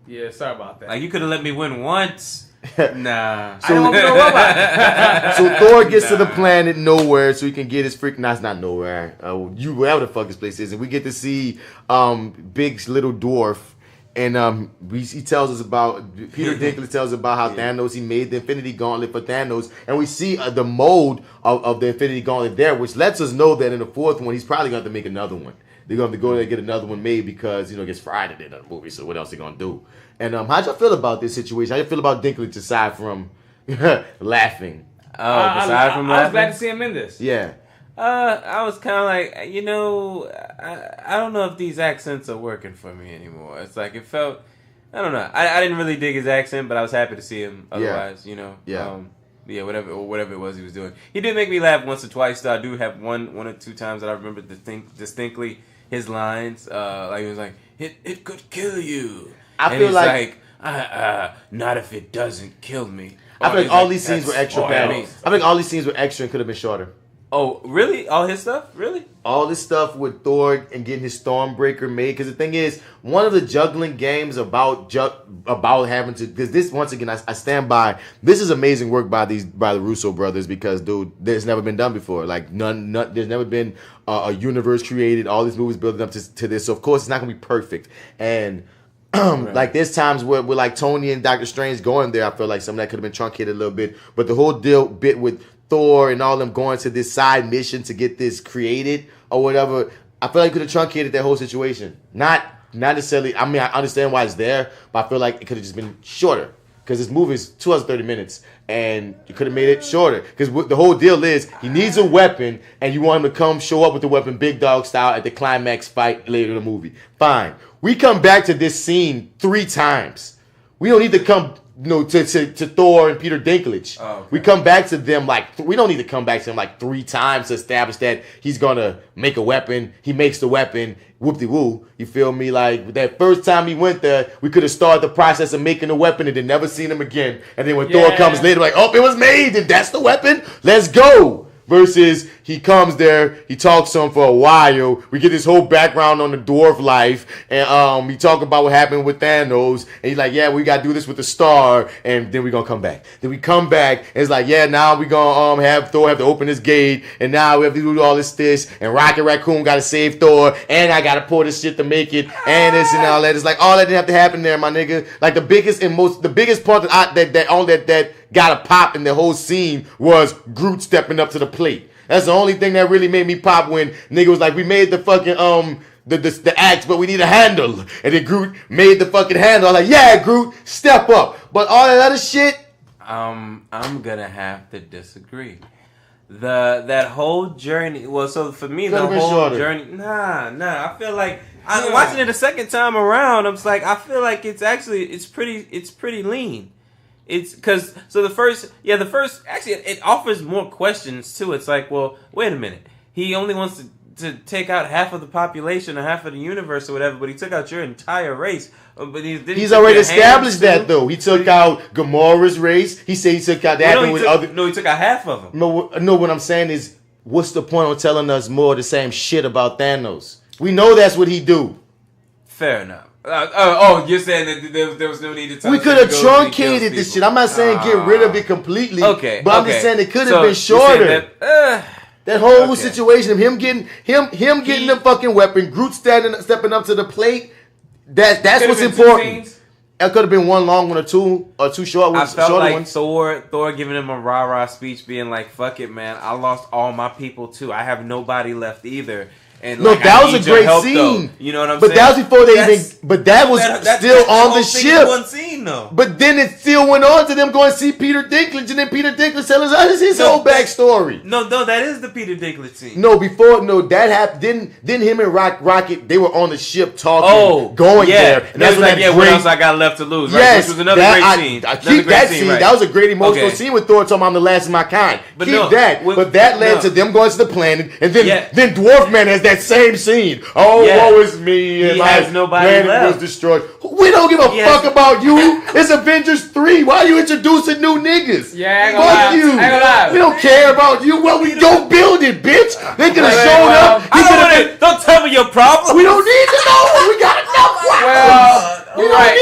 yeah, sorry about that. Like, you could have let me win once. Nah. I don't want to be a robot. So Thor gets to the planet Nowhere so he can get his freaking... Nah, it's not Nowhere. Wherever the fuck this place is. And we get to see Big Little Dwarf. And he tells us about... Peter Dinklage tells us about how Thanos, he made the Infinity Gauntlet for Thanos. And we see the mold of the Infinity Gauntlet there, which lets us know that in the fourth one, he's probably going to have to make another one. They're going to have to go there and get another one made because, it gets fried at the end of the movie. So what else are they going to do? And how'd y'all feel about this situation? How'd you feel about Dinklage aside from laughing? I was glad to see him in this. Yeah. I was kind of like, I don't know if these accents are working for me anymore. It's like it felt, I don't know. I didn't really dig his accent, but I was happy to see him. Otherwise, whatever it was he was doing. He did make me laugh once or twice. Though I do have one or two times that I remember distinctly his lines. Like he was like, "It could kill you." I feel like not if it doesn't kill me. I feel like all these scenes were extra bad. I think all these scenes were extra and could have been shorter. Oh, really? All his stuff? Really? All this stuff with Thor and getting his Stormbreaker made. Because the thing is, one of the juggling games about having to... Because this, once again, I stand by... This is amazing work by the Russo brothers because, dude, there's never been done before. Like, there's never been a universe created. All these movies building up to this. So, of course, it's not going to be perfect. And... Right. Like there's times where like Tony and Doctor Strange going there, I feel like some of that could have been truncated a little bit. But the whole bit with Thor and all them going to this side mission to get this created or whatever, I feel like it could have truncated that whole situation. Not necessarily. I mean, I understand why it's there, but I feel like it could have just been shorter because this movie is 2 hours and 30 minutes, and you could have made it shorter. Because the whole deal is he needs a weapon, and you want him to come show up with the weapon, big dog style, at the climax fight later in the movie. Fine. We come back to this scene 3 times. We don't need to come, to Thor and Peter Dinklage. Oh, okay. We come back to them we don't need to come back to them like 3 times to establish that he's gonna make a weapon. He makes the weapon. Whoop-de-woo. You feel me? Like that first time he went there, we could have started the process of making the weapon and then never seen him again. And then when Thor comes later, like, oh, it was made, and that's the weapon. Let's go. Versus he comes there, he talks to him for a while. We get this whole background on the dwarf life, and he talk about what happened with Thanos. And he's like, "Yeah, we gotta do this with the star," and then we gonna come back. Then we come back, and it's like, "Yeah, now we gonna have Thor have to open his gate, and now we have to do all this, and Rocket Raccoon gotta save Thor, and I gotta pour this shit to make it, and this and all that." It's like all that didn't have to happen there, my nigga. Like the biggest part that got a pop in the whole scene was Groot stepping up to the plate. That's the only thing that really made me pop when nigga was like, we made the fucking the axe, but we need a handle. And then Groot made the fucking handle. I was like, yeah, Groot, step up. But all that other shit, I'm gonna have to disagree. That whole journey. Well, so for me, the whole journey. Nah. I feel like watching it a second time around. I'm just like, I feel like it's pretty lean. It's because the first actually it offers more questions too. It's like, well, wait a minute. He only wants to take out half of the population or half of the universe or whatever, but he took out your entire race. But he's already established that though. He took out Gamora's race. He said he took out that. He took out half of them. No. What I'm saying is, what's the point of telling us more of the same shit about Thanos? We know that's what he do. Fair enough. You're saying that there was no need to tell us. We could have truncated this shit. I'm not saying get rid of it completely. Okay. But I'm just saying it could have been shorter. That whole situation of him getting the fucking weapon, Groot stepping up to the plate. That's what's important. It could have been one long one or two short ones. I felt like Thor giving him a rah-rah speech, being like, "Fuck it, man. I lost all my people too. I have nobody left either." And that was a great scene. Though. You know what I'm saying? But that was before they even. But that was still on the ship. One scene though. But then it still went on to them going to see Peter Dinklage, and then Peter Dinklage telling us his whole backstory. No, that is the Peter Dinklage scene. That happened. Then him and Rocket, they were on the ship talking, going there. And that's like, what else I got left to lose? Right? Yes, which was another great scene. I keep that scene. Right? That was a great emotional scene with Thor talking about I'm the last of my kind. But that led to them going to the planet, and then Dwarf Man has that same scene. Woe is me, and my planet was destroyed. We don't give a fuck about you. It's Avengers 3. Why are you introducing new niggas? Yeah, fuck you. We don't care about you. Well, we don't build it, bitch. They could have shown up. Don't tell me your problem. We don't need to know. We got enough problems. You're right.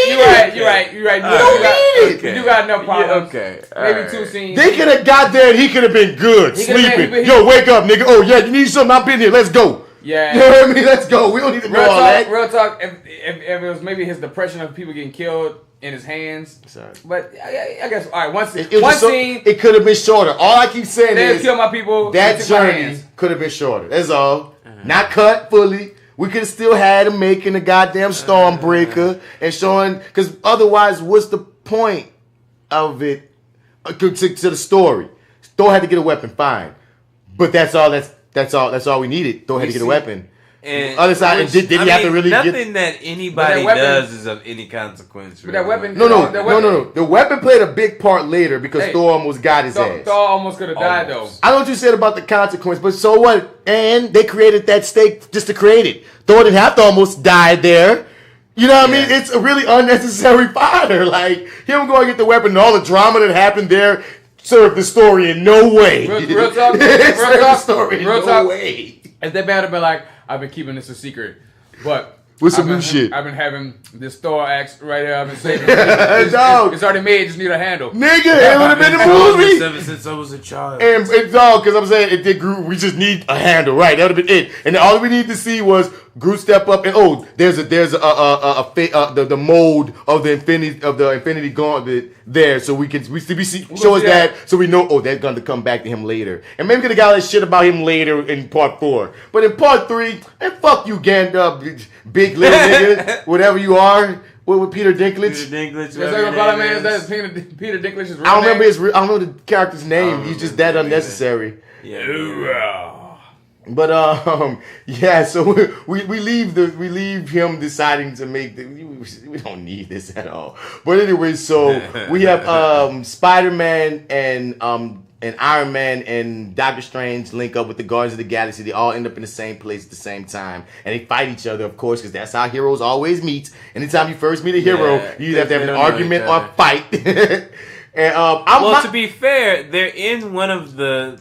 You don't need it. You got enough problems. Maybe 2 scenes. They could have got there and he could have been good, sleeping. Yo, wake up, nigga. Oh, yeah, you need something? I've been here. Let's go. Yeah, you know what I mean? Let's go. We don't need to know all that. Real talk. If it was maybe his depression of people getting killed in his hands. Sorry, but I guess all right. One scene, it could have been shorter. All I keep saying is kill my people. That journey could have been shorter. That's all. Not cut fully. We could have still had him making the goddamn Stormbreaker and showing, because otherwise, what's the point of it to the story? Thor had to get a weapon, fine, but that's all. That's all we needed. Thor had to get a weapon. And other side, did he have to really nothing that anybody does is of any consequence. But that weapon, no. The weapon played a big part later because Thor almost got his ass. Thor almost could have died though. I know what you said about the consequence, but so what? And they created that stake just to create it. Thor didn't have to almost die there. You know what I mean? It's a really unnecessary fire. Like him going to get the weapon and all the drama that happened there served the story in no way. Real talk. No way. If that band had been like, I've been keeping this a secret, but what's some new shit? I've been having this Thor axe right here. I've been saving it. It's already made. Just need a handle. Nigga, it would have been a movie. Ever since I was a child. And it's all because I'm saying it did Groot. We just need a handle, right? That would have been it. And all we need to see was Groot step up and there's the mold of the Infinity Gauntlet there, so we show us that, so we know they're going to come back to him later, and maybe we could have got all that shit about him later in part 4, but in part 3, fuck you, Gandalf, big little nigga, whatever you are. With Peter Dinklage. Peter Dinklage's real I don't remember the character's name. He's just that unnecessary. Yeah. But so we leave him deciding to make we don't need this at all. But anyway, so we have Spider-Man and Iron Man and Doctor Strange link up with the Guardians of the Galaxy. They all end up in the same place at the same time, and they fight each other, of course, because that's how heroes always meet. Anytime you first meet a hero, you either have to have an argument or fight. And to be fair, they're in one of the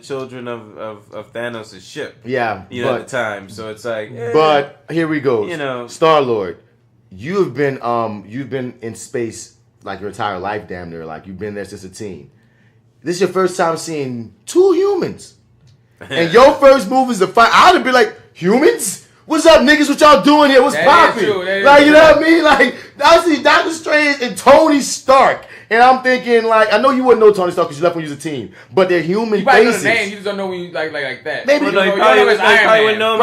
children of Thanos' ship. Yeah, at the time. So it's like. But here we go. Star-Lord, you've been in space like your entire life, damn near. Like you've been there since a teen. This is your first time seeing 2 humans, and your first move is to fight. I'd have been like, humans? What's up, niggas? What y'all doing here? What's poppin'? Like, you know what I mean? Like, I see Doctor Strange and Tony Stark, and I'm thinking, like, I know you wouldn't know Tony Stark because you left when you was a teen, but they're human you probably faces. Know the name, you just don't know when you like that. Maybe you probably wouldn't know him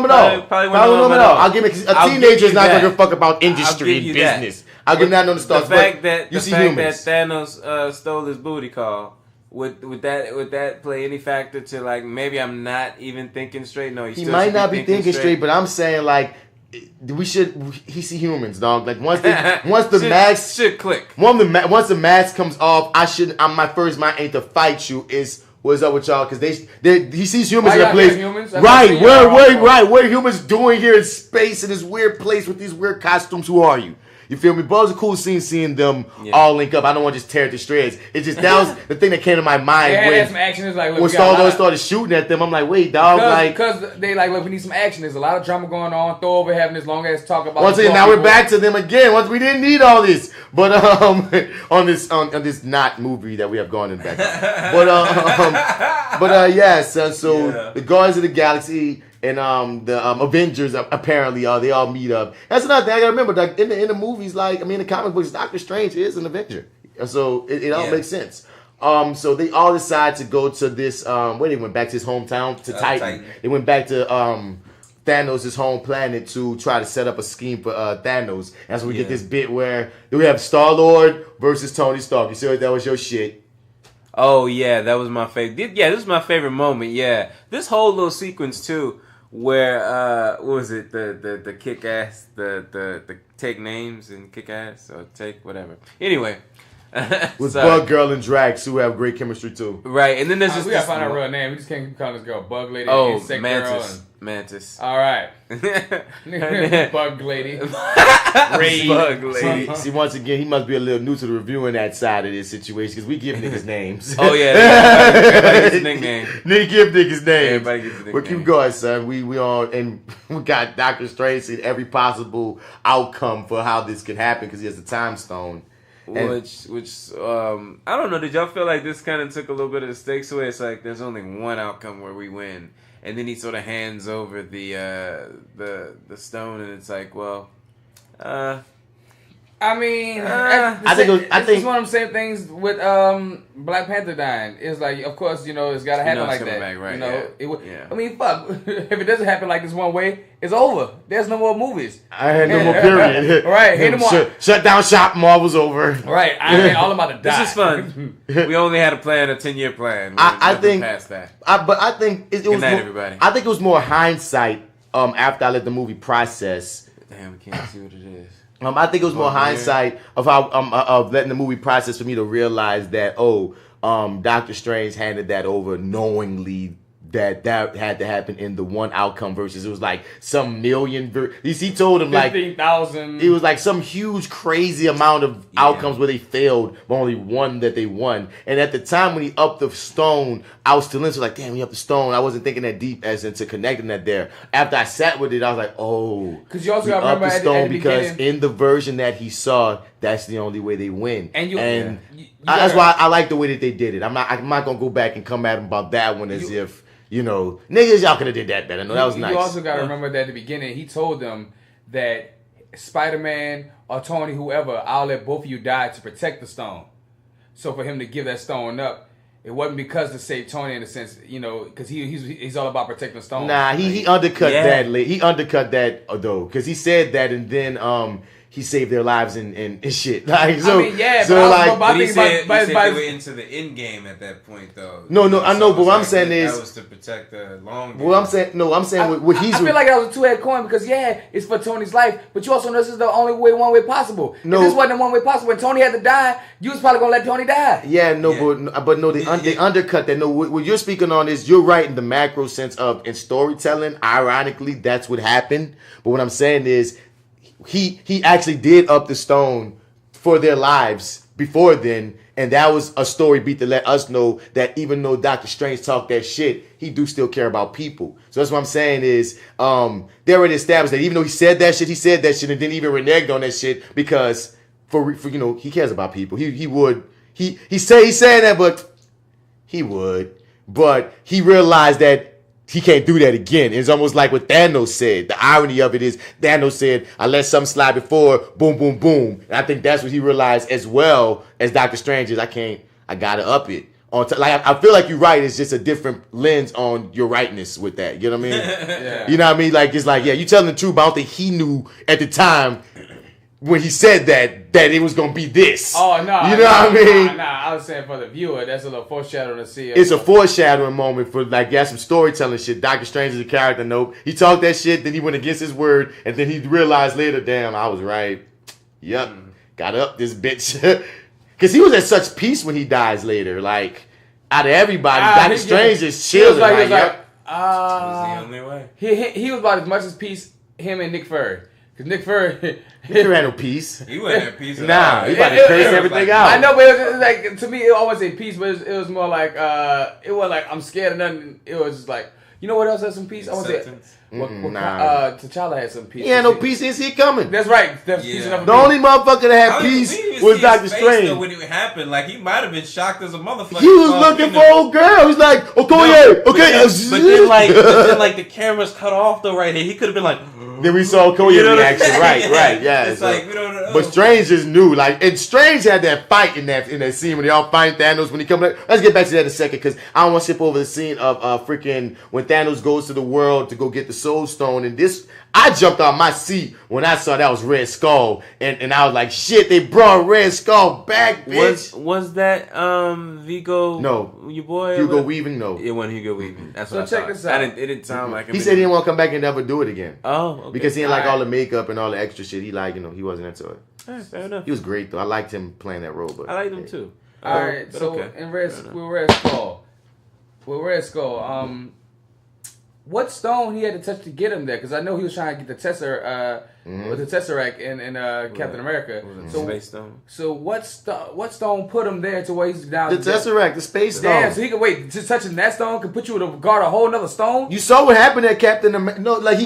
at all. I'll give it. A teenager's not gonna give a fuck about industry and business. I'll give that on the Stark. The fact that Thanos stole his booty call. Would that play any factor to like maybe I'm not even thinking straight? No, he might not be thinking straight, but I'm saying like he see humans, dog. Like once the mask should click. Once the mask comes off, my first mind ain't to fight you. Is what's up with y'all? Because he sees humans in a place. Right, what are humans doing here in space in this weird place with these weird costumes? Who are you? You feel me? But it was a cool scene seeing them all link up. I don't want to just tear it to shreds. It's just that was the thing that came to my mind when some action. Is like, when Star-Lord started shooting at them. I'm like, wait, dog, because they like, look, we need some action. There's a lot of drama going on. Thor over having this long ass talk about. Once again, now we're back to them again. Once we didn't need all this, but on this not movie that we have gone in back. So the Guardians of the Galaxy. And the Avengers apparently they all meet up. That's another thing I gotta remember. Like in the movies, the comic books, Doctor Strange is an Avenger, so it all makes sense. So they all decide to go to this. They went back to his hometown to Titan. They went back to Thanos' home planet to try to set up a scheme for Thanos. And so we get this bit where we have Star-Lord versus Tony Stark. You see that was your shit. Oh yeah, that was my favorite. Yeah, this is my favorite moment. Yeah, this whole little sequence too. Where what was it? The kick ass, the take names and kick ass or take whatever. Anyway, with Bug Girl and Drax, who have great chemistry too. Right, and then there's we gotta find out her real name. We just can't call this girl Bug Lady. Insect Mantis. Mantis. All right, Bug Lady. Bug Lady. See, once again, he must be a little new to the reviewing that side of this situation because we give niggas names. Oh yeah, everybody gets a nickname. Nigga give niggas names. Everybody gets a nickname. But keep going, son. We on and we got Doctor Strange in every possible outcome for how this could happen because he has the time stone. Which I don't know. Did y'all feel like this kind of took a little bit of the stakes away? It's like there's only one outcome where we win, and then he sort of hands over the stone, and it's like, well, I I mean, I think it's one of them same things with Black Panther dying. It's like, of course, it's got to happen like that. Back, right? I mean, fuck. If it doesn't happen like this one way, it's over. There's no more movies. I had no more period. Right. No more. Shut down shop. Marvel's over. Right. I mean, all about to die. This is fun. We only had a 10-year plan. I think past that. But I think it was. Night, everybody. I think it was more hindsight. After I let the movie process. Damn, we can't see what it is. I think it was more hindsight of how of letting the movie process for me to realize that Doctor Strange handed that over knowingly that had to happen in the one outcome versus it was like some million. He told him like 15,000. It was like some huge crazy amount of outcomes where they failed, but only one that they won. And at the time when he upped the stone, I was still into like, damn, he upped the stone. I wasn't thinking that deep as into connecting that there. After I sat with it, I was like, oh, because you also got to remember the stone at the because beginning, in the version that he saw, that's the only way they win. And that's why I like the way that they did it. I'm not gonna go back and come at him about that one as if. Niggas, y'all could have did that better. No, that was nice. You also got to remember that at the beginning, he told them that Spider-Man or Tony, whoever, I'll let both of you die to protect the stone. So for him to give that stone up, it wasn't because to save Tony in a sense, because he's all about protecting the stone. Nah, he undercut that. He undercut that though, because he said that, and then he saved their lives and shit. Like, so, I mean, yeah, so but he said they were into the end game at that point, though. No, I know, but what I'm saying is that was to protect the long game. Well, I'm saying what he's. I feel like that was a two-headed coin because it's for Tony's life, but you also know this is the only one way possible. No, if this wasn't the one way possible. When Tony had to die, you was probably gonna let Tony die. Yeah, but no, they undercut that. No, what you're speaking on is you're right in the macro sense of in storytelling. Ironically, that's what happened. But what I'm saying is. He actually did up the stone for their lives before then, and that was a story beat to let us know that even though Doctor Strange talked that shit, he do still care about people. So that's what I'm saying is they already established that even though he said that shit and didn't even reneged on that shit because for he cares about people. He's saying that, but he would. But he realized that he can't do that again. It's almost like what Thanos said. The irony of it is Thanos said, I let something slide before, boom, boom, boom. And I think that's what he realized as well as Doctor Strange is, I gotta up it. I feel like you're right. It's just a different lens on your rightness with that. You know what I mean? Yeah. You know what I mean? Like, it's like, you telling the truth, but I don't think he knew at the time when he said that it was gonna be this. Oh no! You know what I mean? Nah, I was saying for the viewer, that's a little foreshadowing to see. It's a foreshadowing moment for some storytelling shit. Doctor Strange is a character. Nope, he talked that shit, then he went against his word, and then he realized later, damn, I was right. Yep, got up this bitch, because he was at such peace when he dies later. Like out of everybody, Doctor Strange is chilling. It was the only way. He was about as much as peace. Him and Nick Fury. Because Nick Fury had no peace. He wasn't at peace. Nah, he about to curse everything out. I know, but it was like, to me, it always say peace, but it was more like, it wasn't like, I'm scared of nothing. It was just like, you know what else has some peace? I want to say, T'Challa had some peace. He had no peace. Is he coming? That's right. The only motherfucker that had peace was Doctor Strange. When it happened, like, he might have been shocked as a motherfucker. He was looking for old girl. He's like, okay. But then, like, the camera's cut off though, right here. He could have been like. Then we saw Okoye reaction. Right, yeah. It's like, we don't know. But Strange just knew, and Strange had that fight in that scene when they all fight Thanos when he come back. Let's get back to that in a second, because I don't want to skip over the scene of freaking when Thanos goes to the world to go get the Soul Stone, and this, I jumped out my seat when I saw that was Red Skull, and I was like, shit, they brought Red Skull back, bitch. Was that Vigo? No, your boy Hugo Weaving. No, it wasn't Hugo Weaving. That's so what I check thought. this out. It didn't sound like him. He said he didn't want to come back and never do it again. Oh, okay. Because he didn't like all the makeup and all the extra shit. He he wasn't into it. All right, fair enough. He was great though. I liked him playing that role, but I liked him too. All right, so in Red Skull, what stone he had to touch to get him there? Because I know he was trying to get the with the Tesseract in Captain America. Space Stone. So what stone put him there to where he's down? The Tesseract, the Space Stone. Damn, so he could wait. Just touching that stone could put you to guard a whole nother stone. You saw what happened at Captain America. No, like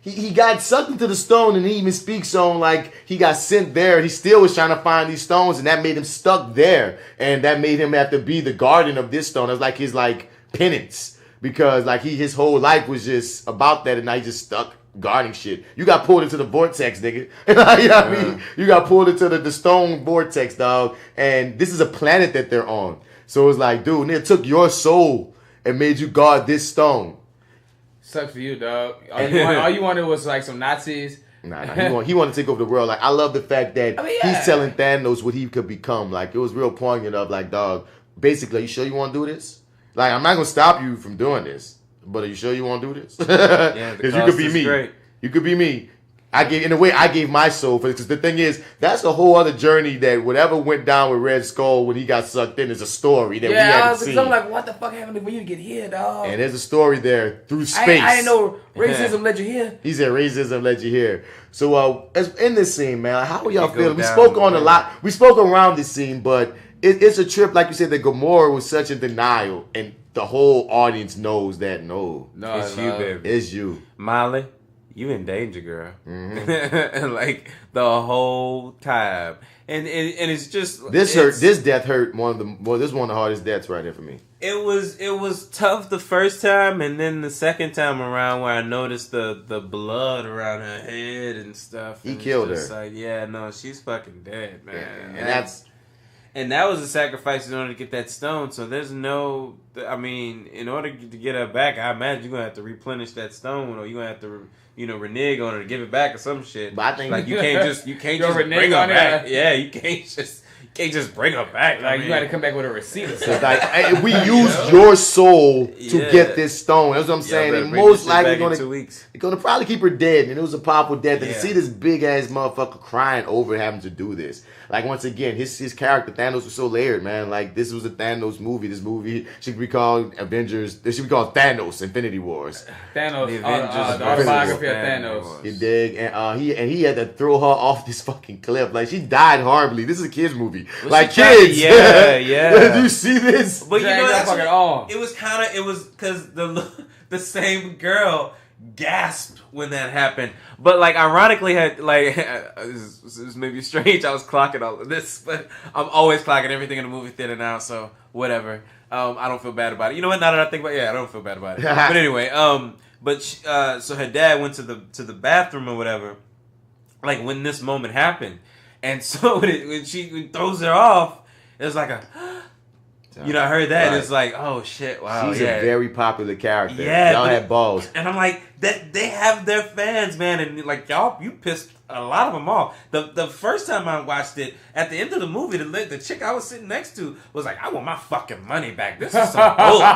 he got sucked into the stone, and he even speaks on like he got sent there. He still was trying to find these stones, and that made him stuck there, and that made him have to be the guardian of this stone. It was like his penance, because like his whole life was just about that, and now he's just stuck guarding shit. You got pulled into the vortex, nigga. You know what I mean? You got pulled into the stone vortex, dog. And this is a planet that they're on. So it's like, dude, nigga took your soul and made you guard this stone. Sucks for you, dog. All you wanted was like some Nazis. Nah, he wanted to take over the world. Like, I love the fact that he's telling Thanos what he could become. Like, it was real poignant of like, dog, basically, are you sure you want to do this? Like, I'm not going to stop you from doing this. But are you sure you want to do this? Because you could be me. Great. You could be me. I gave my soul for this. Because the thing is, that's a whole other journey that whatever went down with Red Skull when he got sucked in is a story that we haven't seen. I'm like, what the fuck happened when you get here, dog? And there's a story there through space. I didn't know racism led you here. He said racism led you here. So in this scene, man, how are y'all feeling? We spoke on a lot. We spoke around this scene, but it's a trip, like you said, that Gamora was such in denial, and the whole audience knows that no, it's you, baby. It's you, Molly. You in danger, girl. Mm-hmm. Like the whole time, and it's just this death hurt this is one of the hardest deaths right here for me. It was tough the first time, and then the second time around where I noticed the blood around her head and stuff. He killed her. Like, yeah, no, she's fucking dead, man. Yeah, and that was a sacrifice in order to get that stone. So there's no, I mean, in order to get her back, I imagine you're gonna have to replenish that stone, or you're gonna have to, renege on her to give it back or some shit. But I think like you can't just bring her back. Yeah, you can't just bring her back. Like you got to come back with a receipt. So like, we used your soul to get this stone. That's what I'm saying. And most likely gonna probably keep her dead. And it was a powerful death. And to see this big ass motherfucker crying over having to do this. Like, once again, his character Thanos was so layered, man. Like, this was a Thanos movie. This movie should be called Avengers. It should be called Thanos Infinity Wars. Thanos, the autobiography of Thanos. You dig? And he had to throw her off this fucking cliff. Like, she died horribly. This is a kids movie. Like, kids. Yeah, yeah. Do you see this? But you know, it was because the same girl gasped when that happened. But like, ironically, this may be strange. I was clocking all of this, but I'm always clocking everything in the movie theater now. So whatever. I don't feel bad about it. You know what? Now that I think about it, I don't feel bad about it. But anyway, so her dad went to the bathroom or whatever. Like when this moment happened, and so when she throws her off, it was like a. I heard that. Right. It's like, oh shit, wow. She's a very popular character. Yeah, y'all had balls. And I'm like, that they have their fans, man, and like you pissed a lot of them off. The first time I watched it, at the end of the movie, the chick I was sitting next to was like, I want my fucking money back. This is some bullshit.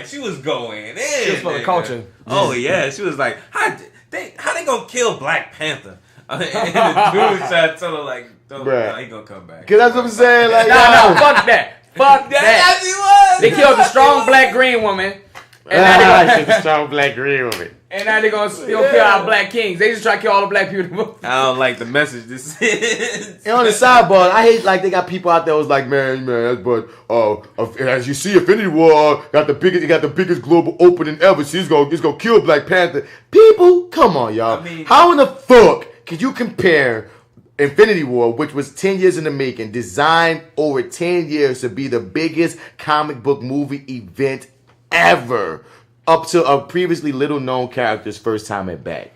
She was going in. She was for the culture. Oh yeah, she was like, how they gonna kill Black Panther? And the dude tried to tell her like, no, he gonna come back. Cause that's what I'm saying. Like, no, fuck that. Fuck that. Yes, he was. They killed the strong black green woman. And now they gonna strong black green woman. And now they're gonna kill our black kings. They just try to kill all the black people. I don't like the message this is. And on the sidebar, I hate like they got people out there who's like, man, but as you see, Infinity War got the biggest global opening ever. So it's gonna kill Black Panther. People, come on, y'all. How in the fuck can you compare Infinity War, which was 10 years in the making, designed over 10 years to be the biggest comic book movie event ever, up to a previously little known character's first time at bat?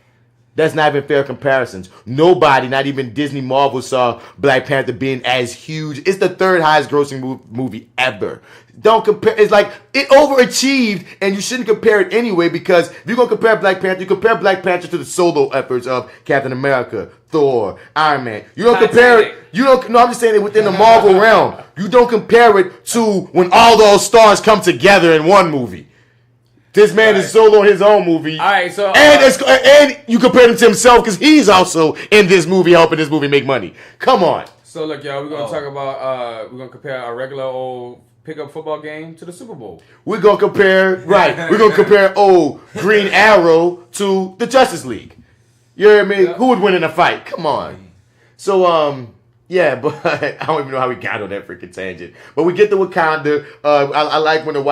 That's not even fair comparisons. Nobody, not even Disney Marvel, saw Black Panther being as huge. It's the third highest grossing movie ever. Don't compare. It's like it overachieved, and you shouldn't compare it anyway, because if you're going to compare Black Panther, you compare Black Panther to the solo efforts of Captain America, Thor, Iron Man. You don't compare it. I'm just saying it within the Marvel realm. You don't compare it to when all those stars come together in one movie. This man is solo in his own movie. All right, so and you compare him to himself because he's also in this movie, helping this movie make money. Come on. So look, y'all, we're gonna talk about we're gonna compare a regular old pickup football game to the Super Bowl. We're gonna compare old Green Arrow to the Justice League. You hear me? Yeah. Who would win in a fight? Come on. So yeah, but I don't even know how we got on that freaking tangent. But we get to Wakanda. I like when when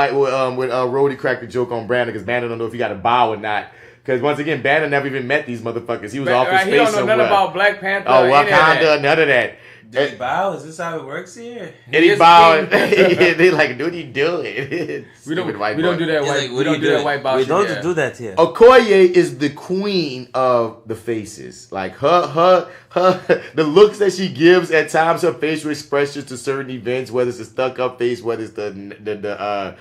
Rhodey cracked the joke on Brandon, because Brandon don't know if he got a bow or not. Because once again, Brandon never even met these motherfuckers. He was off his face somewhere. He don't know nothing about Black Panther. Oh, Wakanda, none of that. Did he bow? Is this how it works here? And he bowed. They like, what are you doing? We don't do that white. We don't do that white bow. We don't do that here. Okoye is the queen of the faces. Like her, the looks that she gives at times, her facial expressions to certain events, whether it's a stuck up face, whether it's the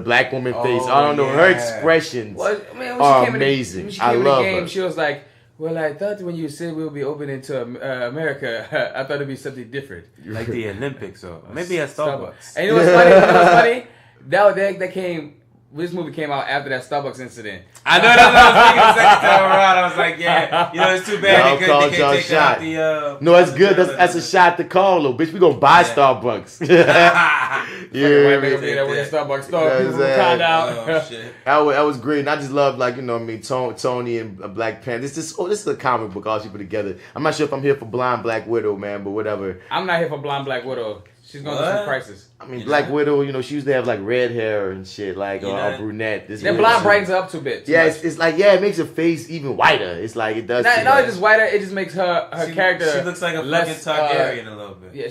black woman face. I don't know. Her expressions are amazing. I love her. She was like, well, I thought when you said we'll be opening to America, I thought it'd be something different. Like the Olympics or maybe a Starbucks. And you know what's funny? That came... This movie came out after that Starbucks incident. I know, that's what I was thinking the second time around. I was like, yeah, it's too bad they can't take out the... no, that's good. That's a shot to call, though. Bitch, we gonna buy Starbucks. Yeah. Starbucks store. People out. Oh, shit. That was great. And I just love, like, Tony and Black Panther. This is a comic book all she put together. I'm not sure if I'm here for Blind Black Widow, man, but whatever. I'm not here for Blind Black Widow. She's going through some crisis. I mean, Black Widow, she used to have like red hair and shit, like or brunette. That blonde brightens her up too bit. Yeah, it's like it makes her face even whiter. It's like it does. Not only just whiter, it just makes her character. She looks like a fucking Targaryen a little bit. Yeah,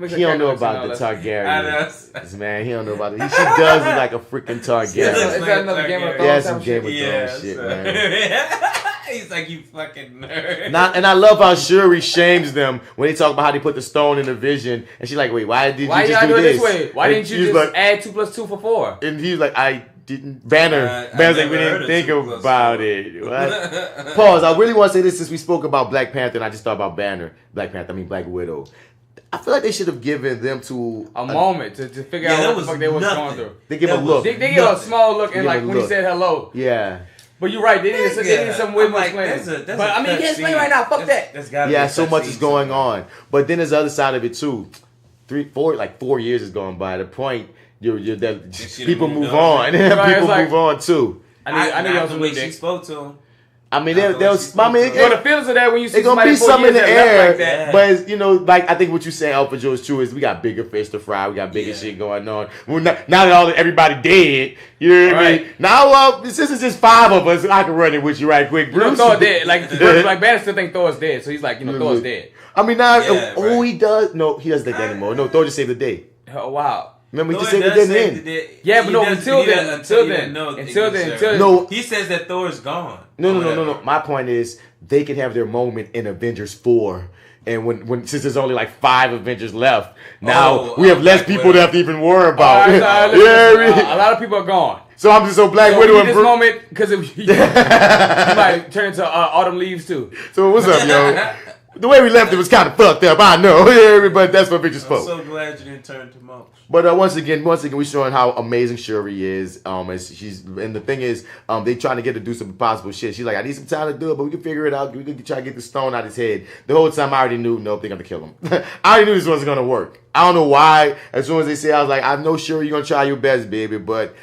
he don't know about the Targaryen. Man, he don't know about it. She does look like a freaking Targaryen. Is that another Game of Thrones? Yeah, some Game of Thrones shit, man. He's like, you fucking nerd. And I love how Shuri shames them when they talk about how they put the stone in the vision. And she's like, wait, why did you just do this? Way? Why didn't you just add 2 + 2 for 4? And he's like, I didn't. Banner's like, we didn't think about it. What? Pause. I really want to say this since we spoke about Black Panther and I just thought about Black Widow. I feel like they should have given them a moment to figure out what the fuck they was going through. They give a look. They give a small look and like when he said hello. Yeah. But you're right. They need some way more explaining. But I mean, you can't explain right now. Fuck that. Yeah, so much is going on. But then there's the other side of it too. 4 years has gone by. The point people move on. People move on too. I knew the way she spoke to him. I mean, the feelings of that when you see it's gonna be something in the air, like that. But it's, like I think what you saying, AlphaJoe, is true. Is we got bigger fish to fry, we got bigger shit going on. Now that everybody dead, you know what I mean. Now, since it's just 5 of us, I can run it with you right quick. Bruce, Thor dead. Like Banner still think Thor's dead, so he's like, Thor's dead. I mean, now he does. No, he doesn't think that anymore. No, Thor just saved the day. Oh wow. Remember, he just saved the day in the end. Yeah, but until then. No, he says that Thor's gone. No. My point is, they can have their moment in Avengers 4. And since there's only like 5 Avengers left, now we have less people to have to even worry about. A lot of people are gone. So I'm just Black Widow and this moment because he might turn into autumn leaves too. So what's up, yo? The way we left it was kind of fucked up. I know, but that's what Avengers spoke. I'm so glad you didn't turn to Mulch. But once again, we're showing how amazing Shuri is. And the thing is, they trying to get her to do some impossible shit. She's like, I need some time to do it, but we can figure it out. We can try to get the stone out of his head. The whole time I already knew, nope, they're gonna kill him. I already knew this wasn't gonna work. I don't know why. As soon as they say, I was like, I know Shuri, you're gonna try your best, baby, but.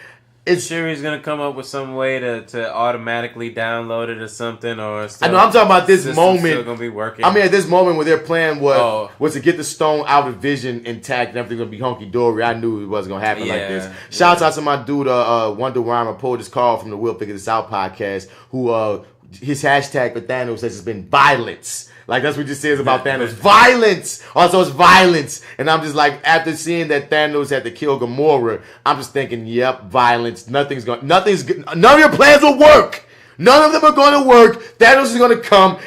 Shuri's gonna come up with some way to automatically download it or something, or I know I'm talking about this moment. Still gonna be working. I mean, at this moment where their plan was to get the stone out of Vision intact and everything gonna be hunky dory. I knew it wasn't gonna happen like this. Shout out to my dude, Wonder Rhymer, POTUS Carl from the We'll Figure This Out podcast, who his hashtag for Thanos says it's been violence. Like, that's what he just says about Thanos. Violence! Also, it's violence. And I'm just like, after seeing that Thanos had to kill Gamora, I'm just thinking, yep, violence. None of your plans will work. None of them are going to work. Thanos is going to come.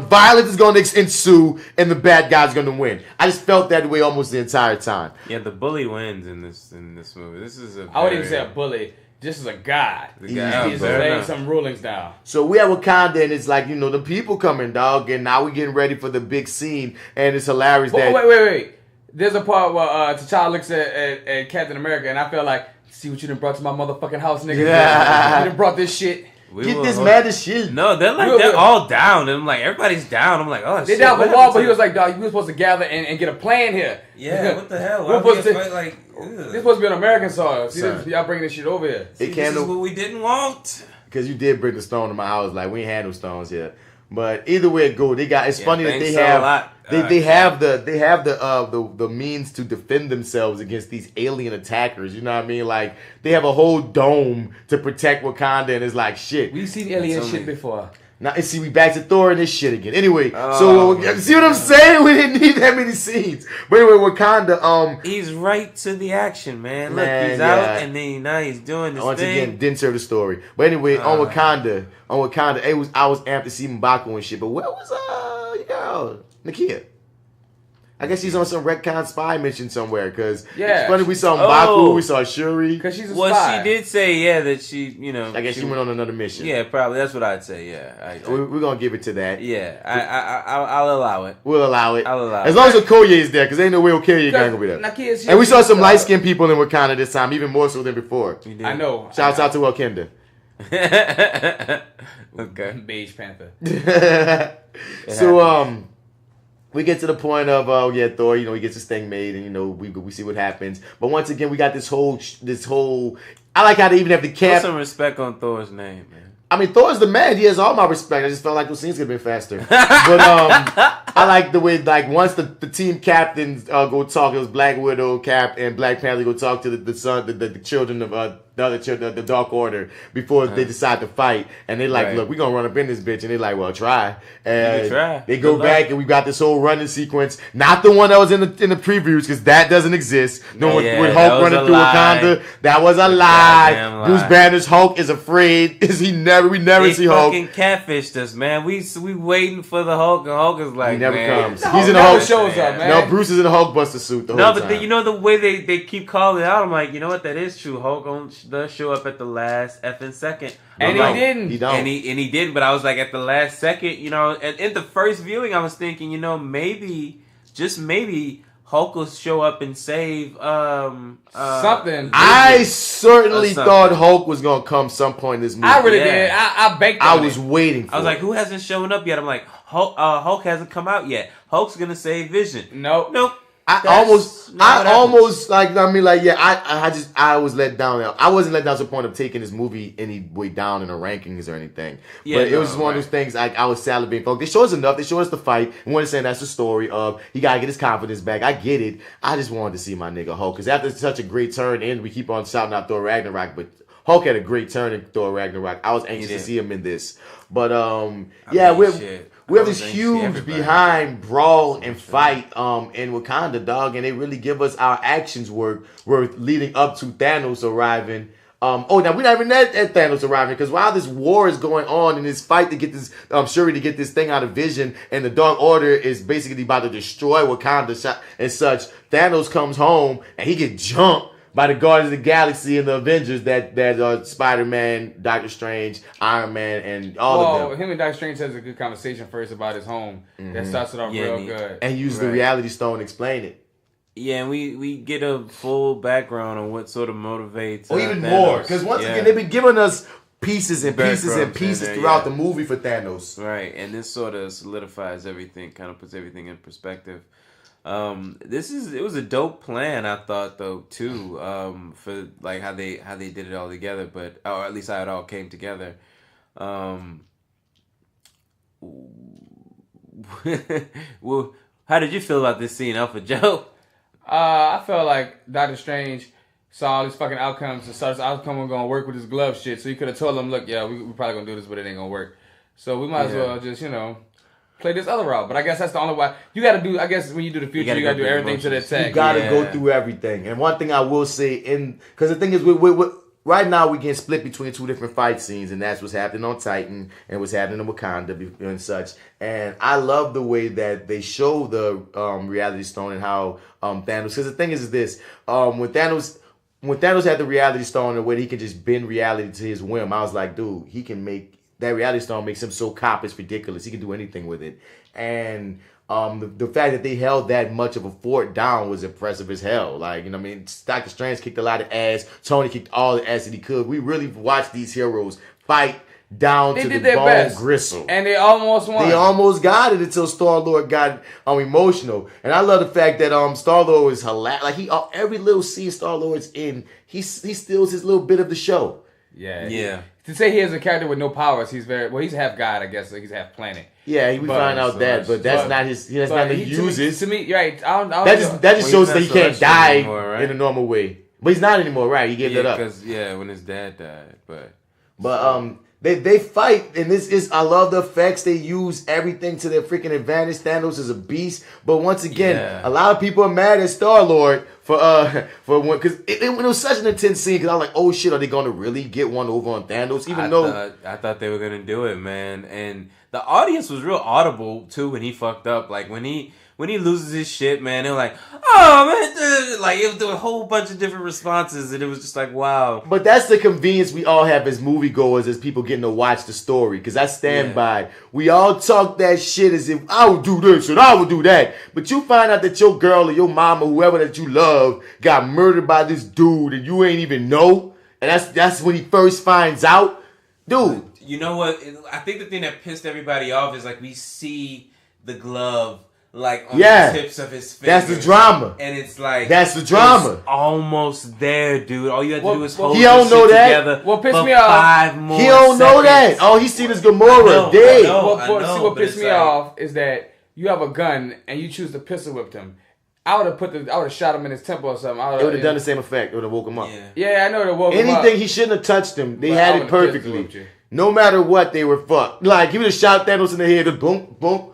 Violence is going to ensue, and the bad guy's going to win. I just felt that way almost the entire time. Yeah, the bully wins in this movie. This is I wouldn't even say a bully. This is a god. He's just laying some rulings down. So we have Wakanda, and it's like, the people coming, dog, and now we're getting ready for the big scene, and it's hilarious that... Wait. There's a part where T'Challa looks at Captain America, and I feel like, see what you done brought to my motherfucking house, nigga. Yeah. You done brought this shit. Get this mad as shit. No, they're all down. And I'm like, everybody's down. I'm like, oh, shit. They're down for wall, but he was like, dog, we were supposed to gather and get a plan here. Yeah, what the hell? Why we fight like... This supposed to be an American soil. See, y'all bringing this shit over here. This is what we didn't want. Because you did bring the stone to my house. Like, we ain't had no stones yet. But either way it go, it's funny that they have the means to defend themselves against these alien attackers. You know what I mean? Like, they have a whole dome to protect Wakanda, and it's like shit. We've seen alien shit before. Now, and see, we back to Thor and this shit again. Anyway, see what I'm saying? We didn't need that many scenes. But anyway, Wakanda, he's right to the action, man. Look, he's out, and then now he's doing this once thing. again, didn't serve the story. But anyway, on Wakanda, I was amped to see M'Baku and shit. But where was Nakia? I guess she's on some retcon spy mission somewhere. Because it's funny, we saw M'Baku, we saw Shuri. Because she's a spy. Well, she did say, that she, I guess she went on another mission. Yeah, probably. That's what I'd say, yeah. We're going to give it to that. Yeah, I'll allow it. We'll allow it. I'll allow it. As long as Okoye is there, because ain't no way Okoye going to be there. And we saw some light-skinned people in Wakanda this time, even more so than before. I know. Shouts out to Wakanda. Okay. Beige Panther. So, we get to the point of Thor. He gets his thing made, and we see what happens. But once again, we got this whole. I like how they even have the cap. Put some respect on Thor's name, man. I mean, Thor's the man. He has all my respect. I just felt like those scenes could have been faster. But I like the way, once the team captains go talk, it was Black Widow, Cap, and Black Panther go talk to the children of the Dark Order before they decide to fight. And they look, we're going to run up in this bitch. And they like, well, try. And they go back, and we got this whole running sequence. Not the one that was in the previews, because that doesn't exist. No one with Hulk running through Wakanda. That was a lie. Bruce Banner's Hulk is afraid. We never see Hulk. They fucking catfished us, man. We waiting for the Hulk, and Hulk is like, he never comes. He's in the Hulk shows up, man. No, Bruce is in a Hulkbuster suit the whole time. But the way they keep calling it out, I'm like, you know what? That is true. Hulk does show up at the last effing second. And he didn't. He don't. And he didn't, but I was like, at the last second, and in the first viewing, I was thinking, maybe, just maybe, Hulk will show up and save something. I certainly thought Hulk was gonna come some point in this movie. I really did. I banked on it. I was waiting for it. I was like, who hasn't shown up yet? I'm like, Hulk hasn't come out yet. Hulk's gonna save Vision. Nope. I was let down. I wasn't let down to the point of taking this movie any way down in the rankings or anything. Yeah, but it was just one of those things. I was salivating. Folks, they showed us enough. They showed us the fight. And we're saying that's the story of he gotta get his confidence back. I get it. I just wanted to see my nigga Hulk, because after such a great turn, and we keep on shouting out Thor Ragnarok, but Hulk had a great turn in Thor Ragnarok. I was anxious to see him in this. But we have this huge behind brawl and fight in Wakanda, dog, and they really give us our actions worth leading up to Thanos arriving. Now we're not even at Thanos arriving, because while this war is going on and this fight to get this Shuri to get this thing out of Vision, and the Dark Order is basically about to destroy Wakanda and such, Thanos comes home and he gets jumped by the Guardians of the Galaxy and the Avengers that Spider-Man, Doctor Strange, Iron Man, and all of them. Him and Doctor Strange has a good conversation first about his home. That starts it off real good. And use the Reality Stone to explain it. Yeah, and we get a full background on what sort of motivates. Or even more, because once again, they've been giving us pieces throughout the movie for Thanos. Right, and this sort of solidifies everything, kind of puts everything in perspective. It was a dope plan, I thought, though, too, for like how they did it all together, but or at least how it all came together. Well, how did you feel about this scene, AlphaJoe? I felt like Doctor Strange saw all these fucking outcomes and started his outcome was gonna work with his glove shit, so he could have told him, look, we probably gonna do this, but it ain't gonna work. So we might as well just, play this other route. But I guess that's the only way. You gotta do, I guess when you do the future, you gotta do everything to the tech. You gotta go through everything. And one thing I will say, because the thing is, right now we get split between two different fight scenes, and that's what's happening on Titan and what's happening in Wakanda and such. And I love the way that they show the Reality Stone and how Thanos, because the thing is this, when Thanos had the Reality Stone and where he can just bend reality to his whim, I was like, dude, he can make that Reality Stone makes him so cop, it's ridiculous. He can do anything with it. And the fact that they held that much of a fort down was impressive as hell. Like, Doctor Strange kicked a lot of ass. Tony kicked all the ass that he could. We really watched these heroes fight down to the bone gristle. And they almost won. They almost got it until Star-Lord got emotional. And I love the fact that Star-Lord is hilarious. Like, every little scene Star-Lord's in, he steals his little bit of the show. Yeah. To say he has a character with no powers, he's he's half god, I guess. So he's half planet. Yeah, we find out that, but that's not his. That's not what he uses. To me, right? That just shows that he can't die anymore, in a normal way. But he's not anymore, right? He gave that up. Because when his dad died, but They fight, and this is, I love the effects. They use everything to their freaking advantage. Thanos is a beast, but once again, a lot of people are mad at Star-Lord for one, because it was such an intense scene. Because I was like, oh shit, are they going to really get one over on Thanos? I thought they were gonna do it, man, and the audience was real audible too when he fucked up. Like when he loses his shit, man, they're like, oh man, like it was a whole bunch of different responses, and it was just like, wow. But that's the convenience we all have as moviegoers, as people getting to watch the story. Because I stand by it. We all talk that shit as if I would do this and I would do that. But you find out that your girl or your mom or whoever that you love got murdered by this dude and you ain't even know. And that's when he first finds out. Dude. You know what? I think the thing that pissed everybody off is like we see the glove like on the tips of his fingers. That's the drama. And it's like that's the drama. It's almost there, dude. All you have to do is hold he don't know that. Together. What pissed me off? 5 more he don't know seconds. that. All he seen is Gamora dead. See what pissed me off is that you have a gun and you choose to pistol whip him. I would have shot him in his temple or something. It would have done the same effect. It would have woke him up. Yeah, I know it would have woke him up. Anything, he shouldn't have touched him. They had it perfectly. No matter what, they were fucked. Like, he would have shot Thanos in the head and boom, boom.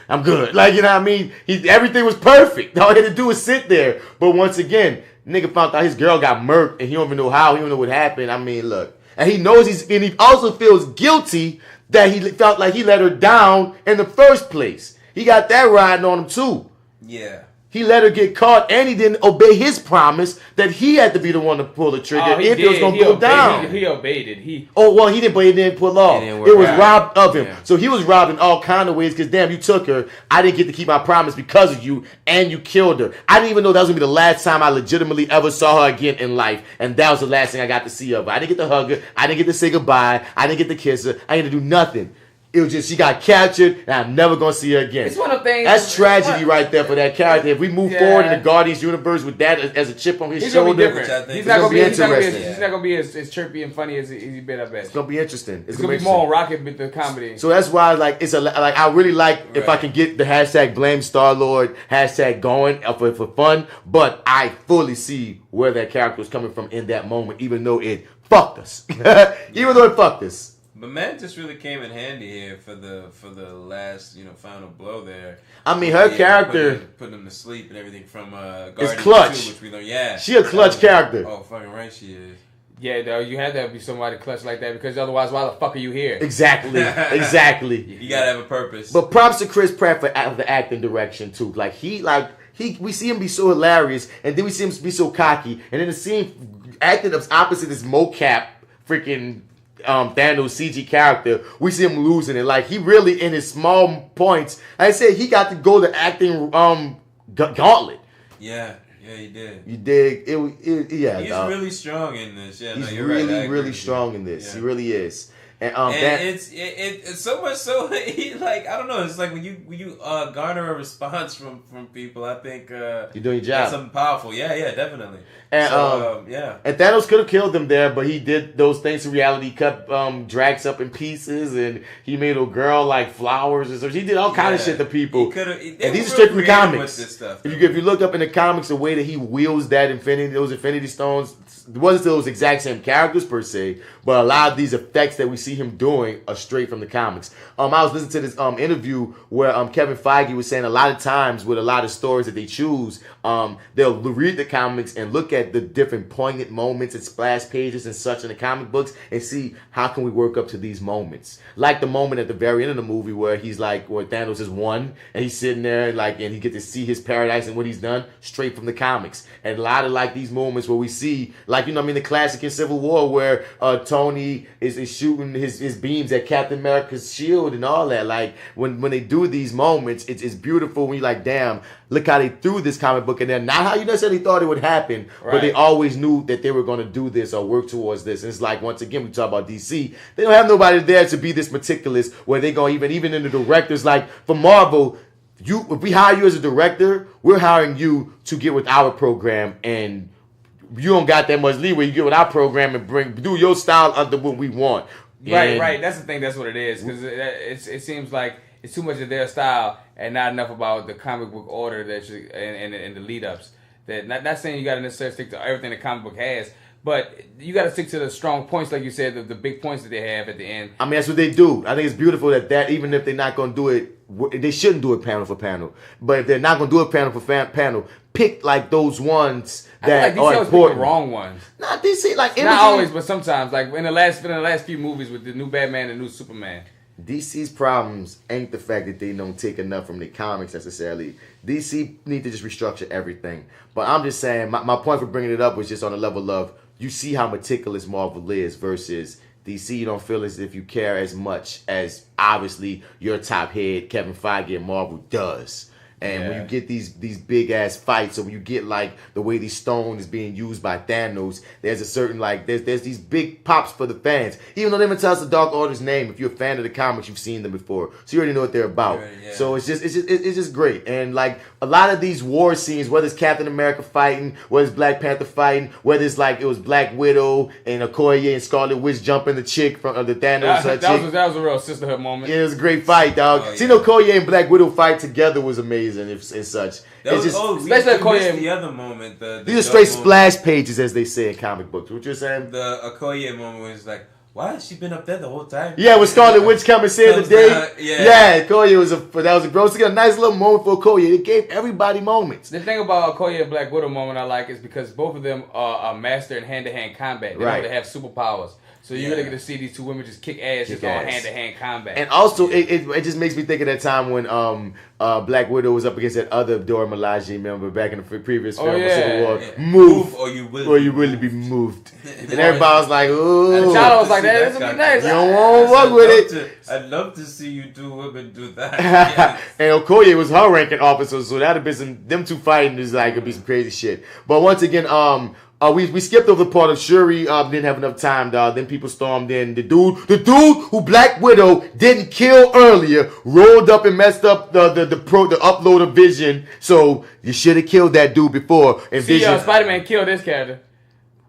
I'm good. Like, you know what I mean? Everything was perfect. All he had to do was sit there. But once again, nigga found out his girl got murked and he don't even know how. He don't know what happened. I mean, look. And he knows and he also feels guilty that he felt like he let her down in the first place. He got that riding on him too. Yeah. He let her get caught, and he didn't obey his promise that he had to be the one to pull the trigger if it was going to go down. He obeyed it. He didn't, but he didn't pull off. It was robbed of him. Yeah. So he was robbed in all kind of ways because, damn, you took her. I didn't get to keep my promise because of you, and you killed her. I didn't even know that was going to be the last time I legitimately ever saw her again in life, and that was the last thing I got to see of her. I didn't get to hug her. I didn't get to say goodbye. I didn't get to kiss her. I didn't get to do nothing. It was just, she got captured, and I'm never going to see her again. It's one of the things. That's tragedy right there for that character. If we move forward in the Guardians universe with that as a chip on his shoulder, he's not going to be as chirpy and funny as he's been up at. It's going to be interesting. It's going to be more on Rocket with the comedy. So that's why, I really like if I can get the hashtag blame Star-Lord hashtag going for fun, but I fully see where that character was coming from in that moment, even though it fucked us. But Mantis really came in handy here for the last final blow there. I mean, her character putting him to sleep and everything from Guardians it's clutch. 2, which we learned. She a clutch character. Oh, fucking right, she is. Yeah, though, you had to be somebody clutch like that because otherwise, why the fuck are you here? Exactly. You gotta have a purpose. But props to Chris Pratt for the acting direction too. We see him be so hilarious, and then we see him be so cocky, and then the scene acting opposite this mocap freaking Thanos CG character, we see him losing it. Like, he really, in his small points, like I said, he got to go the acting gauntlet. Yeah, he did. You dig? He's really strong in this. Yeah, he's really strong in this. Yeah. He really is. And it's so much so he I don't know. It's like when you garner a response from people, I think you're doing your job. That's something powerful. Yeah, definitely. And and Thanos could have killed them there, but he did those things in reality. He cut Drax up in pieces, and he made a girl like flowers and stuff. He did all kind of shit to people. And these are straight from the comics. Stuff, if you look up in the comics, the way that he wields those Infinity Stones, it wasn't those exact same characters per se, but a lot of these effects that we see him doing are straight from the comics. I was listening to this interview where Kevin Feige was saying a lot of times with a lot of stories that they choose, they'll read the comics and look at the different poignant moments and splash pages and such in the comic books and see how can we work up to these moments. Like the moment at the very end of the movie where he's like, where Thanos is won and he's sitting there and he gets to see his paradise and what he's done straight from the comics. And a lot of these moments where we see, the classic in Civil War where Tony is shooting his beams at Captain America's shield and all that. Like, when they do these moments, it's beautiful when you're like, damn, look how they threw this comic book in there. Not how you necessarily thought it would happen, but they always knew that they were going to do this or work towards this. And it's like, once again, we talk about DC. They don't have nobody there to be this meticulous where they go even in the directors. Like, for Marvel, if we hire you as a director, we're hiring you to get with our program, and you don't got that much leeway. You get with our program and do your style under what we want. Right. That's the thing. That's what it is. Because it seems like it's too much of their style and not enough about the comic book order and the lead ups. That not saying you got to necessarily stick to everything the comic book has, But you got to stick to the strong points, like you said, the big points that they have at the end. I mean, that's what they do. I think it's beautiful that even if they're not going to do it, they shouldn't do it panel for panel. But if they're not going to do it panel for panel, pick like those ones that are important. The wrong ones. Nah, DC like not always, but sometimes. Like in the last few movies with the new Batman and new Superman. DC's problems ain't the fact that they don't take enough from the comics necessarily. DC need to just restructure everything. But I'm just saying, my point for bringing it up was just on the level of, you see how meticulous Marvel is versus DC. You don't feel as if you care as much as obviously your top head, Kevin Feige at Marvel, does. And when you get these big ass fights, or when you get like the way these stone is being used by Thanos, there's a certain like there's these big pops for the fans. Even though they even tell us the Dark Order's name, if you're a fan of the comics, you've seen them before, so you already know what they're about. So it's just great. And like a lot of these war scenes, whether it's Captain America fighting, whether it's Black Panther fighting, whether it's like it was Black Widow and Okoye and Scarlet Witch jumping the chick from the Thanos. That was a real sisterhood moment. Yeah, it was a great fight, dog. Seeing Okoye and Black Widow fight together was amazing. And such. Especially Okoye. The other moment. These are straight splash pages, as they say in comic books. What you're saying? The Okoye moment was like, why has she been up there the whole time? Yeah, with Scarlet Witch coming saying the day. Okoye was a bro. A nice little moment for Okoye. It gave everybody moments. The thing about Okoye and Black Widow moment I like is because both of them are master in hand-to-hand combat. They don't have superpowers. So you're really going to see these two women just kick ass just on hand-to-hand combat. And also, it just makes me think of that time when Black Widow was up against that other Dora Milaje member back in the previous film of Civil War. Move or you will be moved. And everybody was like, ooh. And T'Challa was like, this will be nice. You don't want to work with it. I'd love to see you two women do that. And Okoye was her ranking officer, so that'd have been them two fighting is like, it'd be some crazy shit. But once again, we skipped over the part of Shuri didn't have enough time, dog. Then people stormed in. The dude who Black Widow didn't kill earlier rolled up and messed up the upload of Vision. So you should have killed that dude before. And Vision, Spider-Man killed this character.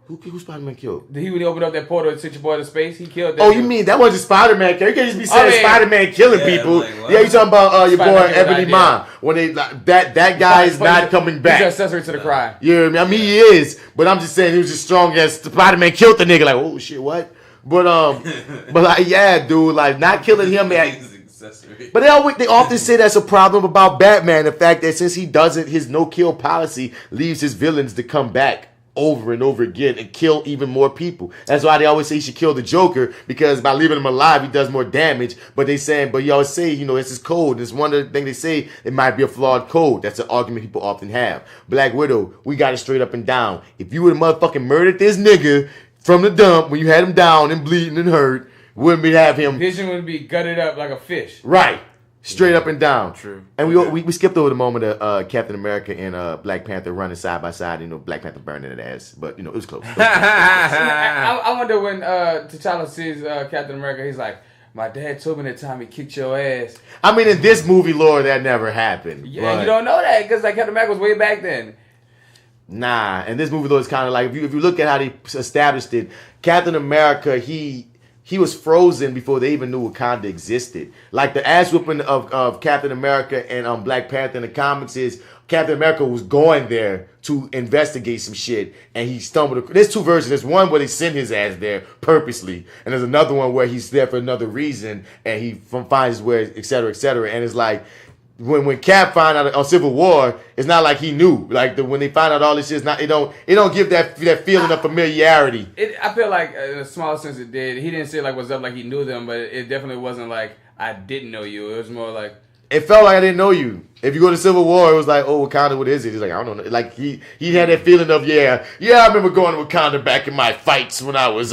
Who Spider-Man killed? When he opened up that portal and sent your boy to space, he killed that dude. You mean that wasn't Spider-Man? You can't just be saying Spider-Man killing people. Like, you talking about your boy Ebony Maw. When they that guy is not coming back. He's accessory to the crime. Yeah, I mean he is. But I'm just saying he was as strong as Spider-Man killed the nigga. Like, oh shit, what? But like, yeah, dude, like not killing him. But they often say that's a problem about Batman. The fact that since he doesn't, his no-kill policy leaves his villains to come back over and over again and kill even more people. That's why they always say you should kill the Joker, because by leaving him alive, he does more damage. But you always say, it's his code. It's one of the things they say, it might be a flawed code. That's an argument people often have. Black Widow, we got it straight up and down. If you would have motherfucking murdered this nigga from the dump when you had him down and bleeding and hurt, wouldn't we have him? Vision would be gutted up like a fish. Right. Straight up and down. True. And we skipped over the moment of Captain America and Black Panther running side by side. Black Panther burning an ass. But, it was close. I wonder when T'Challa sees Captain America, he's like, my dad told me that time he kicked your ass. I mean, in this movie, Lord, that never happened. Yeah, you don't know that because Captain America was way back then. Nah, and this movie, though, is kind of like, if you look at how they established it, Captain America, he was frozen before they even knew Wakanda existed. Like the ass whooping of Captain America and Black Panther in the comics is Captain America was going there to investigate some shit, and he stumbled. There's two versions. There's one where they send his ass there purposely, and there's another one where he's there for another reason, and he finds his way, et cetera, et cetera. And it's like, when Cap found out on Civil War, it's not like he knew. Like when they find out all this shit, it's not. It don't give that feeling of familiarity. I feel like in a small sense it did. He didn't say like what's up like he knew them, but it definitely wasn't like I didn't know you. It was more like it felt like I didn't know you. If you go to Civil War, it was like, oh, Wakanda, what is it? He's like, I don't know. Like he had that feeling of I remember going to Wakanda back in my fights when I was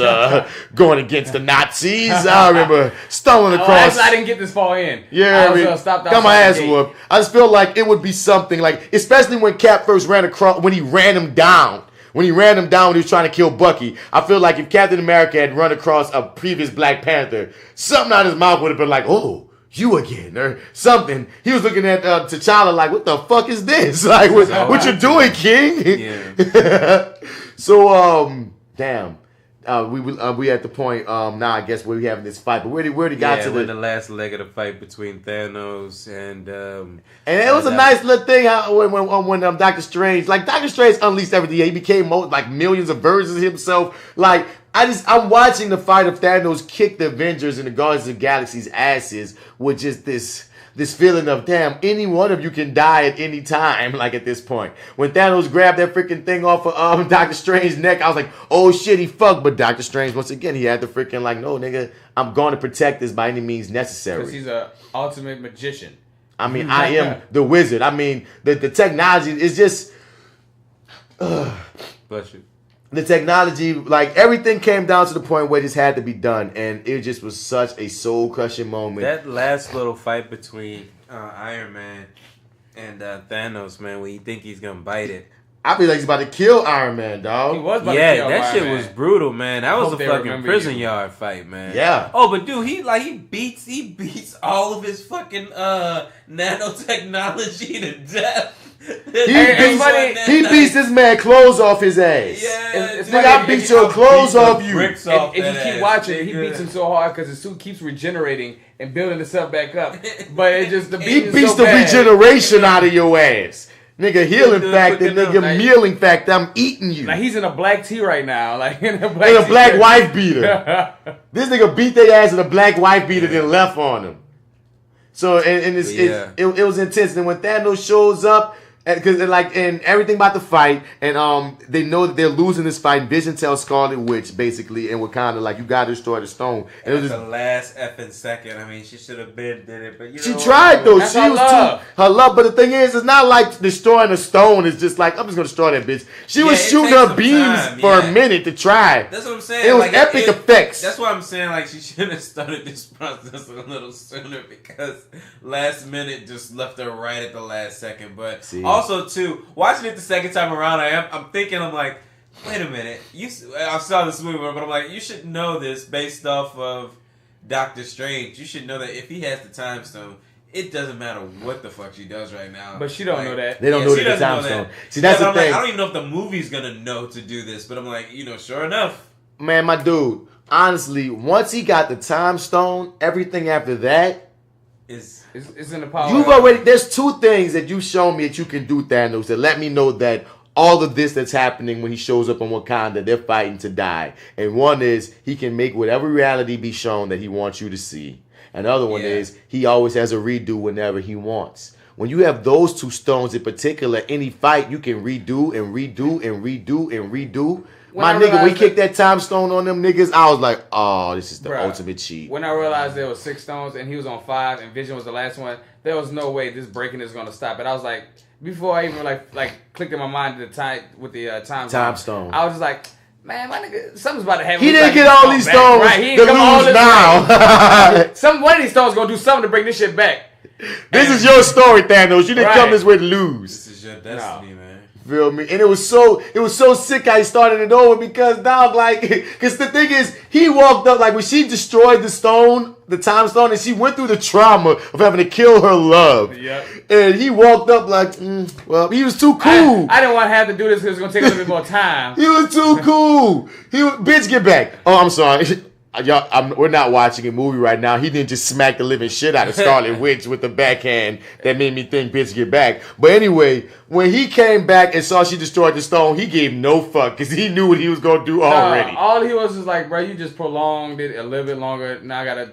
going against the Nazis. I remember stumbling across. I didn't get this far in. Yeah, got my ass whooped. I just feel like it would be something like, especially when Cap first ran across, when he ran him down. When he ran him down when he was trying to kill Bucky, I feel like if Captain America had run across a previous Black Panther, something out of his mouth would have been like, oh, you again, or something. He was looking at T'Challa like, what the fuck is this? Like, what you doing, King? Yeah. So, damn. we at the point now. I guess where we having this fight, but where they got to the last leg of the fight between Thanos and it was a nice little thing how when Doctor Strange unleashed everything. He became like millions of versions of himself. Like I'm watching the fight of Thanos kick the Avengers and the Guardians of the Galaxy's asses with just this feeling of, damn, any one of you can die at any time, like at this point. When Thanos grabbed that freaking thing off of Doctor Strange's neck, I was like, oh shit, he fucked. But Doctor Strange, once again, he had the freaking like, no, nigga, I'm going to protect this by any means necessary. Because he's an ultimate magician. I mean, I am the wizard. I mean, the technology is just... Bless you. The technology, like everything came down to the point where this had to be done, and it just was such a soul-crushing moment. That last little fight between Iron Man and Thanos, man, when you think he's gonna bite it, I feel like he's about to kill Iron Man, dog. He was about to kill that Iron shit Man. was brutal, man. That was a fucking prison you. yard fight, man. Yeah. Oh, but dude, he beats all of his fucking nanotechnology to death. He beats this man clothes off his ass. Yeah, it's like I beat your clothes off you. If you keep watching, he beats him so hard because his suit keeps regenerating and building itself back up. But it just he beats the regeneration out of your ass. Nigga, healing factor, nigga, mealing factor, I'm eating you. Like he's in a black tee right now. Like in a black wife beater. This nigga beat their ass in a black wife beater then left on him. So, it was intense. And when Thanos shows up, and everything about the fight, and they know that they're losing this fight. Vision tells Scarlet Witch basically in Wakanda, like, you gotta destroy the stone. And it was the last effing second. I mean, she should have did it, but she tried though. That's she her was love. her love. But the thing is, it's not like destroying a stone. It's just like, I'm just gonna destroy that bitch. She was shooting her beams for a minute to try. That's what I'm saying. It was epic effects. That's why I'm saying, like, she should have started this process a little sooner, because last minute just left her right at the last second. But also too, watching it the second time around, I'm thinking, I'm like, wait a minute. I saw this movie, but I'm like, you should know this based off of Doctor Strange. You should know that if he has the time stone, it doesn't matter what the fuck she does right now. But she don't know that. They don't know the time stone. See, that's the thing. Like, I don't even know if the movie's gonna know to do this, but I'm like, sure enough. Man, my dude, honestly, once he got the time stone, everything after that is in the power. There's two things that you've shown me that you can do, Thanos, that let me know that all of this that's happening when he shows up on Wakanda, they're fighting to die. And one is he can make whatever reality be shown that he wants you to see. And the other one is he always has a redo whenever he wants. When you have those two stones in particular, any fight you can redo and redo and redo and redo. When we kicked that time stone on them niggas, I was like, oh, this is the ultimate cheat. When I realized there was 6 stones and he was on 5 and Vision was the last one, there was no way this breaking is gonna stop. But I was like, before I even like clicked in my mind the time with the time stone, I was just like, man, my nigga, something's about to happen. He didn't get all these stones right? He to come all lose this now. One of these stones gonna do something to bring this shit back. This is your story, Thanos. You didn't come this way to lose. This is your destiny, man. Feel me? And it was so sick how he started it over because, dog, like, because the thing is, he walked up, like, when she destroyed the time stone, and she went through the trauma of having to kill her love. Yep. And he walked up like, well, he was too cool. I didn't want to have to do this because it was going to take a little bit more time. He was too cool. Bitch, get back. Oh, I'm sorry. Y'all, we're not watching a movie right now. He didn't just smack the living shit out of Scarlet Witch with the backhand that made me think, bitch, get back. But anyway, when he came back and saw she destroyed the stone, he gave no fuck because he knew what he was going to do already. All he was like, bro, you just prolonged it a little bit longer. Now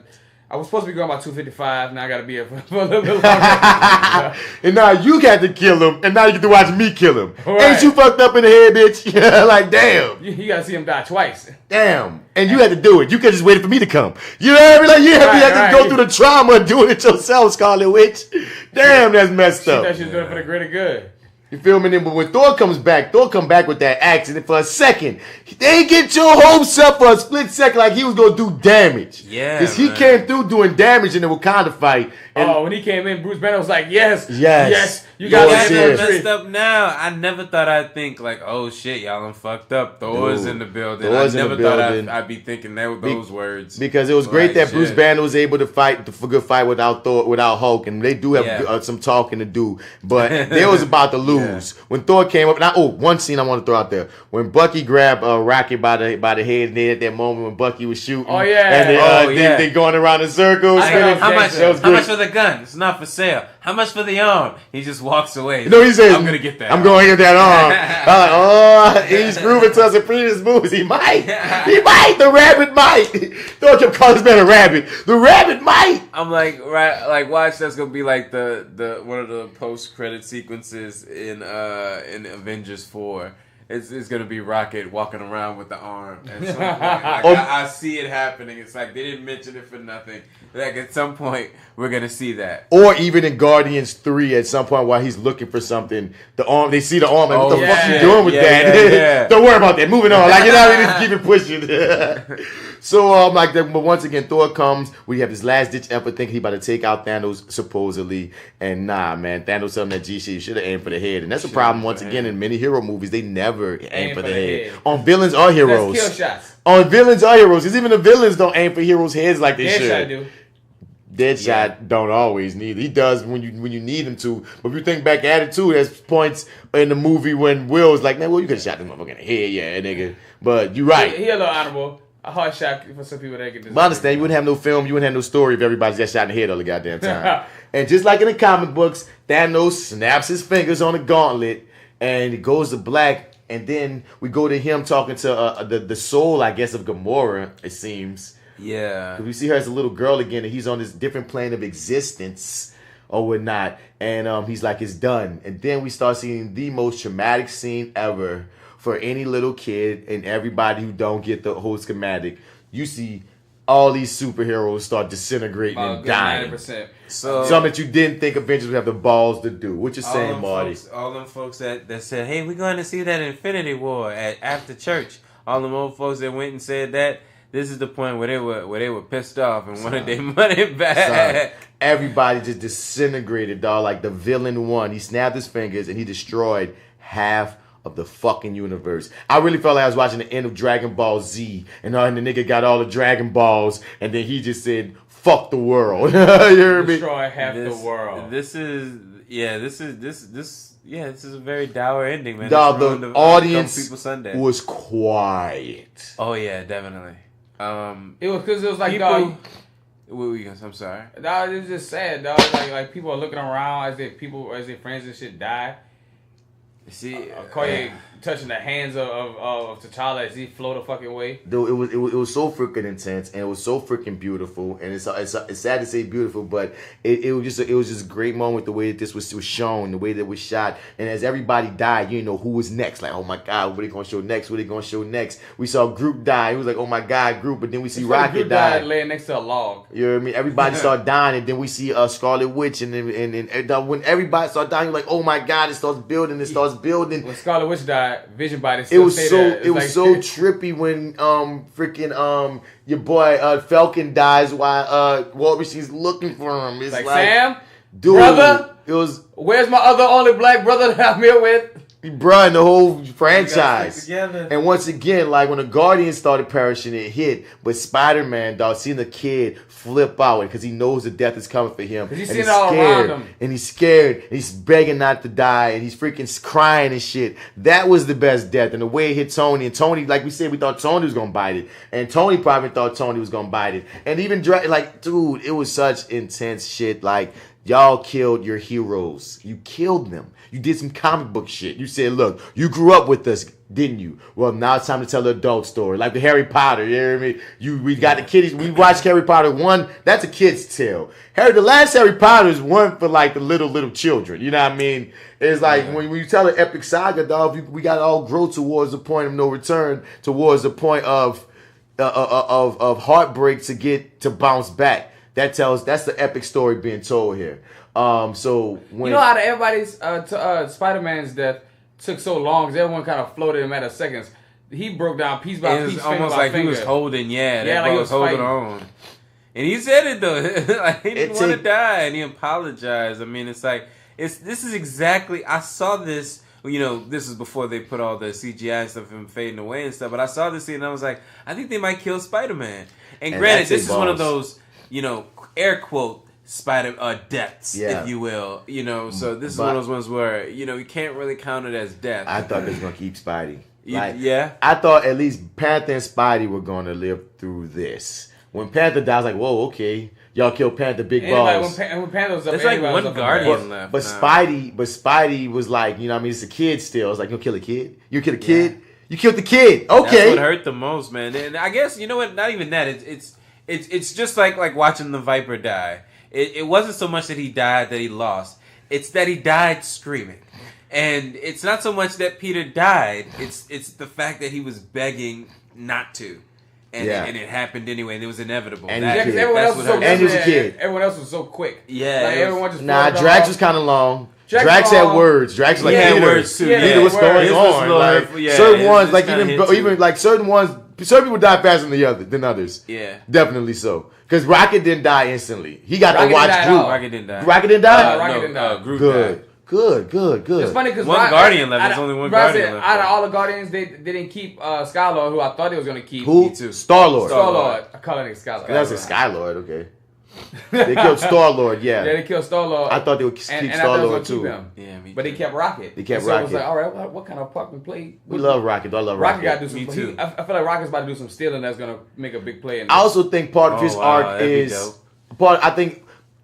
I was supposed to be going about 255. Now I got to be here for a little bit longer. And now you got to kill him, and now you get to watch me kill him. Right. Ain't you fucked up in the head, bitch? Yeah, like, damn. You got to see him die twice. Damn. And you had to do it. You could just waited for me to come. You know what I mean? Like, you had to go through the trauma of doing it yourself, Scarlet Witch. Damn, that's messed up. She thought she was doing it for the greater good. You feel me? But when Thor come back with that axe, and for a second, they get your hopes up for a split second like he was going to do damage. Yeah, because he came through doing damage in the Wakanda fight. when he came in, Bruce Banner was like, yes, you got got me messed up now. I never thought I'd think like, oh shit, y'all done fucked up. Thor's in the building. I never thought I'd be thinking those words. Because it was great that Bruce Banner was able to fight for good fight without Thor, without Hulk, and they do have some talking to do. But they was about to lose when Thor came up. And one scene I want to throw out there when Bucky grabbed Rocket by the head, and then at that moment when Bucky was shooting, and they going around in circles. How much for the gun? It's not for sale. How much for the arm? He just walks away. No, he says, I'm gonna get that. I'm going to get that arm. I'm like, he's proven to us in previous movies. He might. The rabbit might. Thor kept calling this man a rabbit. The rabbit might. I'm like, watch. That's gonna be like the one of the post credit sequences in Avengers 4. It's gonna be Rocket walking around with the arm. At some point. I see it happening. It's like they didn't mention it for nothing. Like at some point we're gonna see that. Or even in Guardians 3, at some point while he's looking for something, the arm, they see the arm. Like, what the fuck you doing with that? Yeah. Don't worry about that. Moving on. Like, you know, we just keep it pushing. So like that. But once again, Thor comes. We have this last ditch effort thinking he about to take out Thanos supposedly, and nah, man, Thanos telling that G shit, you should have aimed for the head, and that's a problem once again in many hero movies. They never aim for the head. On villains or heroes. That's kill shots. On villains or heroes, because even the villains don't aim for heroes' heads like they should. Deadshot do. Deadshot don't always need. He does when you need him to. But if you think back at it too, there's points in the movie when Will's like, man, well, you could have shot this motherfucker in the head, nigga. But you're right. He a little honorable. A hard shot for some people that get this. But I understand, you wouldn't have no film, you wouldn't have no story if everybody's got shot in the head all the goddamn time. And just like in the comic books, Thanos snaps his fingers on the gauntlet and it goes to black. And then we go to him talking to the soul, I guess, of Gamora, it seems. Yeah. We see her as a little girl again, and he's on this different plane of existence or whatnot. And he's like, it's done. And then we start seeing the most traumatic scene ever for any little kid and everybody who don't get the whole schematic. You see all these superheroes start disintegrating and dying. 90%. So something that you didn't think Avengers would have the balls to do. What you saying, Marty? All them folks that said, hey, we're going to see that Infinity War after church. All them old folks that went and said that. This is the point where they were pissed off and wanted their money back. Everybody just disintegrated, dog. Like the villain won. He snapped his fingers and he destroyed half of the fucking universe. I really felt like I was watching the end of Dragon Ball Z, and the nigga got all the Dragon Balls, and then he just said, "Fuck the world." You heard me? Destroy half the world. This is a very dour ending, man. Dog, the audience was quiet. Oh yeah, definitely. It was because it was like, people, dog. I'm sorry. Dog, it's just sad, dog. Like people are looking around as their friends and shit die. See, Okoye touching the hands of T'Challa as he float a fucking way. Dude, it was so freaking intense and it was so freaking beautiful, and it's sad to say beautiful, but it was just a great moment the way that this was shown, the way that it was shot, and as everybody died, you know who was next. Like, oh my God, what are they gonna show next? What are they gonna show next? We saw Groot die. It was like, oh my God, Groot, but then we see Rocket die, laying next to a log. You know what I mean? Everybody started dying, and then we see Scarlet Witch, and then when everybody started dying, you're like, oh my God, it starts building. When Scarlet Witch died, Vision body. It was so trippy when your boy Falcon dies while War Machine's looking for him. It's like Sam, dude, brother. It was. Where's my other only black brother that I'm here with? Bruh, and the whole franchise. Together. And once again, like when the Guardians started perishing, it hit. But Spider-Man, dog, seeing the kid flip out because he knows the death is coming for him. Because he's seen it all around him. And he's scared. And he's begging not to die. And he's freaking crying and shit. That was the best death. And the way it hit Tony. And Tony, like we said, we thought Tony was going to bite it. And Tony probably thought Tony was going to bite it. And even, like, dude, it was such intense shit. Like, y'all killed your heroes. You killed them. You did some comic book shit. You said, look, you grew up with us, didn't you? Well, now it's time to tell the adult story. Like the Harry Potter, you hear me? We got the kiddies. We watched Harry Potter 1. That's a kid's tale. The last Harry Potter is one for like the little children. You know what I mean? It's like when you tell an epic saga, dog, we got to all grow towards the point of no return, towards the point of heartbreak to bounce back. That's the epic story being told here. So when you know out of everybody's Spider-Man's death took so long because everyone kind of floated in a matter of seconds. He broke down piece by piece. It was almost like he was holding, like he was holding on. And he said it though. Like, he didn't want to die, and he apologized. I mean, it's like this is exactly. I saw this. You know, this is before they put all the CGI stuff and fading away and stuff. But I saw this scene and I was like, I think they might kill Spider-Man. And granted, this is one of those, you know, air quote deaths, if you will. You know, so this is one of those ones where, you know, you can't really count it as death. I thought they was gonna keep Spidey. Like, yeah. I thought at least Panther and Spidey were gonna live through this. When Panther died, I was like, whoa, okay. Y'all killed Panther, big balls. When Panther was up, there's like one Guardian left. But Spidey was like, you know what I mean? It's a kid still. It's like, you'll kill a kid? You kill a kid? Yeah. You killed the kid. Okay. That's what hurt the most, man. And I guess, you know what? Not even that. It's just like watching the Viper die. It wasn't so much that he died that he lost. It's that he died screaming. And it's not so much that Peter died. It's the fact that he was begging not to. And it happened anyway, and it was inevitable. And because everyone else was so and he was a kid. Everyone else was so quick. Yeah. Like, everyone just Drax was kind of long. Drax had words. Drax was like, had Peter, words too. Peter, what's going on? Like, certain ones, like even like certain people die faster than others. Yeah. Definitely so. Because Rocket didn't die instantly. He got to watch Groot. Rocket didn't die. Rocket didn't die? Rocket didn't die. Groot died. Good. It's funny because one Guardian left. There's only one Guardian left. Out of all the Guardians, they didn't keep Star-Lord, who I thought they was going to keep. Who? Star-Lord. I call it Star-Lord. That's a Sky-Lord, okay. They killed Star-Lord, yeah. Yeah, they killed Star-Lord. I thought they would keep Star-Lord, too. Yeah, me too. But they kept Rocket. They kept Rocket. Rocket. So it was like, all right, what kind of part we play? We love Rocket. I love Rocket. Rocket got to do some. Me too. I feel like Rocket's about to do some stealing that's going to make a big play. In I also think part of his arc is... I think...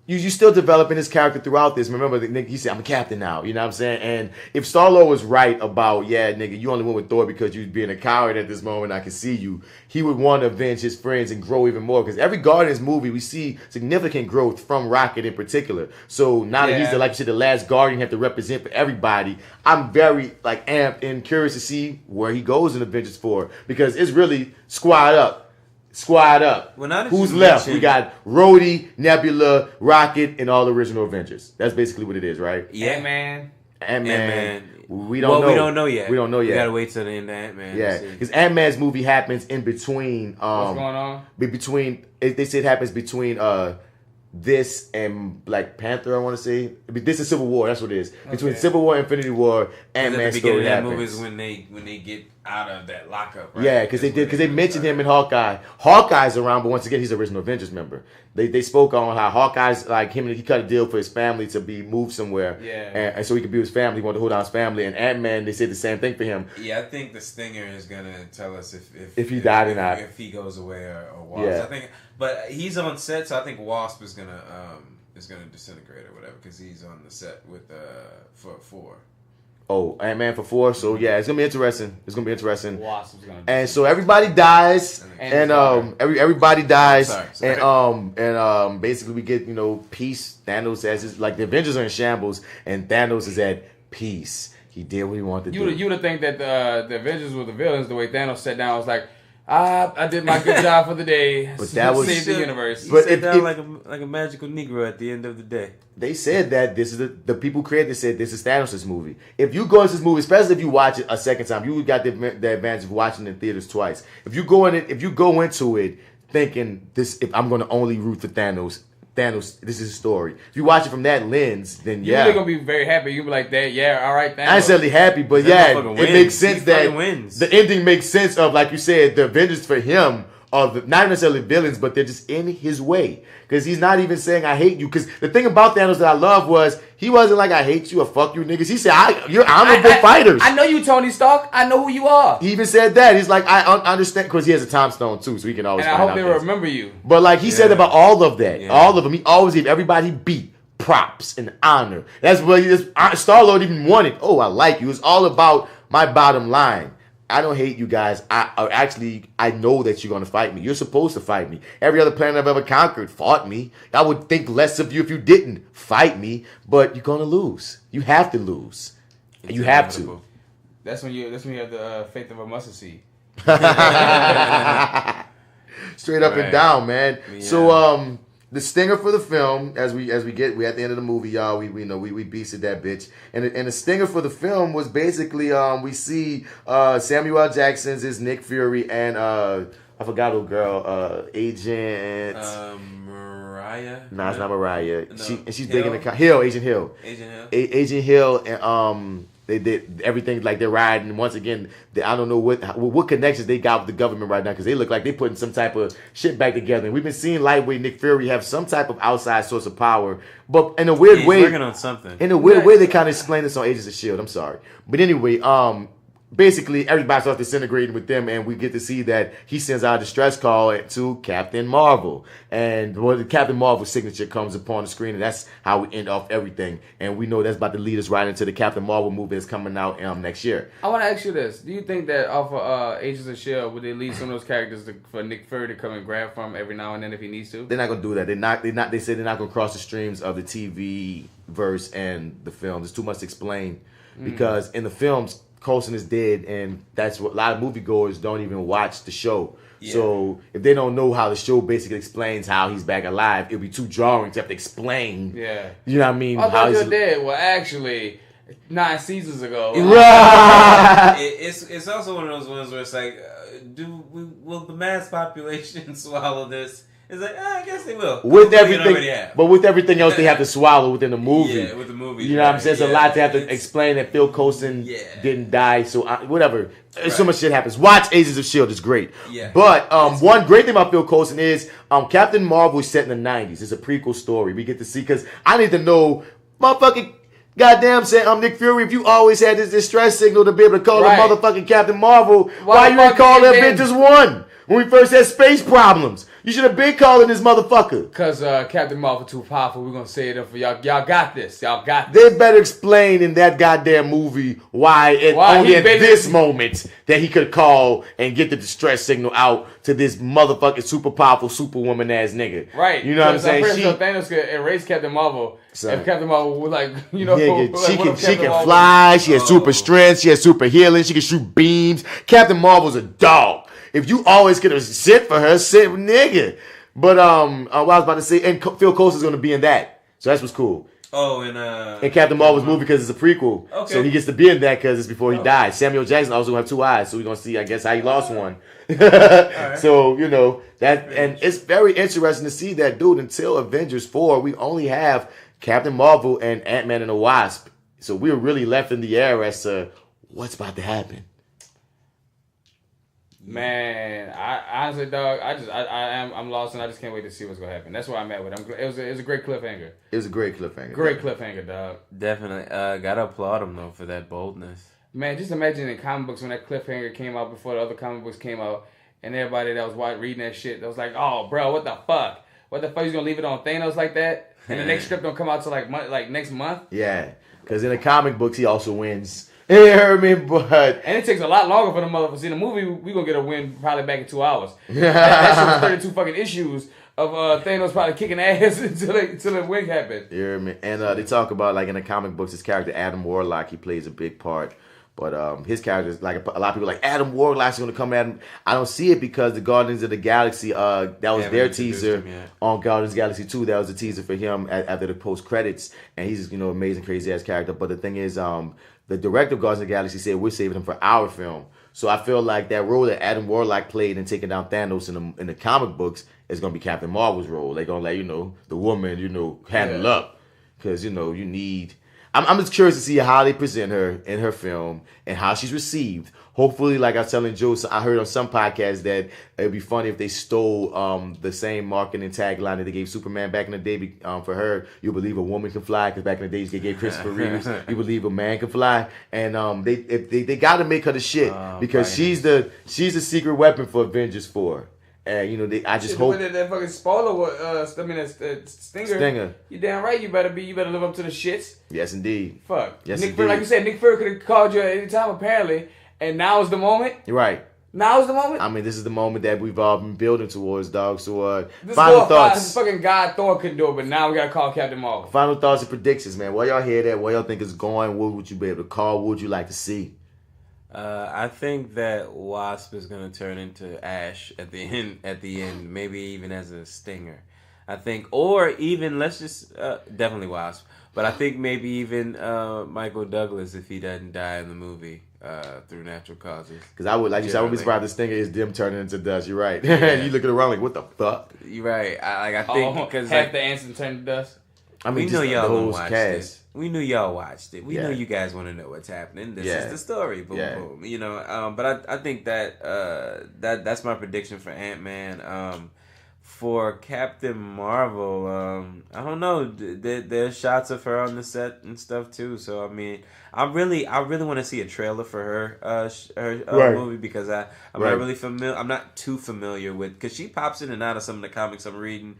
You still developing his character throughout this. Remember, Nick, he said, I'm a captain now. You know what I'm saying? And if Star-Lord was right about, nigga, you only went with Thor because you was being a coward at this moment, I can see you. He would want to avenge his friends and grow even more. Because every Guardians movie, we see significant growth from Rocket in particular. So now that he's, like you said, the last Guardian, have to represent for everybody. I'm very, amped and curious to see where he goes in Avengers 4. Because it's really squad up. Well, who's left? We got Rhodey, Nebula, Rocket, and all the original Avengers. That's basically what it is, right? Yeah, Ant-Man. We don't know. We don't know yet. We gotta wait till the end of Ant-Man. Yeah, because Ant-Man's movie happens in between. What's going on? They say it happens between this and Black Panther. I want to say this is Civil War. That's what it is. Between Civil War and Infinity War, Ant-Man's story happens. Movie is when they get out of that lockup. Right? Yeah, because they mentioned him in Hawkeye. Hawkeye's around, but once again, he's an original Avengers member. They spoke on how Hawkeye's like him. He cut a deal for his family to be moved somewhere. Yeah, and so he could be with his family. He wanted to hold down his family. And Ant-Man, they said the same thing for him. Yeah, I think the Stinger is gonna tell us if he died or not, if he goes away or Wasp. Yeah. I think, but he's on set, so I think Wasp is gonna disintegrate or whatever because he's on the set with for 4. Oh, Ant-Man for 4. So yeah, it's gonna be interesting. Wasp is gonna and so everybody dies, and everybody dies, and basically we get peace. Thanos says like the Avengers are in shambles, and Thanos is at peace. He did what he wanted to do. You would think that the Avengers were the villains. The way Thanos sat down was like, I did my good job for the day. But that was saved the universe. He sat down like a magical Negro at the end of the day. They said that this is the people created said this is Thanos' movie. If you go into this movie, especially if you watch it a second time, you got the advantage of watching it in theaters twice. If you go into it thinking if I'm going to only root for Thanos, this is his story. If you watch it from that lens, then you're really gonna be very happy. You'll be like that, all right, Thanos. Not necessarily happy, but it makes sense that the ending makes sense of, like you said, the Avengers for him are not necessarily villains, but they're just in his way. Because he's not even saying I hate you. Because the thing about Thanos that I love was he wasn't like I hate you or fuck you niggas. He said you're honorable fighters. I know you, Tony Stark. I know who you are. He even said that. He's like I understand because he has a time stone too, so he can always. And I hope they remember you. But like he said about all of that, all of them, he always gave everybody beat. Props and honor. That's what Star-Lord even wanted. Oh, I like you. It's all about my bottom line. I don't hate you guys. I know that you're going to fight me. You're supposed to fight me. Every other planet I've ever conquered fought me. I would think less of you if you didn't fight me, but you're going to lose. You have to lose. And you have to. That's when you have the faith of a mustard seed. Straight up and down, man. Yeah. So the stinger for the film, we at the end of the movie, y'all. We beasted that bitch, and the stinger for the film was basically we see Samuel L. Jackson's is Nick Fury and I forgot who girl Agent Mariah. No, it's not Mariah. No. She's big in the Hill. Agent Hill. Agent Hill and They did everything like they're riding. Once again, I don't know what connections they got with the government right now because they look like they're putting some type of shit back together. And we've been seeing lightweight Nick Fury have some type of outside source of power, but in a weird way, working on something. In a weird way, they kind of explain this on Agents of S.H.I.E.L.D. I'm sorry, but anyway, basically everybody starts disintegrating with them, and we get to see that he sends out a distress call to Captain Marvel, and the Captain Marvel's signature comes upon the screen, and that's how we end off everything. And we know that's about to lead us right into the Captain Marvel movie that's coming out next year. I want to ask you this: do you think that off of Agents of S.H.I.E.L.D. would they leave some of those characters for Nick Fury to come and grab from every now and then if he needs to? They're not gonna do that. They said they're not gonna cross the streams of the TV verse and the film. There's too much to explain because in the films, Coulson is dead, and that's what a lot of moviegoers don't even watch the show. Yeah. So if they don't know how the show basically explains how he's back alive, it'll be too jarring to have to explain. Yeah, you know what I mean? I thought you're dead. Well, actually, 9 seasons ago. Right. It's also one of those ones where it's like, will the mass population swallow this? It's like, I guess they will. With everything else they have to swallow within the movie. Yeah, with the movie. You know what I'm saying? It's a lot to have to explain that Phil Coulson didn't die. So whatever. Right. So much shit happens. Watch Agents of S.H.I.E.L.D. It's great. Yeah. But one great thing about Phil Coulson is Captain Marvel is set in the 90s. It's a prequel story. We get to see, because I need to know, motherfucking goddamn saying, Nick Fury, if you always had this distress signal to be able to call the motherfucking Captain Marvel, why you ain't call the Avengers 1? When we first had space problems. You should have been calling this motherfucker. Because Captain Marvel too powerful. We're going to say it for y'all. Y'all got this. Y'all got this. They better explain in that goddamn movie why only at this moment that he could call and get the distress signal out to this motherfucking super powerful superwoman ass nigga. Right. You know what I'm saying? Thanos could erase Captain Marvel. If Captain Marvel would she can fly. She has super strength. She has super healing. She can shoot beams. Captain Marvel's a dog. If you always get a sit for her, sit nigga. But what I was about to say, and Phil Coulson's going to be in that, so that's what's cool. Oh, and Captain Marvel's movie because it's a prequel, so he gets to be in that because it's before he dies. Samuel Jackson also gonna have 2 eyes, so we're gonna see, I guess, how he lost one. Right. So that, and it's very interesting to see that, dude. Until Avengers 4, we only have Captain Marvel and Ant-Man and the Wasp, so we're really left in the air as to what's about to happen. Man, I honestly, dog, I'm lost, and I just can't wait to see what's gonna happen. That's where I'm at with it. It was a great cliffhanger. It was a great cliffhanger. Great cliffhanger, dog. Definitely. Gotta applaud him though for that boldness. Man, just imagine in comic books when that cliffhanger came out before the other comic books came out, and everybody that was reading that shit, that was like, "Oh, bro, what the fuck? What the fuck? You gonna leave it on Thanos like that?" And the next script don't come out till like next month. Yeah, because in the comic books he also wins. You heard me, but... And it takes a lot longer for the motherfuckers. In the movie, we gonna get a win probably back in 2 hours. that shit was 32 fucking issues of Thanos probably kicking ass until the win happened. You heard me? And they talk about, like, in the comic books, his character, Adam Warlock, he plays a big part. But his character is, like, a lot of people are like, Adam Warlock's gonna come at him. I don't see it because the Guardians of the Galaxy, that was their teaser on Guardians of the Galaxy 2. That was the teaser for him after the post-credits. And he's, amazing, crazy-ass character. But the thing is, the director of Guardians of the Galaxy said we're saving him for our film. So I feel like that role that Adam Warlock played in taking down Thanos in the comic books is going to be Captain Marvel's role. They're going to let, the woman, handle up. Because, you need... I'm just curious to see how they present her in her film and how she's received. Hopefully, like I was telling Joe, I heard on some podcasts that it'd be funny if they stole the same marketing tagline that they gave Superman back in the day for her. You believe a woman can fly, because back in the days they gave Christopher Reeves. You believe a man can fly, and they got to make her the shit because she's the secret weapon for Avengers 4. And I just hope that fucking spoiler. That Stinger. You damn right. You better live up to the shits. Yes, indeed. Fuck. Yes, Nick Fury, like you said, Nick Fury could have called you at any time apparently, and now is the moment. You're right. Now is the moment. I mean, this is the moment that we've all been building towards, dog. So, final thoughts. This fucking God Thor couldn't do it, but now we gotta call Captain Marvel. Final thoughts and predictions, man. Where y'all hear that? Where y'all think it's going? What would you be able to call? What would you like to see? I think that Wasp is going to turn into Ash at the end, maybe even as a Stinger. I think, or even let's just definitely Wasp, but I think maybe even Michael Douglas if he doesn't die in the movie through natural causes. Because I would, like you said, I would be surprised this thing is them turning into dust. You're right. And you looking around like, what the fuck? You're right. I think because half the ants turned to dust. I mean, we know y'all watched it. We knew y'all watched it. We know you guys want to know what's happening. This is the story. Boom, boom. You know, but I think that that's my prediction for Ant-Man. For Captain Marvel, I don't know. There's shots of her on the set and stuff too. So I mean, I really want to see a trailer for her movie because I'm not really familiar. I'm not too familiar with because she pops in and out of some of the comics I'm reading,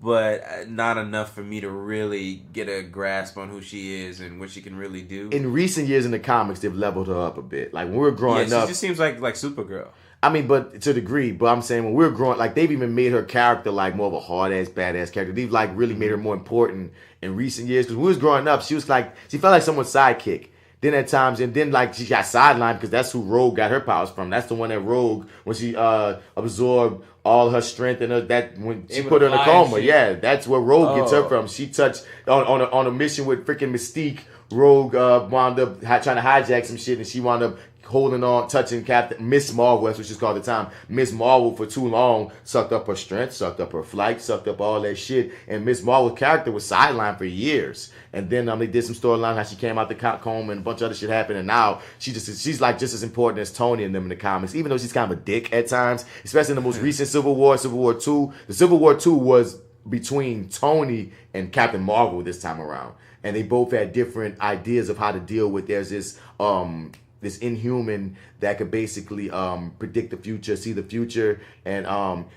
but not enough for me to really get a grasp on who she is and what she can really do. In recent years in the comics, they've leveled her up a bit. Like when we were growing up, she just seems like Supergirl. I mean, but to a degree. But I'm saying when we were growing, like they've even made her character like more of a hard ass, badass character. They've like really made her more important in recent years. Because when we was growing up, she felt like someone's sidekick. Then at times, and then like she got sidelined because that's who Rogue got her powers from. That's the one that Rogue, when she absorbed all her strength and when she put her in a coma. Yeah, that's where Rogue gets her from. She touched on a mission with freaking Mystique. Rogue wound up trying to hijack some shit, and she wound up holding on, touching Captain Miss Marvel, that's what she's called at the time. Miss Marvel for too long sucked up her strength, sucked up her flight, sucked up all that shit. And Miss Marvel's character was sidelined for years. And then they did some storyline how she came out the coma and a bunch of other shit happened. And now she's like just as important as Tony and them in the comics, even though she's kind of a dick at times, especially in the most recent Civil War 2. The Civil War 2 was between Tony and Captain Marvel this time around. And they both had different ideas of how to deal with. There's this inhuman that could basically predict the future, see the future, and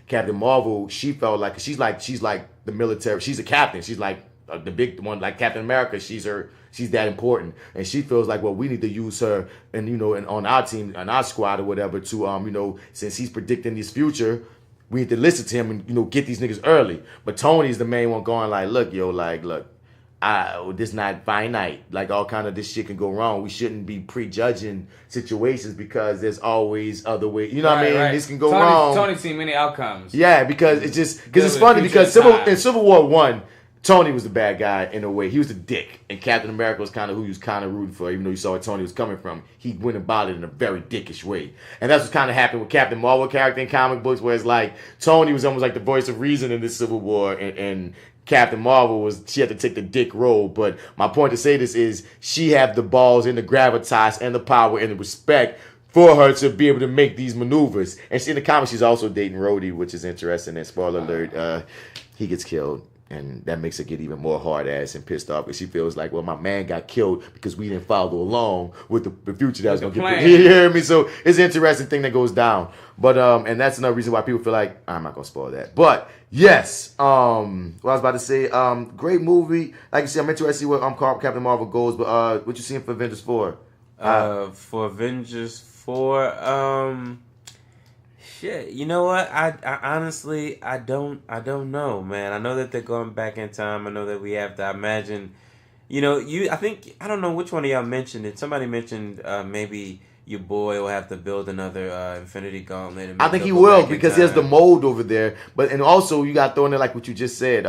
Captain Marvel, she felt like she's like the military. She's a captain. She's like the big one, like Captain America. She's that important, and she feels like, well, we need to use her, and and on our team, on our squad or whatever, to since he's predicting this future, we need to listen to him and get these niggas early. But Tony's the main one going like, look, this not finite. Like all kind of this shit can go wrong. We shouldn't be prejudging situations because there's always other ways. You know what I mean? Right. This can go wrong. Tony's seen many outcomes. Yeah, because it's funny because in Civil War 1, Tony was the bad guy in a way. He was the dick, and Captain America was kind of who he was kind of rooting for. Even though you saw where Tony was coming from, he went about it in a very dickish way. And that's what kind of happened with Captain Marvel character in comic books, where it's like Tony was almost like the voice of reason in this Civil War, and Captain Marvel she had to take the dick role. But my point to say this is she had the balls and the gravitas and the power and the respect for her to be able to make these maneuvers. And in the comics, she's also dating Rhodey, which is interesting. And spoiler alert, he gets killed. And that makes her get even more hard ass and pissed off because she feels like, well, my man got killed because we didn't follow along with the future that was going to get. You hear me? So it's an interesting thing that goes down. But and that's another reason why people feel like I'm not going to spoil that. But yes, what I was about to say, great movie. Like you said, I'm interested to see where Captain Marvel goes. But what you seeing for Avengers 4? For Avengers 4, shit, you know what? I honestly I don't know, man. I know that they're going back in time. I know that we have to imagine. I don't know which one of y'all mentioned it. Somebody mentioned maybe your boy will have to build another Infinity Gauntlet. And I think he will because there's the mold over there. And also you got thrown in like what you just said.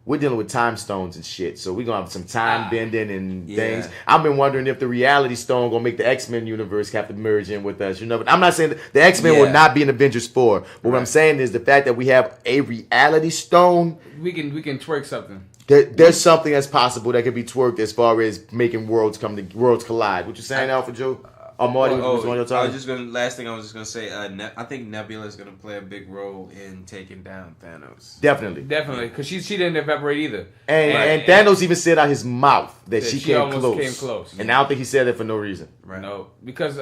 We're dealing with time stones and shit, so we're gonna have some time bending and things. I've been wondering if the reality stone gonna make the X-Men universe have to merge in with us. But I'm not saying that the X-Men will not be in Avengers 4. But what I'm saying is the fact that we have a reality stone, we can twerk something. There's something that's possible that can be twerked as far as making worlds collide. What you saying, AlphaJoe? Marty, last thing I was just gonna say, I think Nebula is gonna play a big role in taking down Thanos. Definitely, because she didn't evaporate either. And Thanos even said out his mouth that she came close. And I don't think he said that for no reason. Right. No, because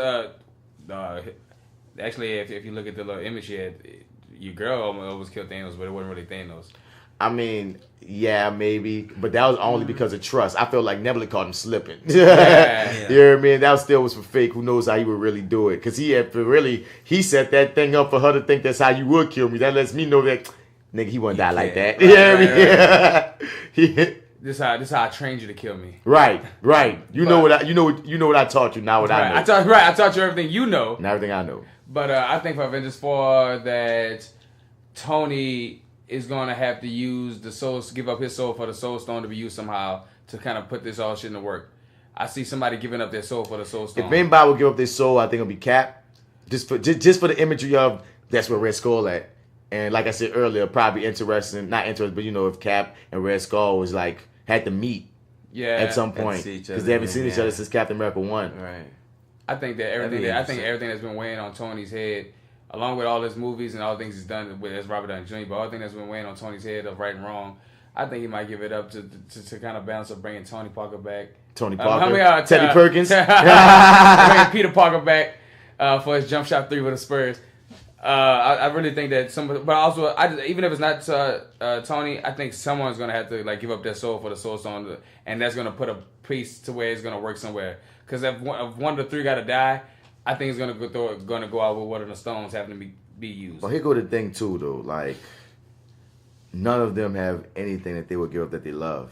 actually, if you look at the little image she had, your girl almost killed Thanos, but it wasn't really Thanos. I mean, yeah, maybe, but that was only because of trust. I felt like Nebula caught him slipping. You know what I mean? That still was for fake. Who knows how he would really do it? Because he set that thing up for her to think that's how you would kill me. That lets me know that, nigga, he wouldn't die like that. This is how I trained you to kill me. Right. You know what I taught you. Now what I know. I taught you everything you know. And everything I know. But I think for Avengers 4 that Tony is going to have to use the soul, give up his soul for the soul stone to be used somehow to kind of put this all shit into work. I see somebody giving up their soul for the soul stone. If anybody would give up their soul, I think it'll be Cap. Just for the imagery of that's where Red Skull at. And like I said earlier, probably interesting, not interesting, but if Cap and Red Skull was like had to meet at some point because they haven't seen each other since Captain America 1. Right. I think that everything that's been weighing on Tony's head, along with all his movies and all the things he's done as Robert Downey Jr., but all the things that's been weighing on Tony's head of right and wrong, I think he might give it up to kind of balance of bringing Tony Parker back. Teddy Perkins. Bringing Peter Parker back for his jump shot 3 with the Spurs. I really think that but also even if it's not Tony, I think someone's gonna have to like give up their soul for the soul stone, and that's gonna put a piece to where it's gonna work somewhere. Because if one of the three gotta die, I think it's gonna go out with one of the stones having to be used. Well, here go the thing too though, like none of them have anything that they would give up that they love.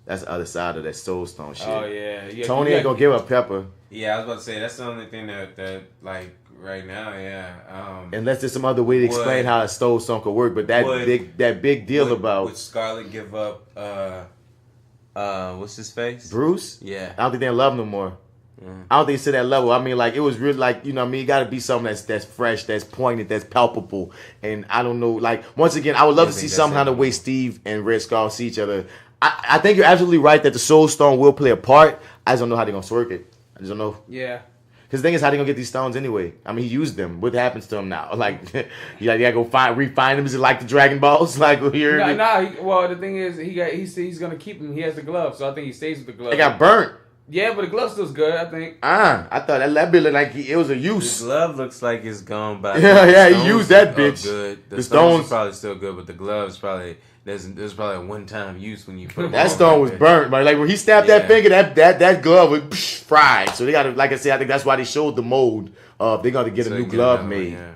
That's the other side of that soul stone shit. Oh yeah. Tony ain't gonna give up Pepper. Yeah, I was about to say that's the only thing that like right now, unless there's some other way to explain how a soul stone could work, but that big deal about would Scarlet give up what's his face? Bruce? Yeah. I don't think they love him no more. I don't think it's to that level. I mean, like it was really like it got to be something that's fresh, that's poignant, that's palpable. And I don't know, like once again, I would love to see somehow the way Steve and Red Skull see each other. I think you're absolutely right that the Soul Stone will play a part. I just don't know how they're gonna work it. I just don't know. Yeah. Because the thing is, how they gonna get these stones anyway? I mean, he used them. What happens to him now? Like, you gotta go refine them. Is it like the Dragon Balls? Like here? Well, the thing is, he's gonna keep them. He has the glove, so I think he stays with the glove. They got burnt. Yeah, but the glove still's good, I think. I thought that bit looked like it was a use. The glove looks like it's gone by. Yeah, he used that bitch. Good. The stones are probably still good, but the gloves probably there's probably a one-time use when you put them that stone was burnt, right? Like when he stabbed that finger, that glove was fried. So they got to, like I said, I think that's why they showed the mold of they're gonna get a new glove made. Yeah.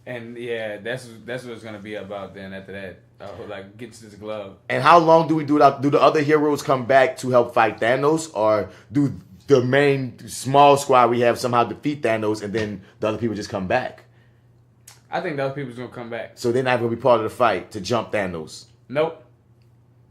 And that's what it's gonna be about then. After that, like gets this glove. And how long do we do that? Do the other heroes come back to help fight Thanos, or do the main small squad we have somehow defeat Thanos, and then the other people just come back? I think the other people's gonna come back. So they're not gonna be part of the fight to jump Thanos. Nope.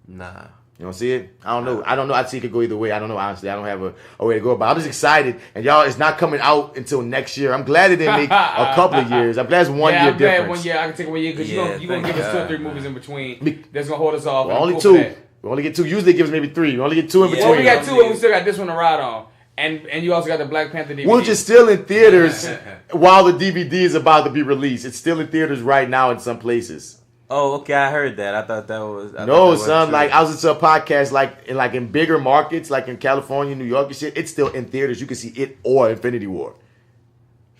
Nah. You don't see it? I don't know. I don't know. I see it could go either way. I don't know, honestly. I don't have a way to go about it. I'm just excited. And y'all, it's not coming out until next year. I'm glad it didn't make a couple of years. I'm glad it's 1 year difference. Yeah, I'm glad 1 year. I can take 1 year because you're going to give us 2 or 3 movies in between that's going to hold us off. Well, only 2. We only get 2. Usually it gives maybe 3. We only get 2 in between. Well, we got 2 and we still got this one to ride on. And you also got the Black Panther DVD. Which is still in theaters while the DVD is about to be released. It's still in theaters right now in some places. Oh, okay. I heard that. I thought that was. No, son. Like I was listening to a podcast, like in bigger markets, like in California, New York, and shit. It's still in theaters. You can see it or Infinity War.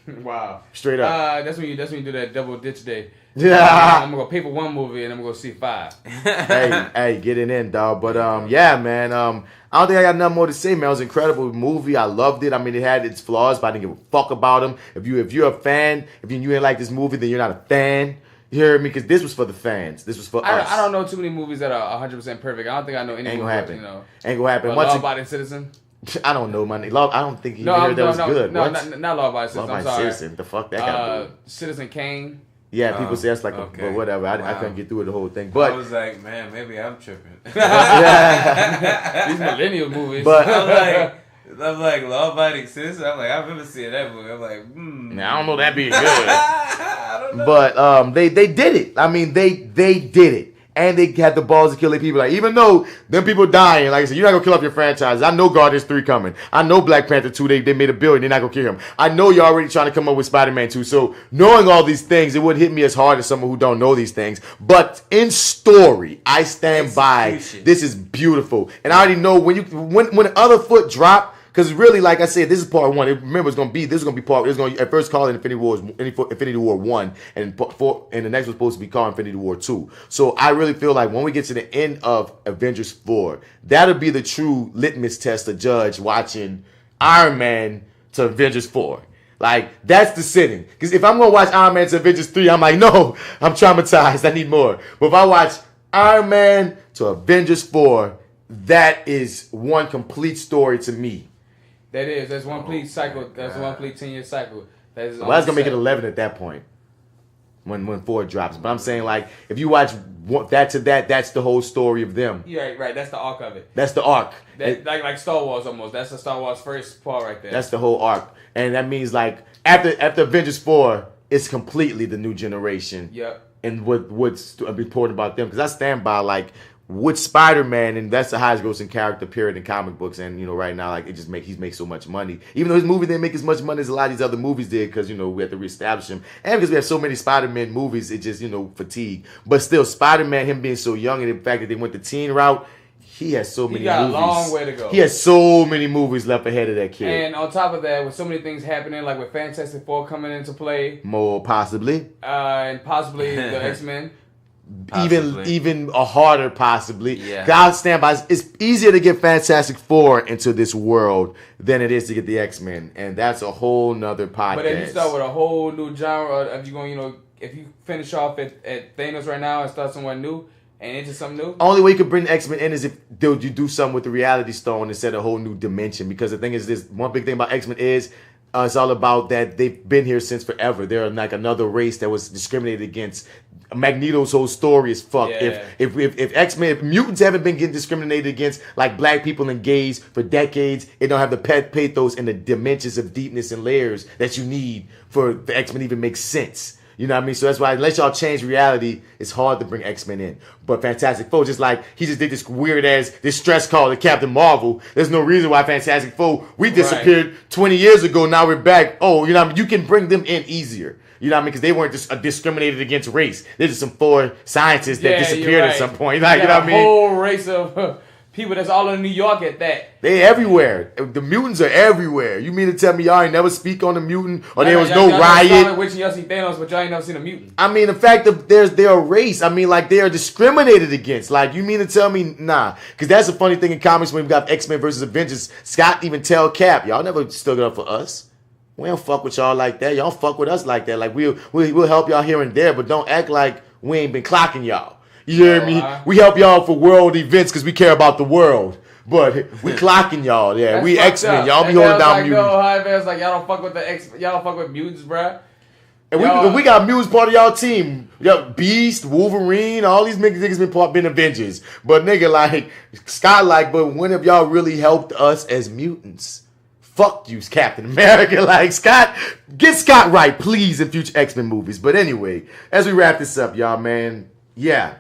Wow. Straight up. That's when you do that double ditch day. Yeah. I'm gonna go pay for 1 movie and I'm gonna go see 5. hey, get it in, dog. But yeah, man. I don't think I got nothing more to say, man. It was an incredible movie. I loved it. I mean, it had its flaws, but I didn't give a fuck about them. If you're a fan, if you didn't like this movie, then you're not a fan. You heard me? Because this was for the fans. This was for us. I don't know too many movies that are 100% perfect. I don't think I know any Ain't movie. gonna happen. Ain't gonna happen. Law Abiding Citizen. I don't know, man. I don't think he heard that was good. No, not Law Abiding Citizen. Law Abiding Citizen. The fuck that got to do? Citizen Kane. Yeah, people say that's like but whatever. I couldn't get through the whole thing. But I was like, man, maybe I'm tripping. These millennial movies. But I'm like Law Abiding Citizen. I'm like, I remember seeing that movie. I'm like, Now, I don't know that being good. I don't know. But they did it. I mean, they did it. And they had the balls to kill their people. Like, even though them people dying, like I said, you're not going to kill off your franchise. I know Guardians 3 coming. I know Black Panther 2, they made $1 billion. They're not going to kill him. I know you're already trying to come up with Spider-Man 2. So, knowing all these things, it wouldn't hit me as hard as someone who don't know these things. But in story, I stand by. This is beautiful. And I already know when the other foot drop, because really, like I said, this is part 1. Remember, it's going to be part. It's going to at first call it Infinity War 1, and the next was supposed to be called Infinity War 2. So I really feel like when we get to the end of Avengers 4, that'll be the true litmus test to judge watching Iron Man to Avengers 4. Like, that's the sitting. Because if I'm going to watch Iron Man to Avengers 3, I'm like, no, I'm traumatized. I need more. But if I watch Iron Man to Avengers 4, that is one complete story to me. That is. That's one complete cycle. That's one complete 10-year cycle. That's going to make it 11 at that point. when 4 drops. But I'm saying, like, if you watch that to that, that's the whole story of them. Yeah, right. That's the arc of it. That's the arc. Like Star Wars almost. That's the Star Wars first part right there. That's the whole arc. And that means, like, after Avengers 4, it's completely the new generation. Yep. And what's important about them, because I stand by, like, with Spider-Man, and that's the highest grossing character period in comic books, and you know right now, like, he's makes so much money, even though his movie didn't make as much money as a lot of these other movies did, because you know we have to reestablish him, and because we have so many Spider-Man movies, it just, you know, fatigue. But still, Spider-Man, him being so young, and the fact that they went the teen route, he has so many movies. He got a long way to go. He has so many movies left ahead of that kid. And on top of that, with so many things happening, like with Fantastic Four coming into play, more possibly, and possibly the X-Men. Even a harder possibly. Yeah. God stand by. It's easier to get Fantastic Four into this world than it is to get the X-Men, and that's a whole nother podcast. But if you start with a whole new genre, if you going, you know, if you finish off at Thanos right now and start somewhere new and into something new, only way you could bring the X-Men in is if you do something with the Reality Stone and set a whole new dimension. Because the thing is, this one big thing about X-Men is. It's all about that they've been here since forever. They're like another race that was discriminated against. Magneto's whole story is fucked. Yeah. If X-Men, if mutants haven't been getting discriminated against like black people and gays for decades, it don't have the pathos and the dimensions of deepness and layers that you need for the X-Men to even make sense. You know what I mean? So that's why, unless y'all change reality, it's hard to bring X-Men in. But Fantastic Four, just like he just did this weird ass distress call to Captain Marvel. There's no reason why Fantastic Four, we disappeared 20 years ago, now we're back. Oh, you know what I mean? You can bring them in easier. You know what I mean? Because they weren't just discriminated against race. They're just some 4 scientists that disappeared at some point. Like, you know what I mean? A whole race of people that's all in New York at that. They everywhere. The mutants are everywhere. You mean to tell me y'all ain't never speak on the mutant or there was no riot? Which y'all see Thanos, but y'all ain't never seen a mutant. I mean, the fact that they're a race. I mean, like, they are discriminated against. Like, you mean to tell me, nah? Because that's a funny thing in comics when we've got X-Men versus Avengers. Scott even tell Cap, y'all never stood up for us. We don't fuck with y'all like that. Y'all don't fuck with us like that. Like, we'll help y'all here and there, but don't act like we ain't been clocking y'all. You hear me? We help y'all for world events because we care about the world. But we clocking y'all. Yeah, we X-Men. Y'all be holding down mutants. No, like, y'all don't fuck with y'all don't fuck with mutants, bruh. And we got mutants part of y'all team. Beast, Wolverine, all these niggas been Avengers. But nigga, like, Scott, like, but when have y'all really helped us as mutants? Fuck you, Captain America. Like, Scott, get Scott right, please, in future X-Men movies. But anyway, as we wrap this up, y'all, man, yeah.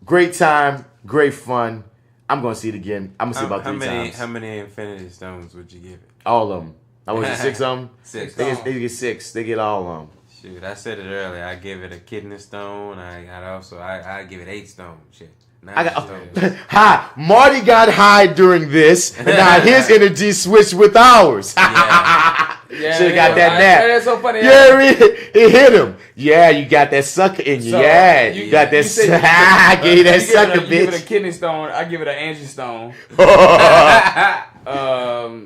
Great time, great fun. I'm going to see it again. I'm going to see it about 3 times. How many Infinity Stones would you give it? All of them. I was 6 of them? 6. They get 6. They get all of them. Shoot, I said it earlier. I give it a kidney stone. I give it 8 stones. Shit. Marty got high during this, and now his energy switched with ours. Should've got that nap. That's so funny. Yeah, it hit him. Yeah, you got that sucker in you. You got that. I gave you that sucker, bitch. You give it a kidney stone. I give it an Angie stone.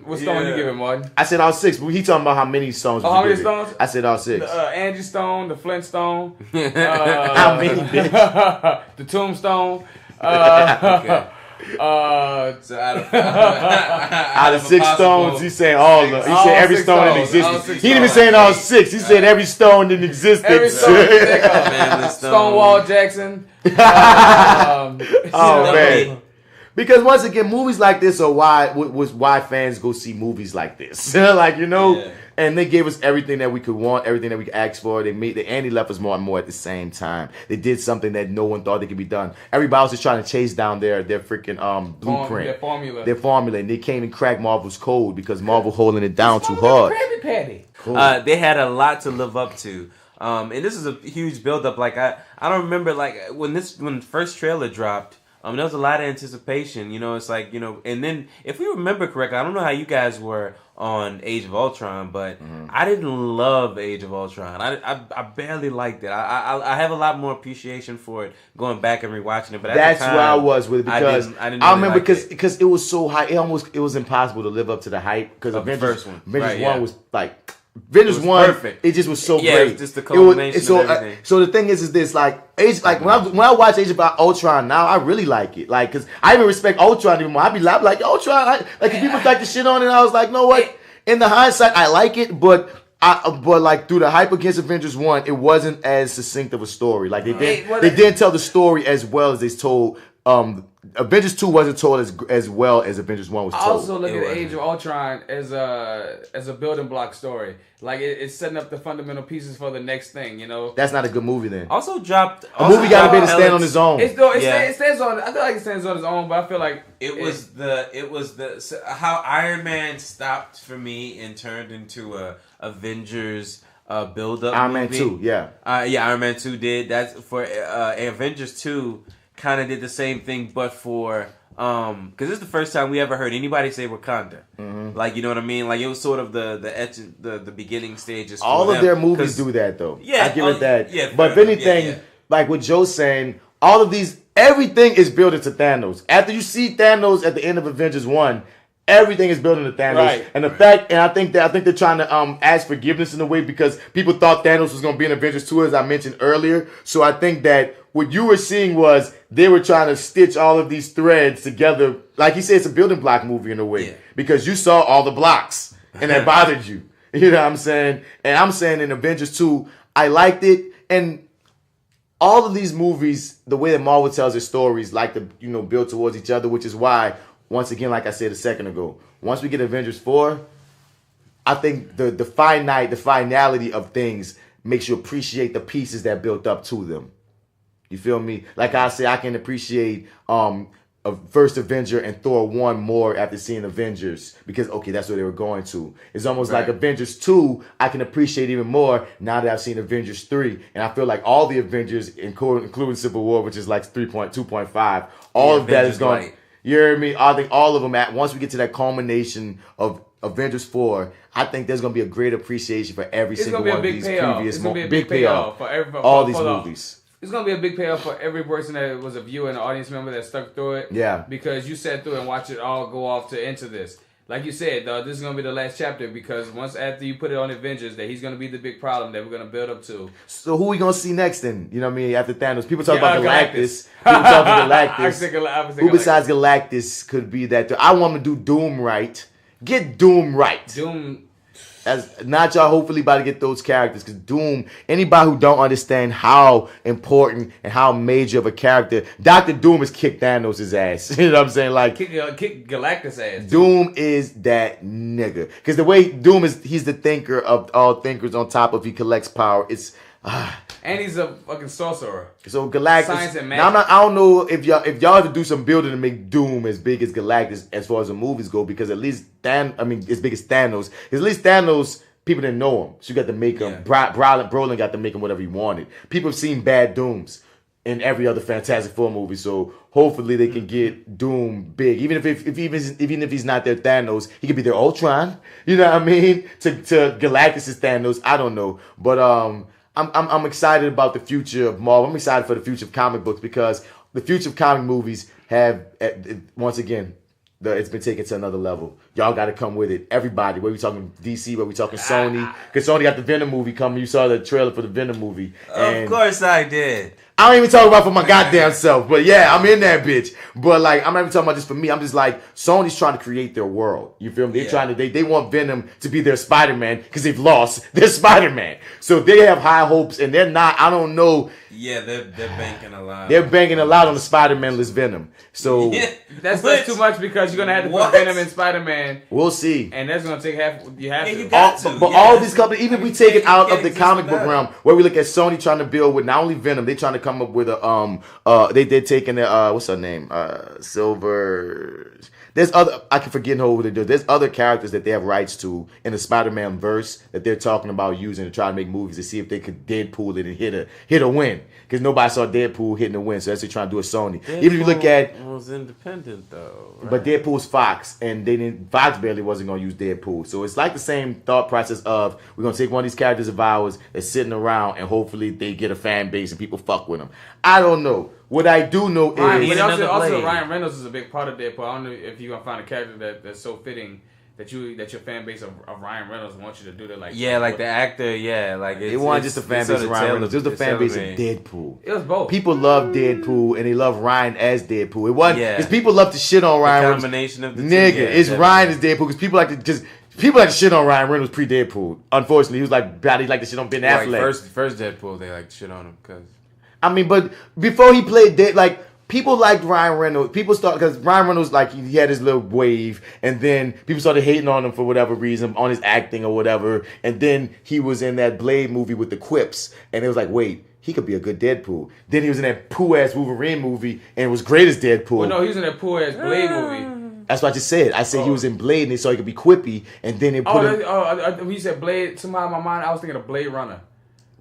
What stone you give it, Martin? I said all 6, but he talking about how many stones. How many stones? I said all 6. The Angie stone, the Flint stone. How many, bitch? The tombstone. Okay. So out of 6 stones, he's saying all of them. He said every stone in existence. He didn't even say all 6. He said every stone in existence. Every stone. Stonewall Jackson. Oh man. Because once again, movies like this are why fans go see movies like this. Like, you know. Yeah. And they gave us everything that we could want, everything that we could ask for. Andy left us more and more at the same time. They did something that no one thought they could be done. Everybody was just trying to chase down their freaking blueprint. Their formula. And they came and cracked Marvel's code because Marvel holding it down too hard. Cool. They had a lot to live up to. And this is a huge buildup. Like, I don't remember, like, when the first trailer dropped, there was a lot of anticipation. You know, it's like, you know, and then if we remember correctly, I don't know how you guys were on Age of Ultron, but I didn't love Age of Ultron. I barely liked it. I have a lot more appreciation for it going back and rewatching it. But that's where I was with it because I didn't really remember because it was so high. It was impossible to live up to the hype because Avengers 1 was like. Avengers 1, perfect. It just was so great. It was just the culmination of everything. So the thing is this, like when I watch Age of Ultron now, I really like it. Like, because I even respect Ultron even more. I be like, Ultron, if people like to shit on it, I was like, no what? In the hindsight, I like it, but But like through the hype against Avengers 1, it wasn't as succinct of a story. Like they didn't tell the story as well as they told. Avengers 2 wasn't told as well as Avengers 1 was told. I also look at Age of Ultron as a building block story. Like it's setting up the fundamental pieces for the next thing. You know. That's not a good movie then. Also dropped. A movie got to be able to stand on its own. It stands on. I feel like it stands on its own, but I feel like it was the how Iron Man stopped for me and turned into a Avengers build up. Iron movie. Man 2, yeah. Iron Man 2 did. That's for Avengers 2 kind of did the same thing, but for because this is the first time we ever heard anybody say Wakanda. Mm-hmm. Like, you know what I mean? Like, it was sort of the beginning stages. For all them. of their movies do that though. Yeah, I give it that. Yeah, but if anything, like what Joe's saying, all of these, everything is built into Thanos. After you see Thanos at the end of Avengers 1. Everything is built into Thanos, right. And I think they're trying to ask forgiveness in a way because people thought Thanos was going to be in Avengers 2, as I mentioned earlier. So I think that what you were seeing was they were trying to stitch all of these threads together. Like he said, it's a building block movie in a way because you saw all the blocks and that bothered you. You know what I'm saying? And I'm saying in Avengers 2, I liked it. And all of these movies, the way that Marvel tells its stories, like to build towards each other, which is why. Once again, like I said a second ago, once we get Avengers 4, I think the finality of things makes you appreciate the pieces that built up to them. You feel me? Like I say, I can appreciate a First Avenger and Thor 1 more after seeing Avengers because, okay, that's where they were going to. It's almost like Avengers 2, I can appreciate even more now that I've seen Avengers 3. And I feel like all the Avengers, including Civil War, which is like 2.5, all of that is going... You hear me? I think all of them, once we get to that culmination of Avengers 4, I think there's going to be a great appreciation for every single one of these previous movies. Big payoff for all these movies. It's going to be a big payoff for every person that was a viewer and an audience member that stuck through it. Yeah. Because you sat through and watched it all go off to into this. Like you said, this is going to be the last chapter because once after you put it on Avengers, that he's going to be the big problem that we're going to build up to. So who we going to see next then? You know what I mean? After Thanos. People talk about Galactus. People talking Galactus. Who besides Galactus could be that? I want him to do Doom right. Get Doom right. Doom... As not y'all hopefully about to get those characters because Doom, anybody who don't understand how important and how major of a character, Dr. Doom has kicked Thanos' ass. You know what I'm saying? Like kick Galactus' ass. Doom is that nigga. Because the way Doom is, he's the thinker of all thinkers on top of he collects power. It's and he's a fucking sorcerer. So Galactus. Science and magic. Now I don't know if y'all have to do some building to make Doom as big as Galactus as far as the movies go, because at least as big as Thanos. At least Thanos, people didn't know him, so you got to make him. Brolin got to make him whatever he wanted. People have seen bad Dooms in every other Fantastic Four movie, so hopefully they can get Doom big. Even if he's not their Thanos, he could be their Ultron. You know what I mean? To Galactus' Thanos, I don't know, but I'm excited about the future of Marvel. I'm excited for the future of comic books because the future of comic movies have, once again, it's been taken to another level. Y'all got to come with it. Everybody. Whether we talking DC, whether we talking Sony. Because Sony got the Venom movie coming. You saw the trailer for the Venom movie. Of course I did. I don't even talk about for my goddamn self. But yeah, I'm in that bitch. But like, I'm not even talking about just for me. I'm just like, Sony's trying to create their world. You feel me? They're trying to, they want Venom to be their Spider-Man because they've lost their Spider-Man. So they have high hopes and they're not, I don't know. Yeah, they're banking a lot. They're banking a lot on the Spider-Man-less Venom. So that's too much because you're gonna have to put Venom in Spider-Man. We'll see. And that's gonna take half. You have to. You got to. But all these companies, even if we take it out of the comic book realm, where we look at Sony trying to build with not only Venom, they're trying to come up with a they're taking the what's her name? Silver. There's other, I can forget who they do. There's other characters that they have rights to in the Spider-Man verse that they're talking about using to try to make movies to see if they could Deadpool it and hit a win. Because nobody saw Deadpool hitting a win, so that's what they're trying to do with Sony. Deadpool even if you look at, was independent though, right? But Deadpool's Fox, and Fox barely wasn't gonna use Deadpool. So it's like the same thought process of we're gonna take one of these characters of ours that's sitting around, and hopefully they get a fan base and people fuck with them. I don't know. What I do know is also Ryan Reynolds is a big part of Deadpool. I don't know if you're gonna find a character that's so fitting that your fan base of Ryan Reynolds wants you to do that. Like like the actor, like it wasn't just the fan base of Ryan Reynolds. It was the fan base of Deadpool. It was both. People love Deadpool and they love Ryan as Deadpool. It wasn't because people love to shit on Ryan Reynolds. Combination of the nigga. two, It's Ryan as Deadpool because people like to just People like to shit on Ryan Reynolds pre-Deadpool. Unfortunately, he was like, he like to shit on Ben Affleck. Like first Deadpool, they like to shit on him because. I mean, but before he played people liked Ryan Reynolds. People started because Ryan Reynolds he had his little wave, and then people started hating on him for whatever reason, on his acting or whatever. And then he was in that Blade movie with the quips, and it was like, wait, he could be a good Deadpool. Then he was in that poo-ass Wolverine movie, and it was great as Deadpool. Well, no, he was in that poo-ass Blade movie. That's what I just said. I said he was in Blade, and they saw he could be quippy, and then they put him... When you said Blade, somehow in my mind, I was thinking of Blade Runner.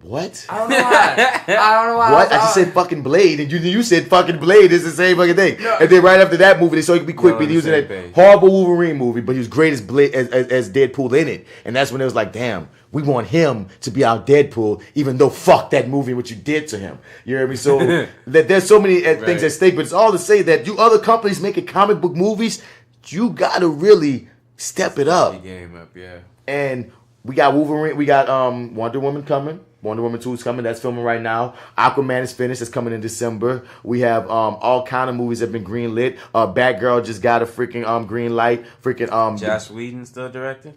What? I don't know why. What? I just said fucking Blade, and you said fucking Blade. It's the same fucking thing. No. And then right after that movie, they saw he could be quippy. He was in that horrible Wolverine movie, but he was great as Deadpool in it. And that's when it was like, damn, we want him to be our Deadpool, even though fuck that movie and what you did to him. You hear me? So that there's so many things at stake, but it's all to say that you other companies making comic book movies, you gotta really step it up. Game up, yeah. And we got Wolverine, we got Wonder Woman coming. Wonder Woman 2 is coming. That's filming right now. Aquaman is finished. It's coming in December. We have all kind of movies that have been greenlit. Batgirl just got a freaking green light. Freaking Joss Whedon still directing?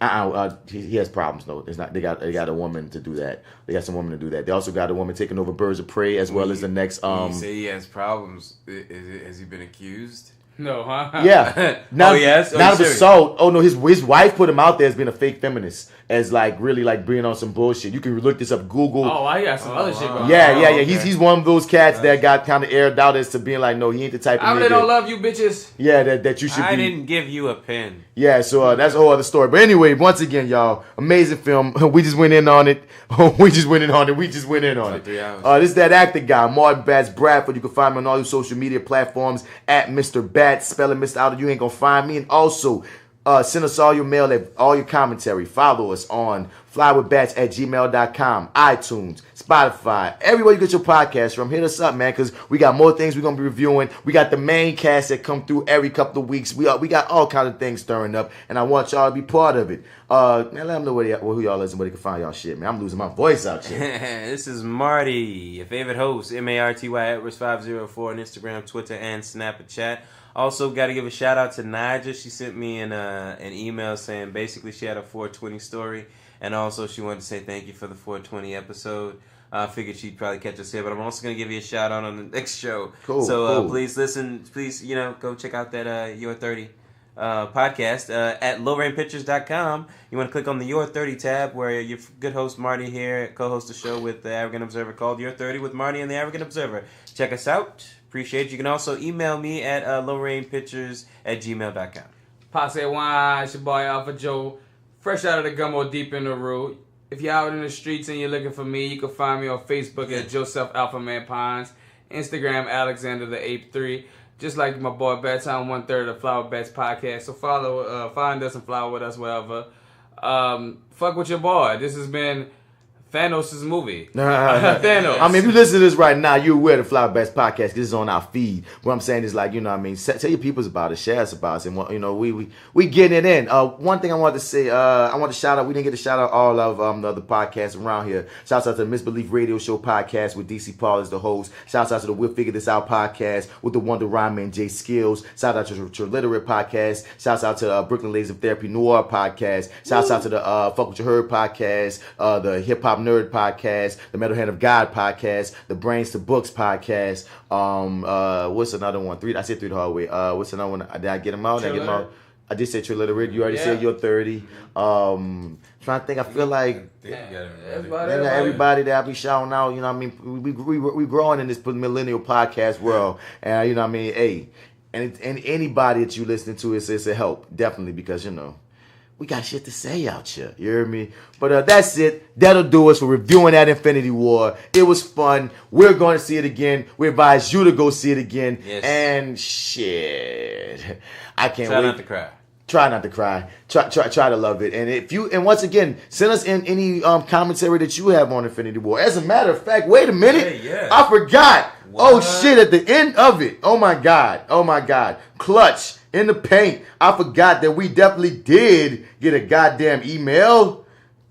He has problems though. It's not. They got a woman to do that. They got some woman to do that. They also got a woman taking over Birds of Prey as well as the next. You say he has problems. Has he been accused? No, huh? Yeah. Not of assault. Oh no, his wife put him out there as being a fake feminist, as like really like being on some bullshit. You can look this up, Google. Oh, I got some other shit going on. Yeah. Okay. He's one of those cats that got kind of aired out as to being like, no, he ain't the type of nigga. I really don't love you bitches. Yeah, that you should be. I didn't give you a pen. Yeah, so that's a whole other story. But anyway, once again, y'all, amazing film. We just went in on it. This is that actor guy, Marty Bats Bradford. You can find me on all your social media platforms at Mr. Bats. Spelling Mr. Out, you ain't gonna find me. And also, send us all your mail, all your commentary. Follow us on FlyWithBats@gmail.com, iTunes, Spotify, everywhere you get your podcast from. Hit us up, man, because we got more things we're going to be reviewing. We got the main cast that come through every couple of weeks. We got all kind of things stirring up, and I want y'all to be part of it. Man, let them know who y'all is and where they can find y'all shit, man. I'm losing my voice out here. This is Marty, your favorite host, Marty Edwards 504 on Instagram, Twitter, and Snapchat. Also, got to give a shout out to Naja. She sent me an email saying basically she had a 420 story. And also, she wanted to say thank you for the 420 episode. I figured she'd probably catch us here, but I'm also going to give you a shout out on the next show. Cool. So please listen. Please, go check out that Your30 podcast at lowrainpictures.com. You want to click on the Your30 tab where your good host Marty here co-hosts a show with the African Observer called Your30 with Marty and the African Observer. Check us out. Appreciate it. You can also email me at lowrainpictures@gmail.com. Passe wine. It's your boy AlphaJoe. Fresh out of the gumbo, deep in the road. If you're out in the streets and you're looking for me, you can find me on Facebook at Joseph Alphaman Pines, Instagram Alexander the Ape 3, just like my boy Bats on 1/3 of FlyWithBats Podcast. So find us and fly with us wherever. Fuck with your boy. This has been Thanos' movie. Thanos. I mean, if you listen to this right now, you're aware of the FlyWithBats Podcast. This is on our feed. What I'm saying is like, tell your peoples about it, share us about it, and we getting it in. One thing I wanted to say, I want to shout out. We didn't get to shout out all of the other podcasts around here. Shouts out to the MisBelief Radio Show podcast with DC Paul as the host. Shouts out to the We'll Figure This Out podcast with the Wonder Rhyme and J.Steel. Shout out to the Your30 Podcast. Shouts out to Brooklyn Ladies of Therapy Noir podcast. Shouts out to the Fuck What You Heard podcast, the Hip Hop Nerd podcast, the Metal Hand of God podcast, the Brains to Books podcast. What's another one? I said 3 the hard way. What's another one? Did I get them out? I did say Your30. You already said Your30. Trying to think. I feel like everybody that I be shouting out. We growing in this millennial podcast world, and hey, and anybody that you listening to, it's a help definitely because we got shit to say out here. You hear me? But that's it. That'll do us for reviewing that Infinity War. It was fun. We're going to see it again. We advise you to go see it again. Yes. And shit, I can't wait. Try not to cry. Try not to cry. Try to love it. And once again, send us in any commentary that you have on Infinity War. As a matter of fact, wait a minute. Yeah. I forgot. What? Oh shit! At the end of it, oh my god, Clutch in the paint. I forgot that we definitely did get a goddamn email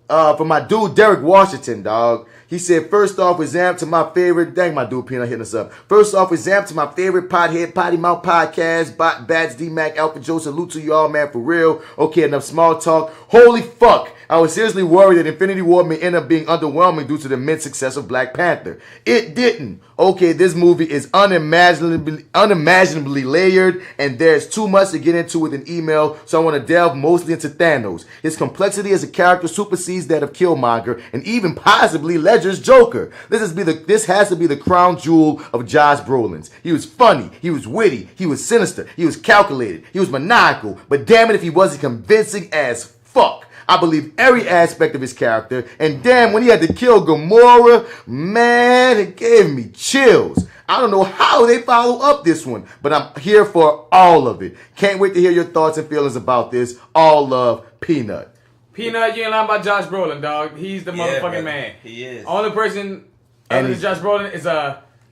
from my dude Derek Washington, dog. He said, first off with Zamp to my favorite, dang my dude Peanut hitting us up. First off with Zamp to my favorite pothead, Potty Mouth Podcast, Bats, D-Mac, AlphaJoe, salute to y'all, man, for real. Okay, enough small talk. Holy fuck. I was seriously worried that Infinity War may end up being underwhelming due to the immense success of Black Panther. It didn't. Okay, this movie is unimaginably layered, and there's too much to get into with an email, so I want to delve mostly into Thanos. His complexity as a character supersedes that of Killmonger, and even possibly Ledger's Joker. This has to be the crown jewel of Josh Brolin's. He was funny, he was witty, he was sinister, he was calculated, he was maniacal, but damn it if he wasn't convincing as fuck. I believe every aspect of his character, and damn, when he had to kill Gamora, man, it gave me chills. I don't know how they follow up this one, but I'm here for all of it. Can't wait to hear your thoughts and feelings about this. All love, Peanut. Peanut, you ain't lying about Josh Brolin, dog. He's the motherfucking man. He is. Only person other than Josh Brolin is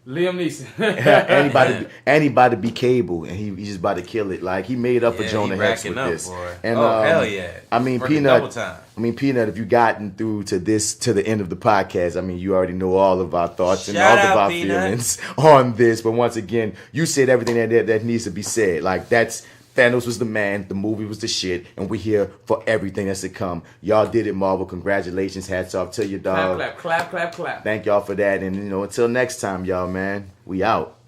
Liam Neeson. anybody be Cable, and he's just about to kill it. Like, he made up for Jonah Hex with this. And, hell yeah! I mean, Peanut. If you've gotten through to the end of the podcast, I mean, you already know all of our thoughts and all of our feelings on this. But once again, you said everything that needs to be said. Like, Thanos was the man, the movie was the shit, and we're here for everything that's to come. Y'all did it, Marvel. Congratulations. Hats off to you, dog. Clap, clap, clap, clap, clap. Thank y'all for that. And, until next time, y'all, man, we out.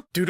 Do